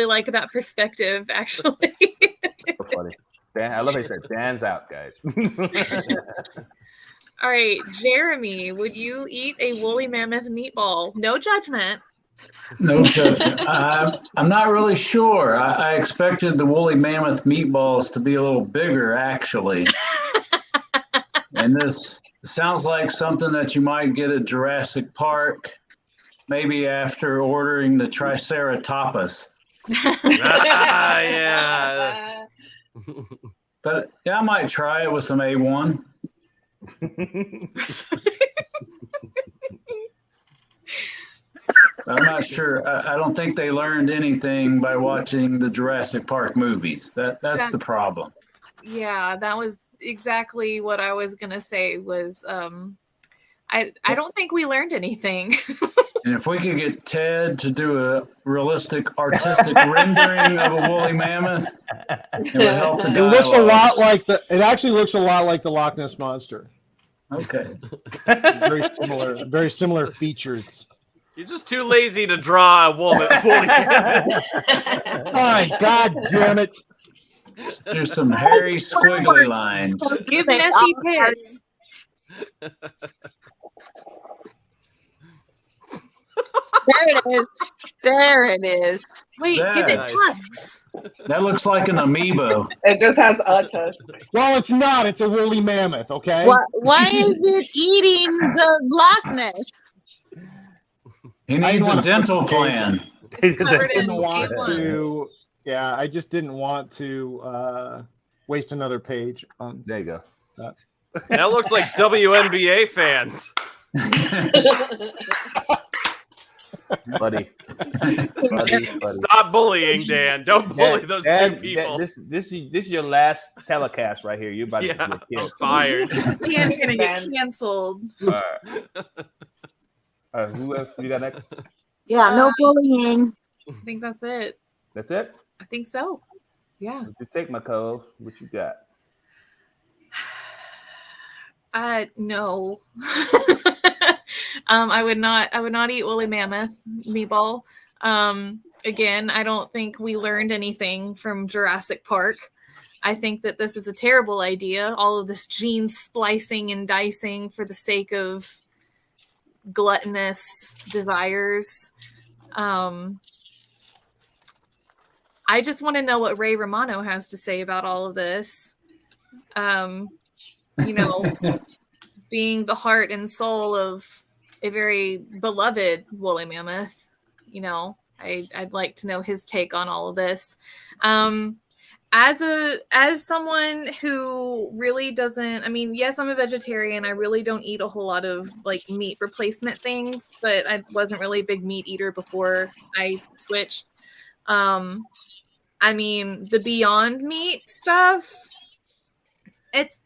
Speaker 2: like that perspective. Actually.
Speaker 1: So funny. Dan, I love how you said Dan's out, guys.
Speaker 2: All right, Jeremy, would you eat a woolly mammoth meatball? No judgment.
Speaker 6: No judgment. I'm not really sure. I expected the woolly mammoth meatballs to be a little bigger, actually. And this sounds like something that you might get at Jurassic Park, maybe after ordering the Triceratops.
Speaker 8: Yeah.
Speaker 6: But yeah, I might try it with some A1. I'm not sure. I don't think they learned anything by watching the Jurassic Park movies. That's the problem.
Speaker 2: Yeah, that was exactly what I was gonna say. Was I don't think we learned anything.
Speaker 6: And if we could get Ted to do a realistic, artistic rendering of a woolly mammoth, it would help the dialogue.
Speaker 4: It actually looks a lot like the Loch Ness Monster.
Speaker 6: Okay.
Speaker 4: Very similar features.
Speaker 8: You're just too lazy to draw a woolly mammoth.
Speaker 4: My God damn it!
Speaker 6: There's some hairy squiggly lines.
Speaker 2: Give Nessie tits.
Speaker 3: There it is. There it is.
Speaker 2: Wait, give it
Speaker 8: Nice.
Speaker 2: tusks.
Speaker 6: That looks like an amiibo.
Speaker 5: It just has a tusk.
Speaker 4: Well, it's not. It's a woolly mammoth. Okay.
Speaker 3: Why is it eating the Loch Ness?
Speaker 6: He needs a dental plan.
Speaker 2: Covered in
Speaker 4: didn't want
Speaker 2: A1.
Speaker 4: to. Yeah, I just didn't want to waste another page on.
Speaker 1: There you go.
Speaker 8: That looks like WNBA fans.
Speaker 1: buddy.
Speaker 8: Stop bullying, Dan. Don't bully those two people.
Speaker 1: This is your last telecast right here. You're about to
Speaker 8: Yeah,
Speaker 1: get killed.
Speaker 8: I'm fired.
Speaker 2: Dan's gonna get canceled.
Speaker 1: All right, who else you got next?
Speaker 3: Yeah, no bullying.
Speaker 2: I think that's it.
Speaker 1: That's it?
Speaker 2: I think so. Yeah.
Speaker 1: You take my co. What you got?
Speaker 2: No. I would not eat woolly mammoth meatball. Again, I don't think we learned anything from Jurassic Park. I think that this is a terrible idea. All of this gene splicing and dicing for the sake of gluttonous desires. I just want to know what Ray Romano has to say about all of this. Being the heart and soul of a very beloved woolly mammoth, I'd like to know his take on all of this. As someone who really doesn't, yes, I'm a vegetarian. I really don't eat a whole lot of like meat replacement things, but I wasn't really a big meat eater before I switched. The Beyond Meat stuff, it's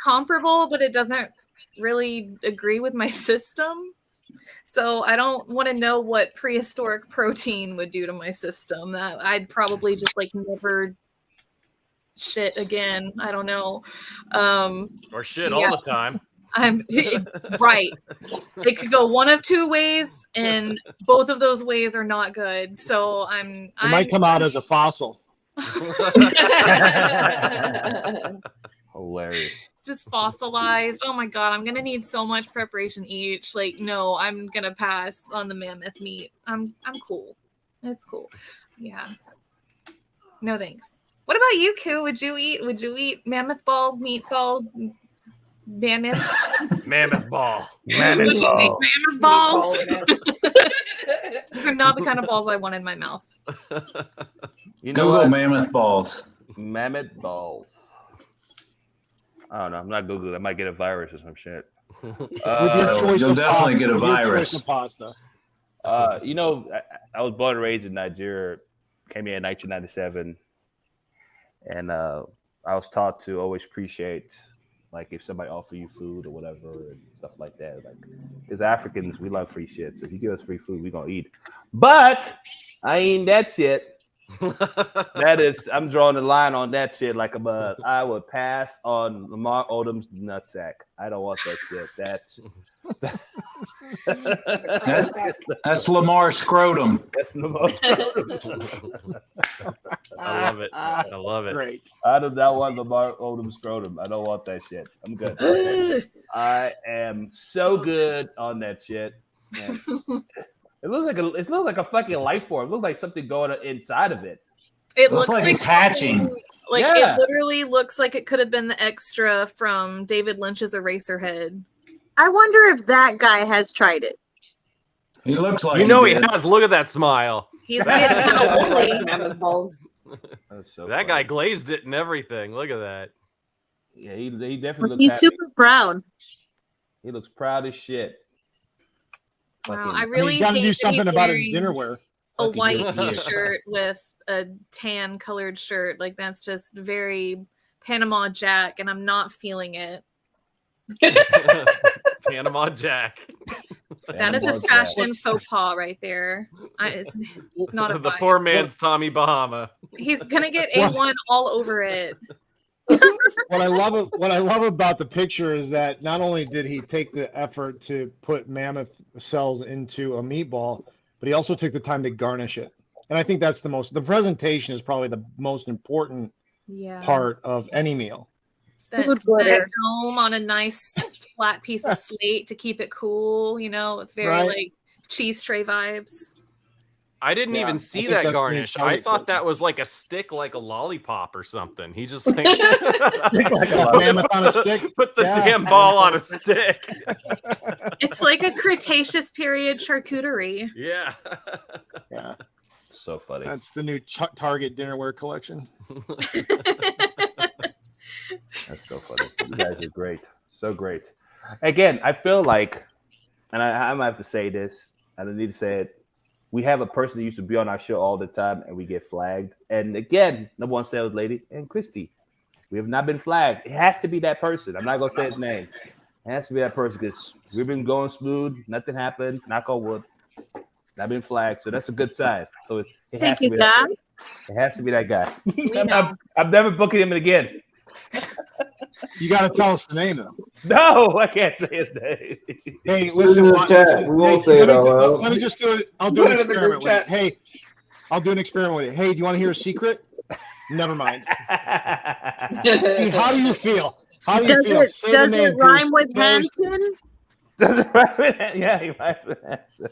Speaker 2: comparable, but it doesn't really agree with my system. So I don't want to know what prehistoric protein would do to my system. That I'd probably just never shit again. I don't know.
Speaker 8: Or shit all the time.
Speaker 2: Right. It could go one of two ways, and both of those ways are not good. So
Speaker 4: It might come out as a fossil.
Speaker 1: Hilarious.
Speaker 2: It's just fossilized. Oh my God, I'm gonna need so much preparation each. No, I'm gonna pass on the mammoth meat. I'm cool. It's cool. Yeah. No thanks. What about you, Koo? Would you eat mammoth ball, meatball, mammoth?
Speaker 8: Mammoth ball.
Speaker 2: Would you make mammoth balls? These are not the kind of balls I want in my mouth.
Speaker 6: Google mammoth balls.
Speaker 1: Mammoth balls. I don't know. I'm not Googling. I might get a virus or some shit.
Speaker 6: You'll definitely get a virus.
Speaker 4: Pasta.
Speaker 1: I was born and raised in Nigeria. Came here in 1997, and I was taught to always appreciate, if somebody offer you food or whatever and stuff like that. As Africans, we love free shit. So if you give us free food, we're gonna eat. But I ain't that shit. I'm drawing the line on that shit like a bud. I would pass on Lamar Odom's nutsack. I don't want that shit.
Speaker 6: That's Lamar Scrotum.
Speaker 1: That's Lamar Scrotum.
Speaker 8: I love it. I love it.
Speaker 4: Great.
Speaker 1: I do not want Lamar Odom Scrotum. I don't want that shit. I'm good. I am so good on that shit. Man. It looks like a fucking life form. It looks like something going inside of it.
Speaker 2: It looks
Speaker 6: like it's hatching.
Speaker 2: It literally looks like it could have been the extra from David Lynch's Eraserhead.
Speaker 3: I wonder if that guy has tried it.
Speaker 6: He looks like
Speaker 8: he has. Look at that smile.
Speaker 2: He's getting kind of woolly.
Speaker 5: Mammoth balls.
Speaker 8: That guy glazed it and everything. Look at that.
Speaker 1: Yeah, he definitely looks
Speaker 3: He's
Speaker 1: happy.
Speaker 3: super proud.
Speaker 1: He looks proud as shit.
Speaker 2: Wow, I really
Speaker 4: He's got to do
Speaker 2: hate
Speaker 4: something about his dinnerware.
Speaker 2: A white t-shirt with a tan colored shirt. That's just very Panama Jack, and I'm not feeling it.
Speaker 8: Panama Jack.
Speaker 2: That is a fashion faux pas right there. It's not a
Speaker 8: The
Speaker 2: vibe.
Speaker 8: poor man's Tommy Bahama.
Speaker 2: He's gonna get A1 all over it.
Speaker 4: What I love about the picture is that not only did he take the effort to put mammoth cells into a meatball, but he also took the time to garnish it. And I think that's the presentation is probably the most important part of any meal.
Speaker 2: That dome on a nice flat piece of slate to keep it cool. You know, it's very like cheese tray vibes.
Speaker 8: I didn't even see that garnish. I thought that was like a stick, like a lollipop or something. He just like,
Speaker 4: like a mammoth on a stick.
Speaker 8: Put the damn ball on a stick.
Speaker 2: It's like a Cretaceous period charcuterie.
Speaker 8: Yeah.
Speaker 4: Yeah.
Speaker 1: So funny.
Speaker 4: That's the new Target dinnerware collection.
Speaker 1: That's so funny. You guys are great. So great. Again, I feel like, and I might have to say this, I don't need to say it. We have a person that used to be on our show all the time, and we get flagged. And again, number one sales lady and Kristi, we have not been flagged. It has to be that person. I'm not gonna say his name. It has to be that person because we've been going smooth. Nothing happened. Knock on wood. Not been flagged, so that's a good sign. So it has to be that. It has to be that guy. I'm never booking him again.
Speaker 4: You got to tell us the name though.
Speaker 1: No, I can't say his name.
Speaker 4: Hey, listen.
Speaker 10: We won't say it out loud.
Speaker 4: Let me just do it. I'll do an experiment with you. Hey, I'll do an experiment with you. Hey, do you want to hear a secret? Never mind. See, how do you feel? How do you feel?
Speaker 3: Does it rhyme with Hanson?
Speaker 1: Does it rhyme with Hanson? Yeah, he rhymes with Hanson.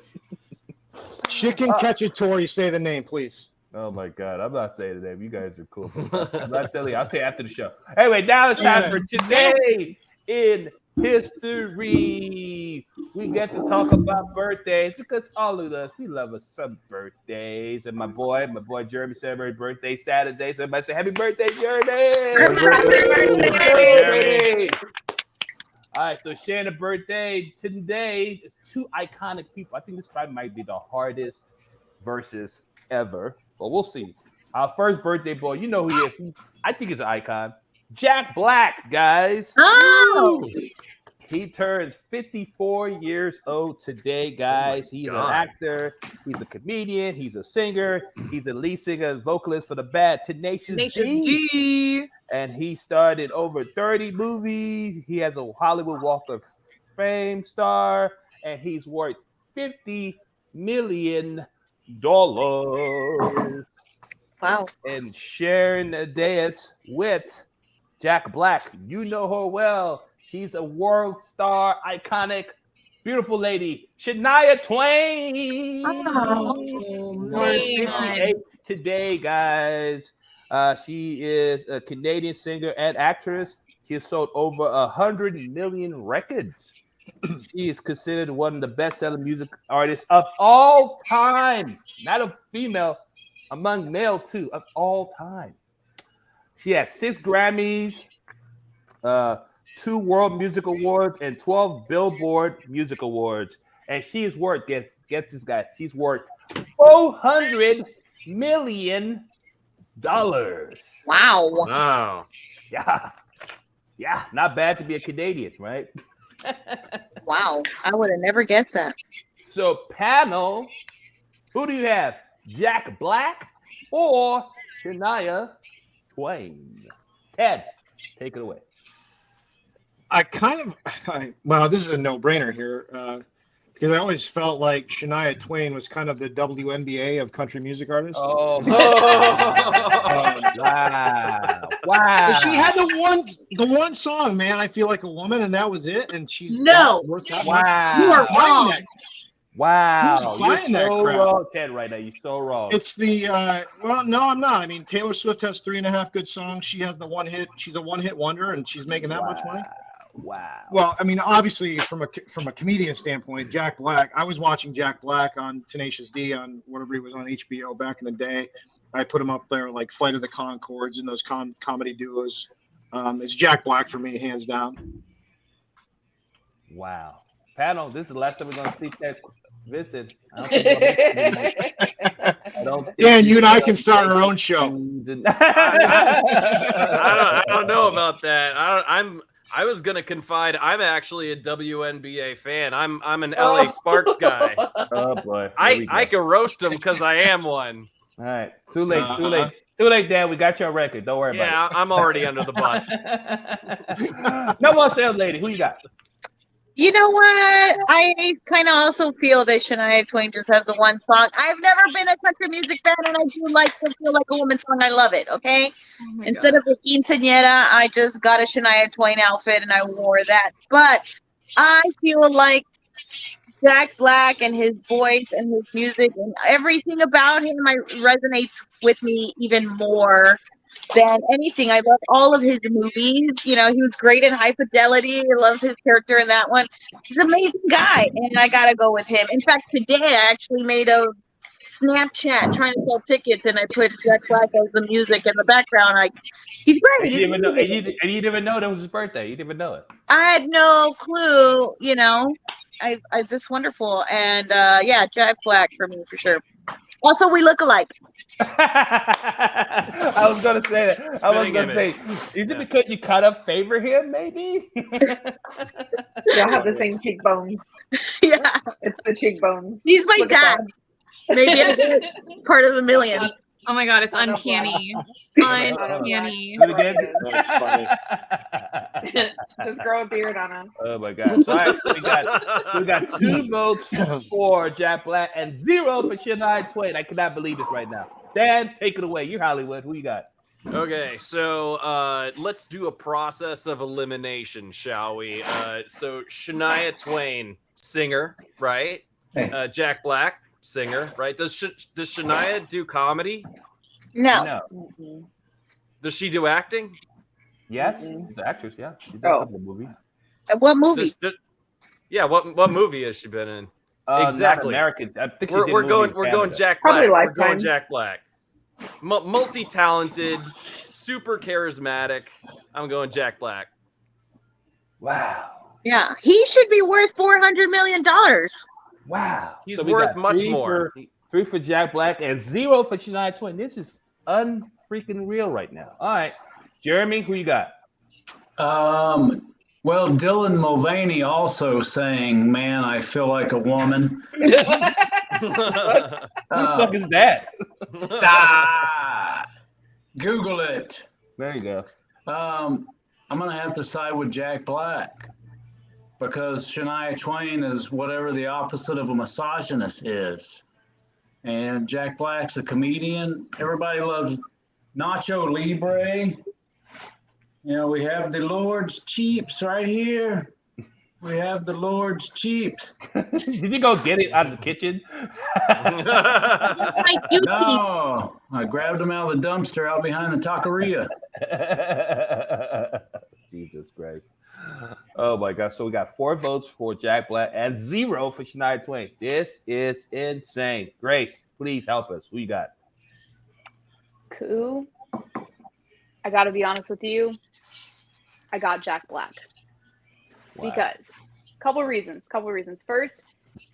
Speaker 4: Chicken Cacciatore, say the name, please.
Speaker 1: Oh my God, I'm not saying the name. You guys are cool. I'm not telling you. I'll tell you after the show. Anyway, now it's time for Today in History. We get to talk about birthdays because all of us, we love us some birthdays. And my boy Jeremy celebrated birthday Saturday. So everybody say happy birthday, Jeremy! Happy birthday! All right, so sharing a birthday today is two iconic people. I think this probably might be the hardest versus ever, but we'll see. Our first birthday boy, you know who he is. I think he's an icon. Jack Black, guys.
Speaker 3: Oh!
Speaker 1: He turns 54 years old today, guys. He's an actor. He's a comedian. He's a singer. He's a lead singer and vocalist for the band Tenacious D. And he starred in over 30 movies. He has a Hollywood Walk of Fame star, and he's worth $50 million.
Speaker 3: Wow.
Speaker 1: And sharing the dais with Jack Black. You know her well. She's a world star, iconic, beautiful lady, Shania Twain.
Speaker 2: Oh,
Speaker 1: 58 today, guys. She is a Canadian singer and actress. She has sold over 100 million records. She is considered one of the best-selling music artists of all time. Not a female, among male too, of all time. She has 6 Grammys, 2 World Music Awards, and 12 Billboard Music Awards. And she is worth, get this guy, she's worth $400 million.
Speaker 3: Wow.
Speaker 1: Yeah, not bad to be a Canadian, right?
Speaker 3: Wow, I would have never guessed that.
Speaker 1: So, panel, who do you have? Jack Black or Shania Twain? Ted, take it away.
Speaker 4: Well, this is a no-brainer here because I always felt like Shania Twain was kind of the WNBA of country music artists.
Speaker 1: Oh, wow.
Speaker 4: But she had the one song, man. I feel like a woman, and that was it. And she's worth that much.
Speaker 2: You are wrong.
Speaker 1: Wow,
Speaker 4: you're so
Speaker 1: wrong, Ted. Right now, you're so wrong.
Speaker 4: It's the well, no, I'm not. I mean, Taylor Swift has 3.5 good songs. She has the one hit. She's a one-hit wonder, and she's making that much money.
Speaker 1: Wow.
Speaker 4: Well, I mean, obviously, from a comedian standpoint, Jack Black. I was watching Jack Black on Tenacious D on whatever he was on HBO back in the day. I put him up there like Flight of the Conchords and those comedy duos. It's Jack Black for me, hands down.
Speaker 1: Wow. Panel, this is the last time we're going to see that Vincent. I don't
Speaker 4: Dan, you and I can start our own show.
Speaker 8: I don't know about that. I was gonna confide. I'm actually a WNBA fan. I'm an LA Sparks guy.
Speaker 1: Oh boy.
Speaker 8: I can roast him because I am one.
Speaker 1: All right. Too late, Dan. We got your record. Don't worry about it.
Speaker 8: Yeah, I'm already under the bus.
Speaker 1: No more sales lady. Who you got?
Speaker 3: You know what? I kind of also feel that Shania Twain just has the one song. I've never been a country music fan, and I do like to feel like a woman song. I love it. Okay. Instead of a quinceañera, I just got a Shania Twain outfit and I wore that. But I feel like Jack Black and his voice and his music and everything about him resonates with me even more than anything. I love all of his movies. You know, he was great in High Fidelity. I love his character in that one. He's an amazing guy, and I gotta go with him. In fact, today I actually made a Snapchat trying to sell tickets, and I put Jack Black as the music in the background. Like, he's great.
Speaker 1: You didn't even know that was his birthday. You didn't even know it.
Speaker 3: I had no clue. You know, I just wonderful, and yeah, Jack Black for me for sure. Also, we look alike.
Speaker 1: I was gonna say that. Is it because you kind of favor him? Maybe.
Speaker 5: Y'all have the same cheekbones.
Speaker 3: Yeah,
Speaker 5: it's the cheekbones.
Speaker 3: He's my dad. Maybe I'm part of the million.
Speaker 2: Oh my god, it's uncanny. Uncanny.
Speaker 4: That's funny.
Speaker 5: Just grow a beard on him.
Speaker 1: Oh my god. So, all right, we got 2 votes for Jack Black and 0 for Shania Twain. I cannot believe this right now. Dan, take it away. You're Hollywood. Who you got?
Speaker 8: Okay, so let's do a process of elimination, shall we? So Shania Twain, singer, right? Jack Black, singer, right? Does Shania do comedy?
Speaker 3: No.
Speaker 8: Does she do acting?
Speaker 1: Yes, she's an actress. Yeah, she's done a couple of movies.
Speaker 3: What movie?
Speaker 8: Yeah, what movie has she been in? Exactly.
Speaker 1: American. I think
Speaker 8: we're going Jack Black.
Speaker 5: Probably Lifetime.
Speaker 8: We're going Jack Black. Multi-talented, super charismatic. I'm going Jack Black.
Speaker 1: Wow.
Speaker 3: Yeah, he should be worth $400 million.
Speaker 1: Wow.
Speaker 8: He's worth much more.
Speaker 1: 3 for Jack Black and 0 for Shania Twain. This is unfreaking real right now. All right, Jeremy, who you got?
Speaker 6: Well, Dylan Mulvaney also sang "Man, I Feel Like a Woman."
Speaker 1: Who the fuck is that?
Speaker 6: Google it.
Speaker 1: There you go.
Speaker 6: I'm gonna have to side with Jack Black because Shania Twain is whatever the opposite of a misogynist is, and Jack Black's a comedian. Everybody loves Nacho Libre. You know, we have the Lord's Cheeps right here. We have the Lord's Cheeps.
Speaker 1: Did you go get it out of the kitchen?
Speaker 6: No, I grabbed them out of the dumpster out behind the taqueria.
Speaker 1: Jesus Christ. Oh my gosh. So we got 4 votes for Jack Black and 0 for Shania Twain. This is insane. Grace, please help us. Who you got?
Speaker 7: Cool. I got to be honest with you. I got Jack Black. Wow. Because couple reasons. First,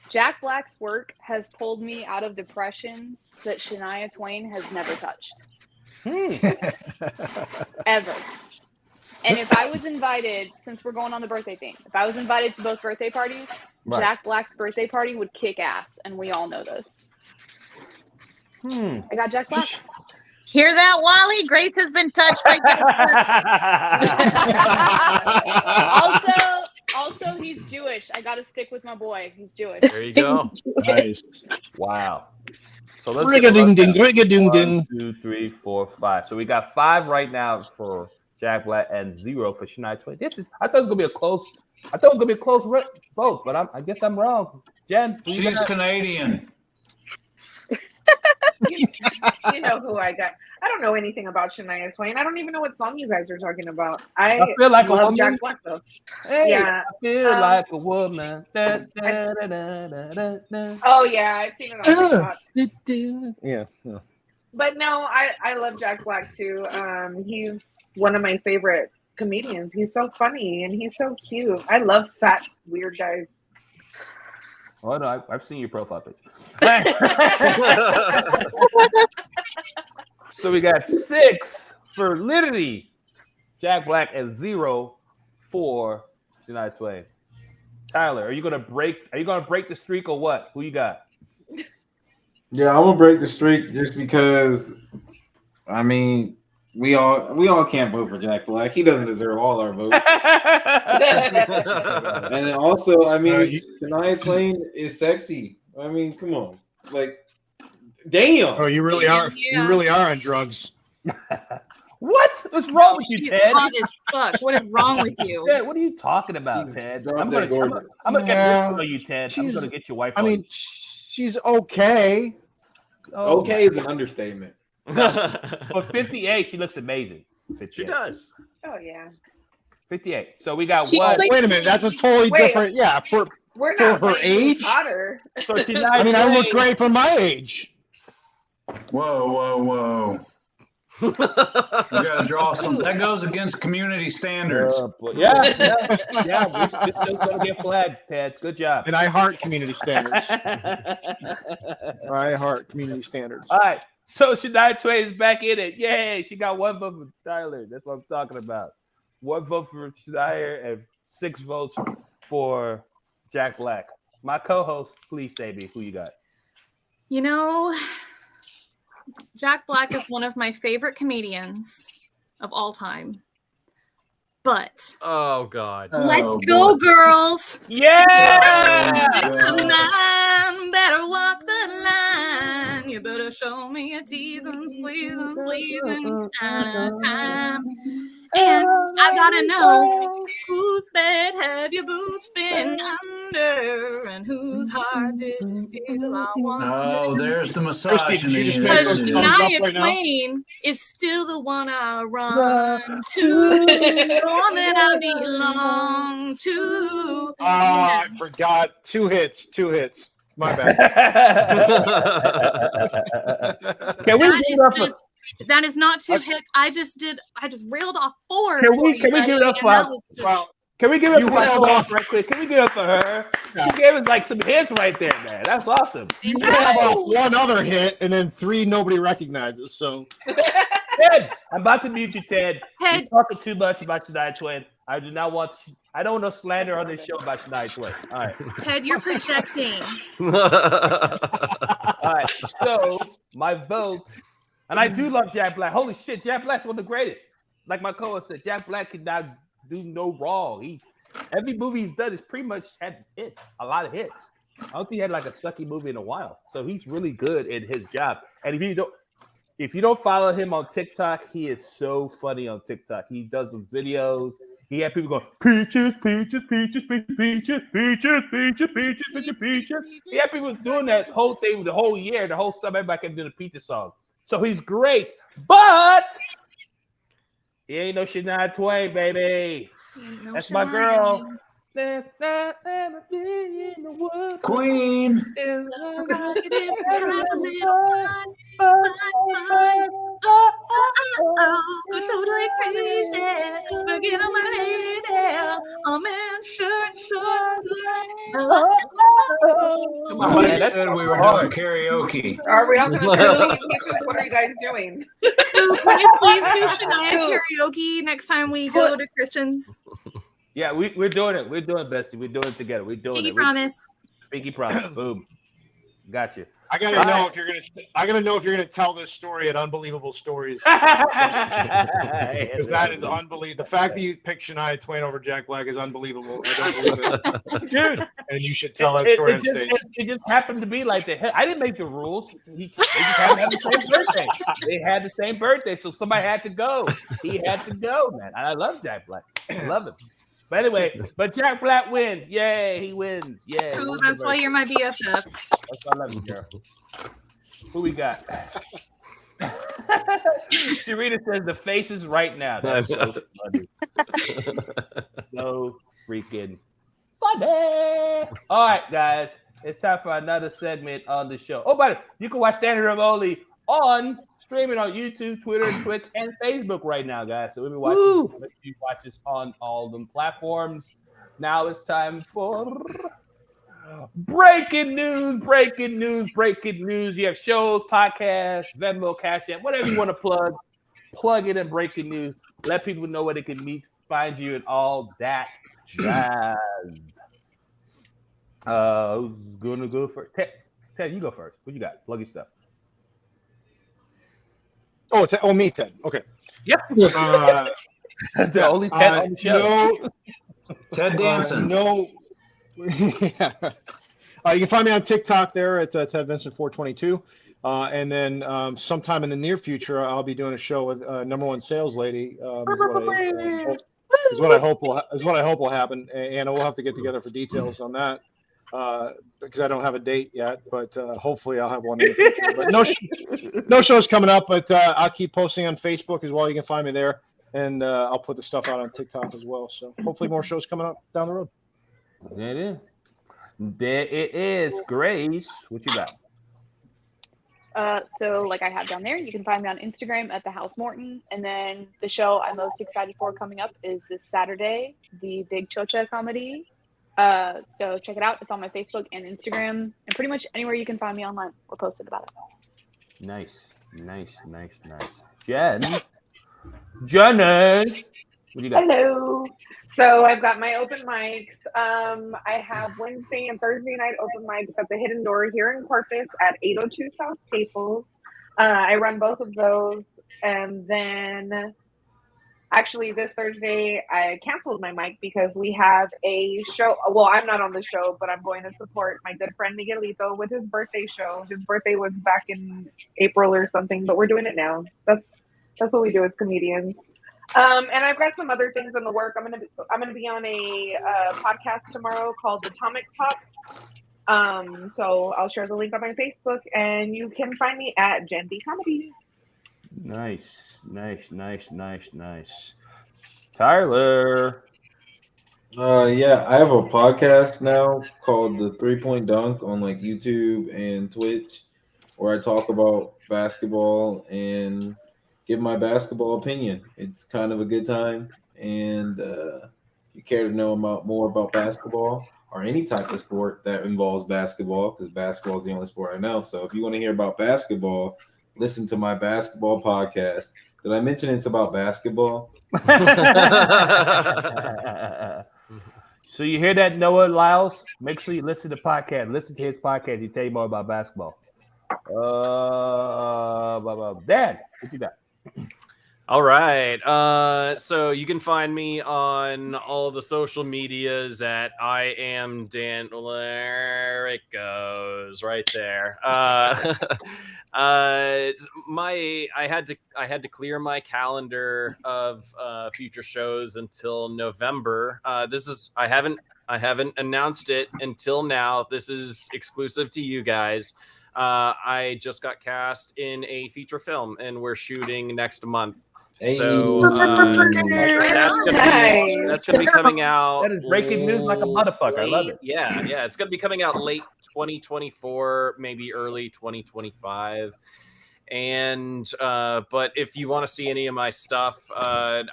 Speaker 7: Jack Black's work has pulled me out of depressions that Shania Twain has never touched. Ever. And if I was invited, since we're going on the birthday thing, if I was invited to both birthday parties, right, Jack Black's birthday party would kick ass, and we all know this. I got Jack Black.
Speaker 3: Hear that, Wally? Grace has been touched by
Speaker 7: Also, he's Jewish. I got to stick with my boy. He's Jewish.
Speaker 8: There you go.
Speaker 1: Nice. Wow. So let's
Speaker 4: ring-a-ding-ding.
Speaker 1: 1, 2, 3, 4, 5. So we got 5 right now for Jack Black and 0 for Shania Twain. I thought it was gonna be a close. Vote, but I guess I'm wrong. Jen,
Speaker 6: she's Canadian.
Speaker 5: You know who I got. I don't know anything about Shania Twain. I don't even know what song you guys are talking about. I
Speaker 1: feel like a woman.
Speaker 5: Jack Black, though.
Speaker 1: Hey,
Speaker 5: yeah.
Speaker 1: I feel like a woman.
Speaker 5: Oh yeah, I've seen it on TikTok.
Speaker 4: Yeah.
Speaker 5: But no, I love Jack Black too. He's one of my favorite comedians. He's so funny and he's so cute. I love fat, weird guys.
Speaker 1: Oh no, I've seen your profile picture. So we got 6 for literally Jack Black and 0 for Shania Twain. Tyler, are you gonna break the streak or what? Who you got?
Speaker 9: Yeah, I'm gonna break the streak just because. I mean, we all can't vote for Jack Black. He doesn't deserve all our votes. And then also, I mean, Shania Twain is sexy. I mean, come on, like, damn.
Speaker 4: Oh, you really are.
Speaker 2: Yeah.
Speaker 4: You really are on drugs.
Speaker 1: What's wrong with you,
Speaker 2: She's
Speaker 1: Ted?
Speaker 2: hot as fuck. What is wrong with you?
Speaker 1: Ted, what are you talking about, Ted? I'm gonna get rid of you, Ted. I'm gonna get your wife.
Speaker 4: I mean, she's okay.
Speaker 9: Okay is an understatement.
Speaker 1: For 58, she looks amazing. 58.
Speaker 8: She does.
Speaker 5: Oh yeah.
Speaker 1: 58. So we got
Speaker 3: She's
Speaker 1: one.
Speaker 3: like-
Speaker 4: Wait a minute, that's a totally different. Yeah,
Speaker 5: We're
Speaker 4: for
Speaker 5: not
Speaker 4: her
Speaker 5: playing who's
Speaker 4: age.
Speaker 5: hotter.
Speaker 1: So Shania
Speaker 4: I mean, I look
Speaker 1: Twain-
Speaker 4: great for my age.
Speaker 6: Whoa. We got to draw some. That goes against community standards.
Speaker 1: Yeah. We're still gonna get flagged, Ted. Good job.
Speaker 4: And I heart community standards. I heart community standards.
Speaker 1: All right. So Shania Twain is back in it. Yay! She got 1 vote for Tyler. That's what I'm talking about. 1 vote for Shania and 6 votes for Jack Black. My co-host, please say me who you got.
Speaker 2: You know, Jack Black is one of my favorite comedians of all time. But
Speaker 8: Oh God.
Speaker 2: let's go, girls.
Speaker 1: Yeah!
Speaker 2: Come on, better walk the line. You better show me a teasing, squeezing, pleasing kind of time. And I gotta know whose bed have your boots been under, and whose heart did you steal? I wonder.
Speaker 6: Oh, there's the
Speaker 4: Kristi, did you just make
Speaker 2: Because
Speaker 4: those thumbs up
Speaker 2: Shania
Speaker 4: right now?
Speaker 2: Twain is still the one I run to, the one that I belong to.
Speaker 4: I forgot. 2 hits. My bad.
Speaker 1: Can we give it up for?
Speaker 2: That is not 2 hits. I just reeled off 4.
Speaker 1: Can we give it up for? Can we give it
Speaker 4: You
Speaker 1: up for
Speaker 4: held off.
Speaker 1: right quick? Can we give it up for her? She gave us like some hits right there, man. That's awesome.
Speaker 4: You have off 1 other hit, and then 3 nobody recognizes. So
Speaker 1: Ted, I'm about to mute you, Ted.
Speaker 2: Ted,
Speaker 1: You're talking too much about Shania Twain. I do not want. I don't want to slander on this show about Shania Twain. All right.
Speaker 2: Ted, you're projecting.
Speaker 1: All right. So my vote, and I do love Jack Black. Holy shit, Jack Black's one of the greatest. Like my co-host said, Jack Black cannot do no wrong. Every movie he's done is pretty much had hits, a lot of hits. I don't think he had like a sucky movie in a while. So he's really good at his job. And if you don't follow him on TikTok, he is so funny on TikTok. He does some videos. He had people going, peaches, peaches, peaches, peaches, peaches, peaches, peaches, peaches, peaches, peaches. He had people doing that whole thing the whole year, the whole summer. Everybody kept doing the peaches song. So he's great, but he ain't no Shania Twain, baby. That's my girl. There's not ever be in the world.
Speaker 6: Queen.
Speaker 2: Totally crazy. Forget my lady. I'm in short.
Speaker 6: Somebody said we were doing karaoke.
Speaker 5: Are we all going to karaoke? What are you guys doing?
Speaker 2: Can you please do Shania karaoke next time we go to Christian's?
Speaker 1: Yeah, we're doing it. We're doing it, Bestie. We're doing it together. We're doing
Speaker 2: Pinky
Speaker 1: it.
Speaker 2: promise.
Speaker 1: Pinky promise. Boom. Gotcha.
Speaker 4: I gotta know if you're gonna tell this story at Unbelievable Stories. Because that is unbelievable. The fact that you picked Shania Twain over Jack Black is unbelievable. I don't believe it.
Speaker 1: Dude.
Speaker 4: And you should tell that story on stage.
Speaker 1: It just happened to be like that. I didn't make the rules. They just happened to have the same birthday. They had the same birthday, so somebody had to go. He had to go, man. I love Jack Black. I love him. But anyway, Jack Black wins. Yay, he wins. Yay.
Speaker 2: Cool, that's why you're my BFF.
Speaker 1: That's why I love you, girl. Who we got? Sharita says the faces right now. That's so funny. So freaking funny. All right, guys. It's time for another segment on the show. Oh, but you can watch Standing Room Only on streaming on YouTube, Twitter, Twitch, and Facebook right now, guys. So we'll be watching. You watch us on all them platforms. Now it's time for breaking news. You have shows, podcasts, Venmo, Cash App, whatever you want to plug. Plug it in breaking news. Let people know where they can find you, and all that jazz. Who's gonna go first? Ted, you go first. What you got? Plug your stuff.
Speaker 4: Me, Ted. Okay.
Speaker 1: Yep. The only Ted on the show.
Speaker 6: Ted Danson.
Speaker 4: Yeah. You can find me on TikTok there at Ted Vincent 422. And then sometime in the near future, I'll be doing a show with number one sales lady. Is what I hope will happen, and we'll have to get together for details on that because I don't have a date yet. But hopefully, I'll have one in the future. But no shows coming up. But I'll keep posting on Facebook as well. You can find me there, and I'll put the stuff out on TikTok as well. So hopefully, more shows coming up down the road.
Speaker 1: There it is. There it is. Grace, what you got?
Speaker 7: So like I have down there, you can find me on Instagram at the House Morton. And then the show I'm most excited for coming up is this Saturday, the Big Chocha comedy. So check it out. It's on my Facebook and Instagram and pretty much anywhere you can find me online. We're posted about it.
Speaker 1: Nice. Jenny, what do you got?
Speaker 5: Hello. So I've got my open mics. I have Wednesday and Thursday night open mics at the Hidden Door here in Corpus at 802 South Staples. I run both of those. And then actually this Thursday, I canceled my mic because we have a show. Well, I'm not on the show, but I'm going to support my good friend Miguelito with his birthday show. His birthday was back in April or something, but we're doing it now. That's what we do as comedians. And I've got some other things in the work. I'm gonna be on a podcast tomorrow called The Atomic Talk. So I'll share the link on my Facebook, and you can find me at Jenn B Comedy.
Speaker 1: Nice. Tyler.
Speaker 9: Yeah, I have a podcast now called The 3-Point Dunk on like YouTube and Twitch, where I talk about basketball and give my basketball opinion. It's kind of a good time, and if you care to know more about basketball or any type of sport that involves basketball, because basketball is the only sport I know. So if you want to hear about basketball, listen to my basketball podcast. Did I mention it's about basketball?
Speaker 1: So you hear that, Noah Lyles? Make sure you listen to podcast. Listen to his podcast. He tell you more about basketball. Dan, what you got?
Speaker 8: All right. So you can find me on all the social medias at I am Dan. There it goes, right there. I had to clear my calendar of future shows until November. I haven't announced it until now. This is exclusive to you guys. I just got cast in a feature film, and we're shooting next month. So that's gonna be coming out.
Speaker 1: That is breaking news like a motherfucker. I love it.
Speaker 8: Yeah, it's gonna be coming out late 2024, maybe early 2025. And but if you want to see any of my stuff, the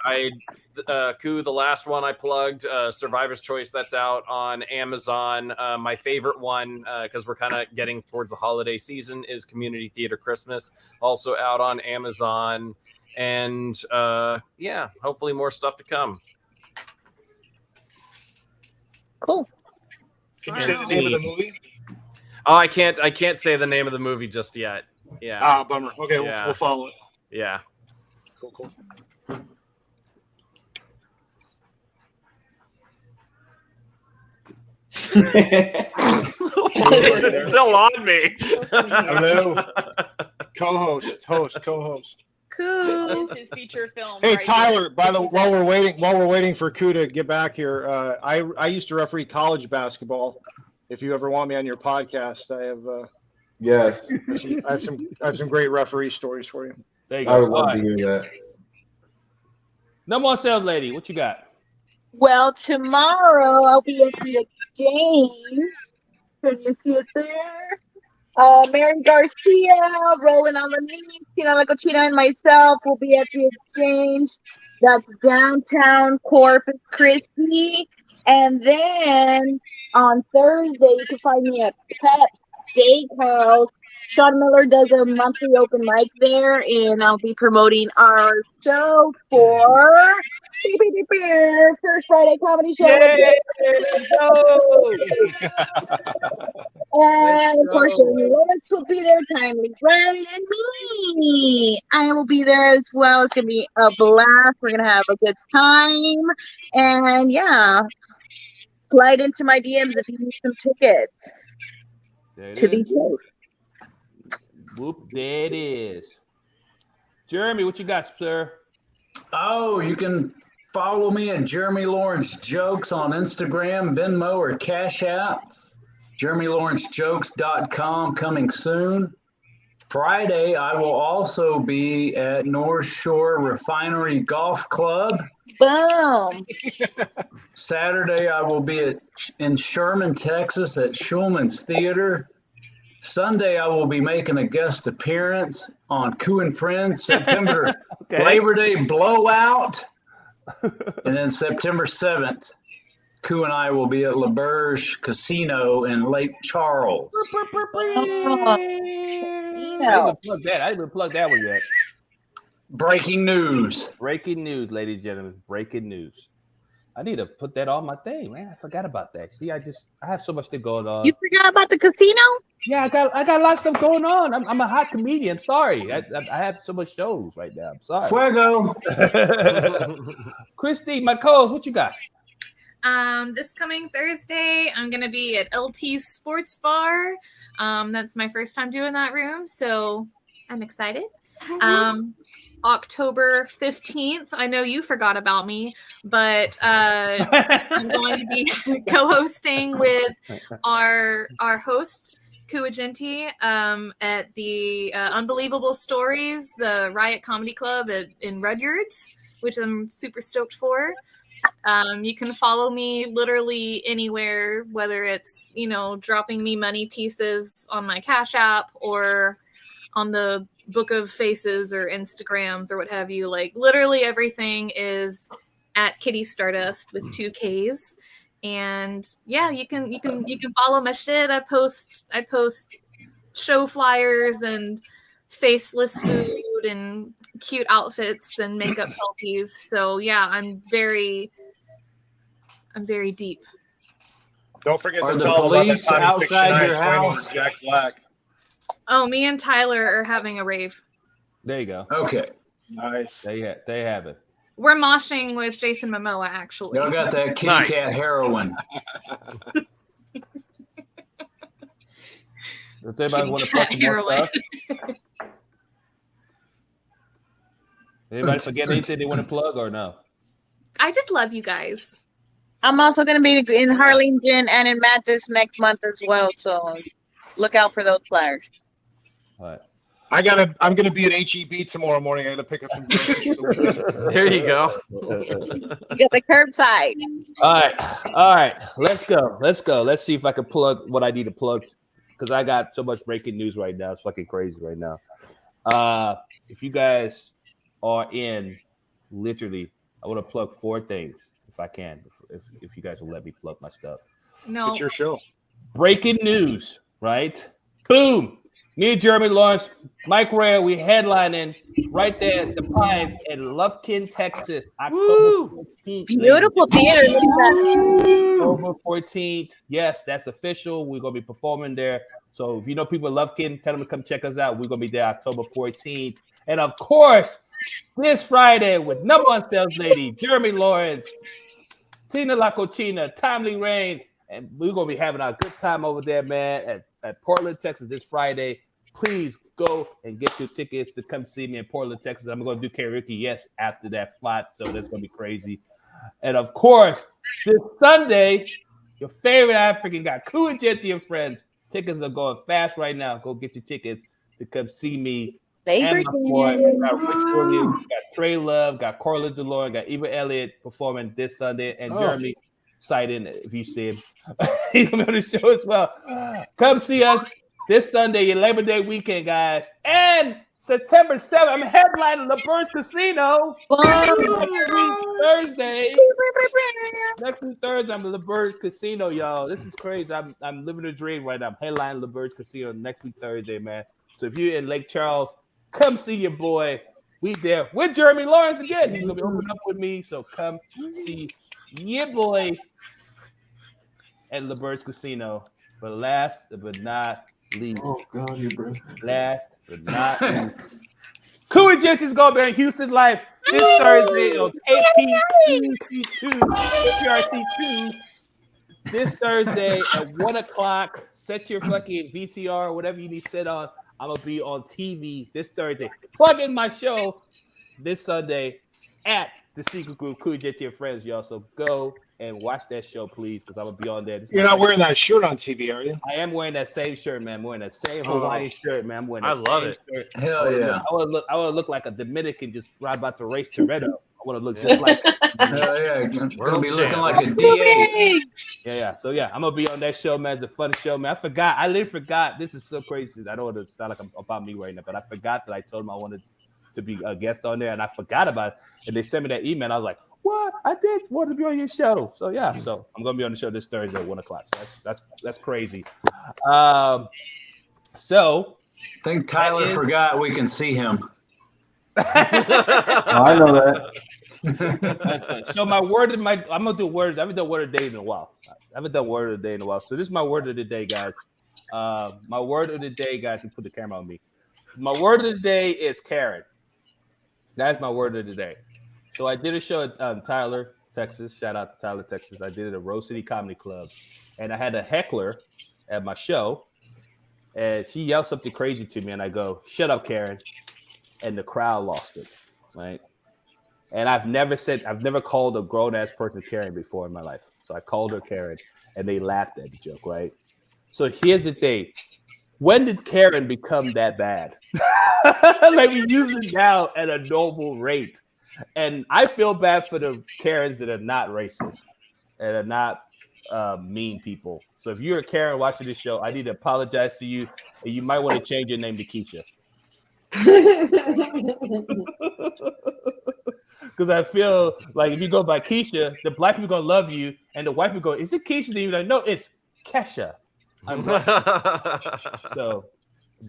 Speaker 8: last one I plugged, Survivor's Choice, that's out on Amazon. My favorite one, because we're kind of getting towards the holiday season, is Community Theater Christmas, also out on Amazon. And hopefully more stuff to come.
Speaker 7: Cool.
Speaker 4: Can you say the name of the movie?
Speaker 8: Oh, I can't say the name of the movie just yet. Yeah.
Speaker 4: Ah, bummer. Okay, yeah. We'll follow it.
Speaker 8: Yeah.
Speaker 4: Cool.
Speaker 8: It's still on me.
Speaker 4: Hello. Co-host.
Speaker 7: Cool. This is his feature film.
Speaker 4: Hey,
Speaker 7: right
Speaker 4: Tyler. Here. While we're waiting for Koo to get back here, I used to referee college basketball. If you ever want me on your podcast, I have.
Speaker 9: Yes.
Speaker 4: I have some great referee stories for you.
Speaker 1: There you go.
Speaker 9: I would love to hear that.
Speaker 1: Number one sales lady, what you got?
Speaker 3: Well, tomorrow I'll be at the Exchange. Can you see it there? Mary Garcia, Roland Alanis, Tina La Cochina, and myself will be at the Exchange. That's downtown Corpus Christi. And then on Thursday, you can find me at Pep Steakhouse. Sean Miller does a monthly open mic there, and I'll be promoting our show for First Friday Comedy Show.
Speaker 1: Yay!
Speaker 3: And of course, Lawerence will be there, Timely Rain, and me. I will be there as well. It's gonna be a blast. We're gonna have a good time, and yeah, slide into my DMs if you need some tickets to these shows.
Speaker 1: Whoop, there it is. Jeremy, what you got, sir?
Speaker 6: Oh, you can follow me at Jeremy Lawerence Jokes on Instagram, Venmo, or Cash App. JeremyLawrenceJokes.com coming soon. Friday, I will also be at North Shore Refinery Golf Club.
Speaker 3: Boom.
Speaker 6: Saturday, I will be in Sherman, Texas at Schulman's Theater. Sunday, I will be making a guest appearance on Coup and Friends, September Labor Day Blowout. And then September 7th, Coup and I will be at LaBerge Casino in Lake Charles.
Speaker 1: I didn't even plug that one yet.
Speaker 6: Breaking news.
Speaker 1: Breaking news, ladies and gentlemen. Breaking news. I need to put that on my thing, man. I forgot about that. See, I have so much thing going on.
Speaker 3: You forgot about the casino?
Speaker 1: Yeah, I got a lot of stuff going on. I'm a hot comedian. Sorry. I have so much shows right now. I'm sorry.
Speaker 6: Fuego.
Speaker 1: Kristi, my co-host, what you got?
Speaker 2: This coming Thursday, I'm gonna be at LT's Sports Bar. That's my first time doing that room, so I'm excited. October 15th, I know you forgot about me, but I'm going to be co-hosting with our host Egenti at the Unbelievable Stories, the Riot Comedy Club in Rudyard's, which I'm super stoked for. You can follow me literally anywhere, whether it's, dropping me money pieces on my Cash App or on the Book of Faces or Instagrams or what have you. Like literally everything is at Kitty Stardust with 2 Ks. And yeah, you can follow my shit. I post show flyers and faceless food and cute outfits and makeup selfies. So yeah, I'm very deep.
Speaker 4: Don't forget
Speaker 6: Are
Speaker 4: to
Speaker 6: the
Speaker 4: tell
Speaker 6: police
Speaker 4: them about
Speaker 6: outside your house?
Speaker 4: Jack Black.
Speaker 2: Oh, me and Tyler are having a rave.
Speaker 1: There you go.
Speaker 6: Okay.
Speaker 4: Nice.
Speaker 1: They have it.
Speaker 2: We're moshing with Jason Momoa, actually.
Speaker 6: Y'all got that kitty cat heroin.
Speaker 1: Does anybody want to plug some more stuff? Anybody forget anything they want to plug or no?
Speaker 2: I just love you guys.
Speaker 3: I'm also going to be in Harlingen and in Mathis next month as well, so look out for those flyers.
Speaker 1: All right.
Speaker 4: I'm gonna be at HEB tomorrow morning. I gotta pick up some groceries.
Speaker 8: There you go.
Speaker 3: Get the curbside.
Speaker 1: All right. Let's go. Let's see if I can plug what I need to plug, because I got so much breaking news right now. It's fucking crazy right now. If you guys are in, literally, I want to plug 4 things if I can. If you guys will let me plug my stuff.
Speaker 2: No.
Speaker 4: It's your show.
Speaker 1: Breaking news, right? Boom. Me and Jeremy Lawerence, Mike Ray, we headlining right there at the Pines in Lufkin, Texas, October 14th.
Speaker 3: Beautiful theater.
Speaker 1: October 14th. Yes, that's official. We're going to be performing there. So if you know people in Lufkin, tell them to come check us out. We're going to be there October 14th. And of course, this Friday with number 1 sales lady, Jeremy Lawerence, Tina La Cochina, Timely Rain, and we're going to be having a good time over there, man, at Portland, Texas this Friday. Please go and get your tickets to come see me in Portland, Texas. I'm going to do karaoke, after that spot, so that's going to be crazy. And, of course, this Sunday, your favorite African guy, Egenti and Friends. Tickets are going fast right now. Go get your tickets to come see me. And my boy, got Rich Williams, got Trey Love, got Corlin DeLorean, got Eva Elliott performing this Sunday, and Jeremy Sighton, if you see him. He's going to be on the show as well. Come see us this Sunday, your Labor Day weekend, guys. And September 7th, I'm headlining LaBerge Casino. Thursday. Next week Thursday, I'm at LaBerge Casino, y'all. This is crazy. I'm living a dream right now. I'm headlining LaBerge Casino next week Thursday, man. So if you're in Lake Charles, come see your boy. We there with Jeremy Lawerence again. He's going to be opening up with me. So come see your boy at LaBerge Casino but last but not least.
Speaker 9: Oh God, you bro.
Speaker 1: Last but not least. Cool and Jensen's gonna be in Houston Live this Thursday on APRC2. This Thursday at 1:00. Set your fucking VCR or whatever you need set on. I'm gonna be on TV this Thursday. Plug in my show this Sunday at the Secret Group. Cool and Jensen and friends, y'all. So go and watch that show, please, because I'm gonna be on there.
Speaker 4: You're not wearing that shirt on TV, are you?
Speaker 1: I am wearing that same shirt, man. I'm wearing that same Hawaiian shirt, man. I'm wearing that
Speaker 8: I love
Speaker 1: same
Speaker 8: it.
Speaker 1: shirt.
Speaker 6: Hell yeah.
Speaker 1: I want to look like a Dominican just about to race Toretto. I want to look just like.
Speaker 6: Hell yeah. We're gonna be looking like a
Speaker 3: DA.
Speaker 1: Yeah. So yeah, I'm gonna be on that show, man. It's a fun show, man. I literally forgot. This is so crazy. I don't want to sound like I'm about me right now, but I forgot that I told them I wanted to be a guest on there, and I forgot about it. And they sent me that email. I was like, what? I did want to be on your show. So yeah, so I'm gonna be on the show this Thursday at 1:00. So that's crazy. So
Speaker 6: I think Tyler forgot we can see him.
Speaker 9: I know that.
Speaker 1: So my word of I'm gonna do words. I haven't done word of the day in a while. So this is my word of the day, guys. My word of the day, guys. You put the camera on me. My word of the day is Karen. That's my word of the day. So I did a show at Tyler, Texas. Shout out to Tyler, Texas. I did it at Rose City Comedy Club, and I had a heckler at my show, and she yelled something crazy to me, and I go, "Shut up, Karen," and the crowd lost it, right? And I've never called a grown ass person Karen before in my life, so I called her Karen, and they laughed at the joke, right? So here's the thing: when did Karen become that bad? Like we use it now at a normal rate. And I feel bad for the Karens that are not racist and are not mean people. So if you're a Karen watching this show, I need to apologize to you, and you might want to change your name to Keisha. Because I feel like if you go by Keisha, the black people gonna love you, and the white people go, "Is it Keisha?" And you're like, "No, it's Kesha." I'm so.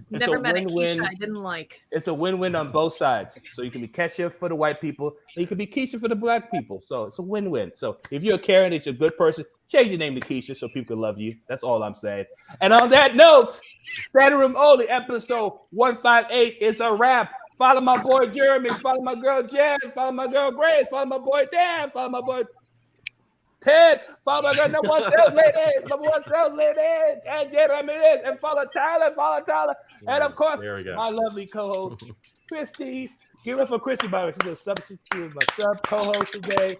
Speaker 2: Never met a Keisha I didn't like.
Speaker 1: It's a win-win on both sides. So you can be Kesha for the white people, and you can be Keisha for the black people. So it's a win-win. So if you're a Karen, it's a good person, change your name to Keisha so people can love you. That's all I'm saying. And on that note, Standing Room Only, episode 158 is a wrap. Follow my boy Jeremy. Follow my girl Jenn. Follow my girl Grace. Follow my boy Dan. Follow my boy Ted, follow my girl, number one sales lady, and Jenn Ramirez, and follow Tyler, and of course, my lovely co-host, Kristi. Give it up for Kristi, by the way. She's a substitute, my sub co-host today.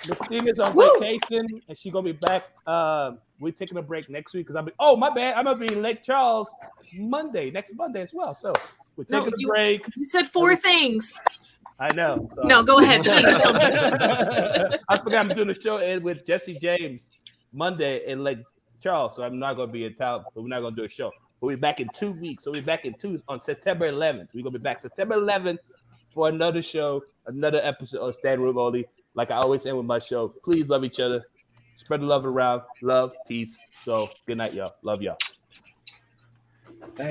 Speaker 1: Mystina's on vacation, and she's gonna be back. We're taking a break next week because my bad, I'm gonna be in Lake Charles next Monday as well. So we're taking a break.
Speaker 2: You said 4 things.
Speaker 1: I know. So.
Speaker 2: No, go ahead. Please.
Speaker 1: I forgot I'm doing a show with Jesse James Monday in Lake Charles, so I'm not going to be in town. So we're not going to do a show. We'll be back in 2 weeks. So we'll be back on September 11th. We're going to be back September 11th for another show, another episode of Standing Room Only. Like I always end with my show, please love each other. Spread the love around. Love, peace. So good night, y'all. Love y'all.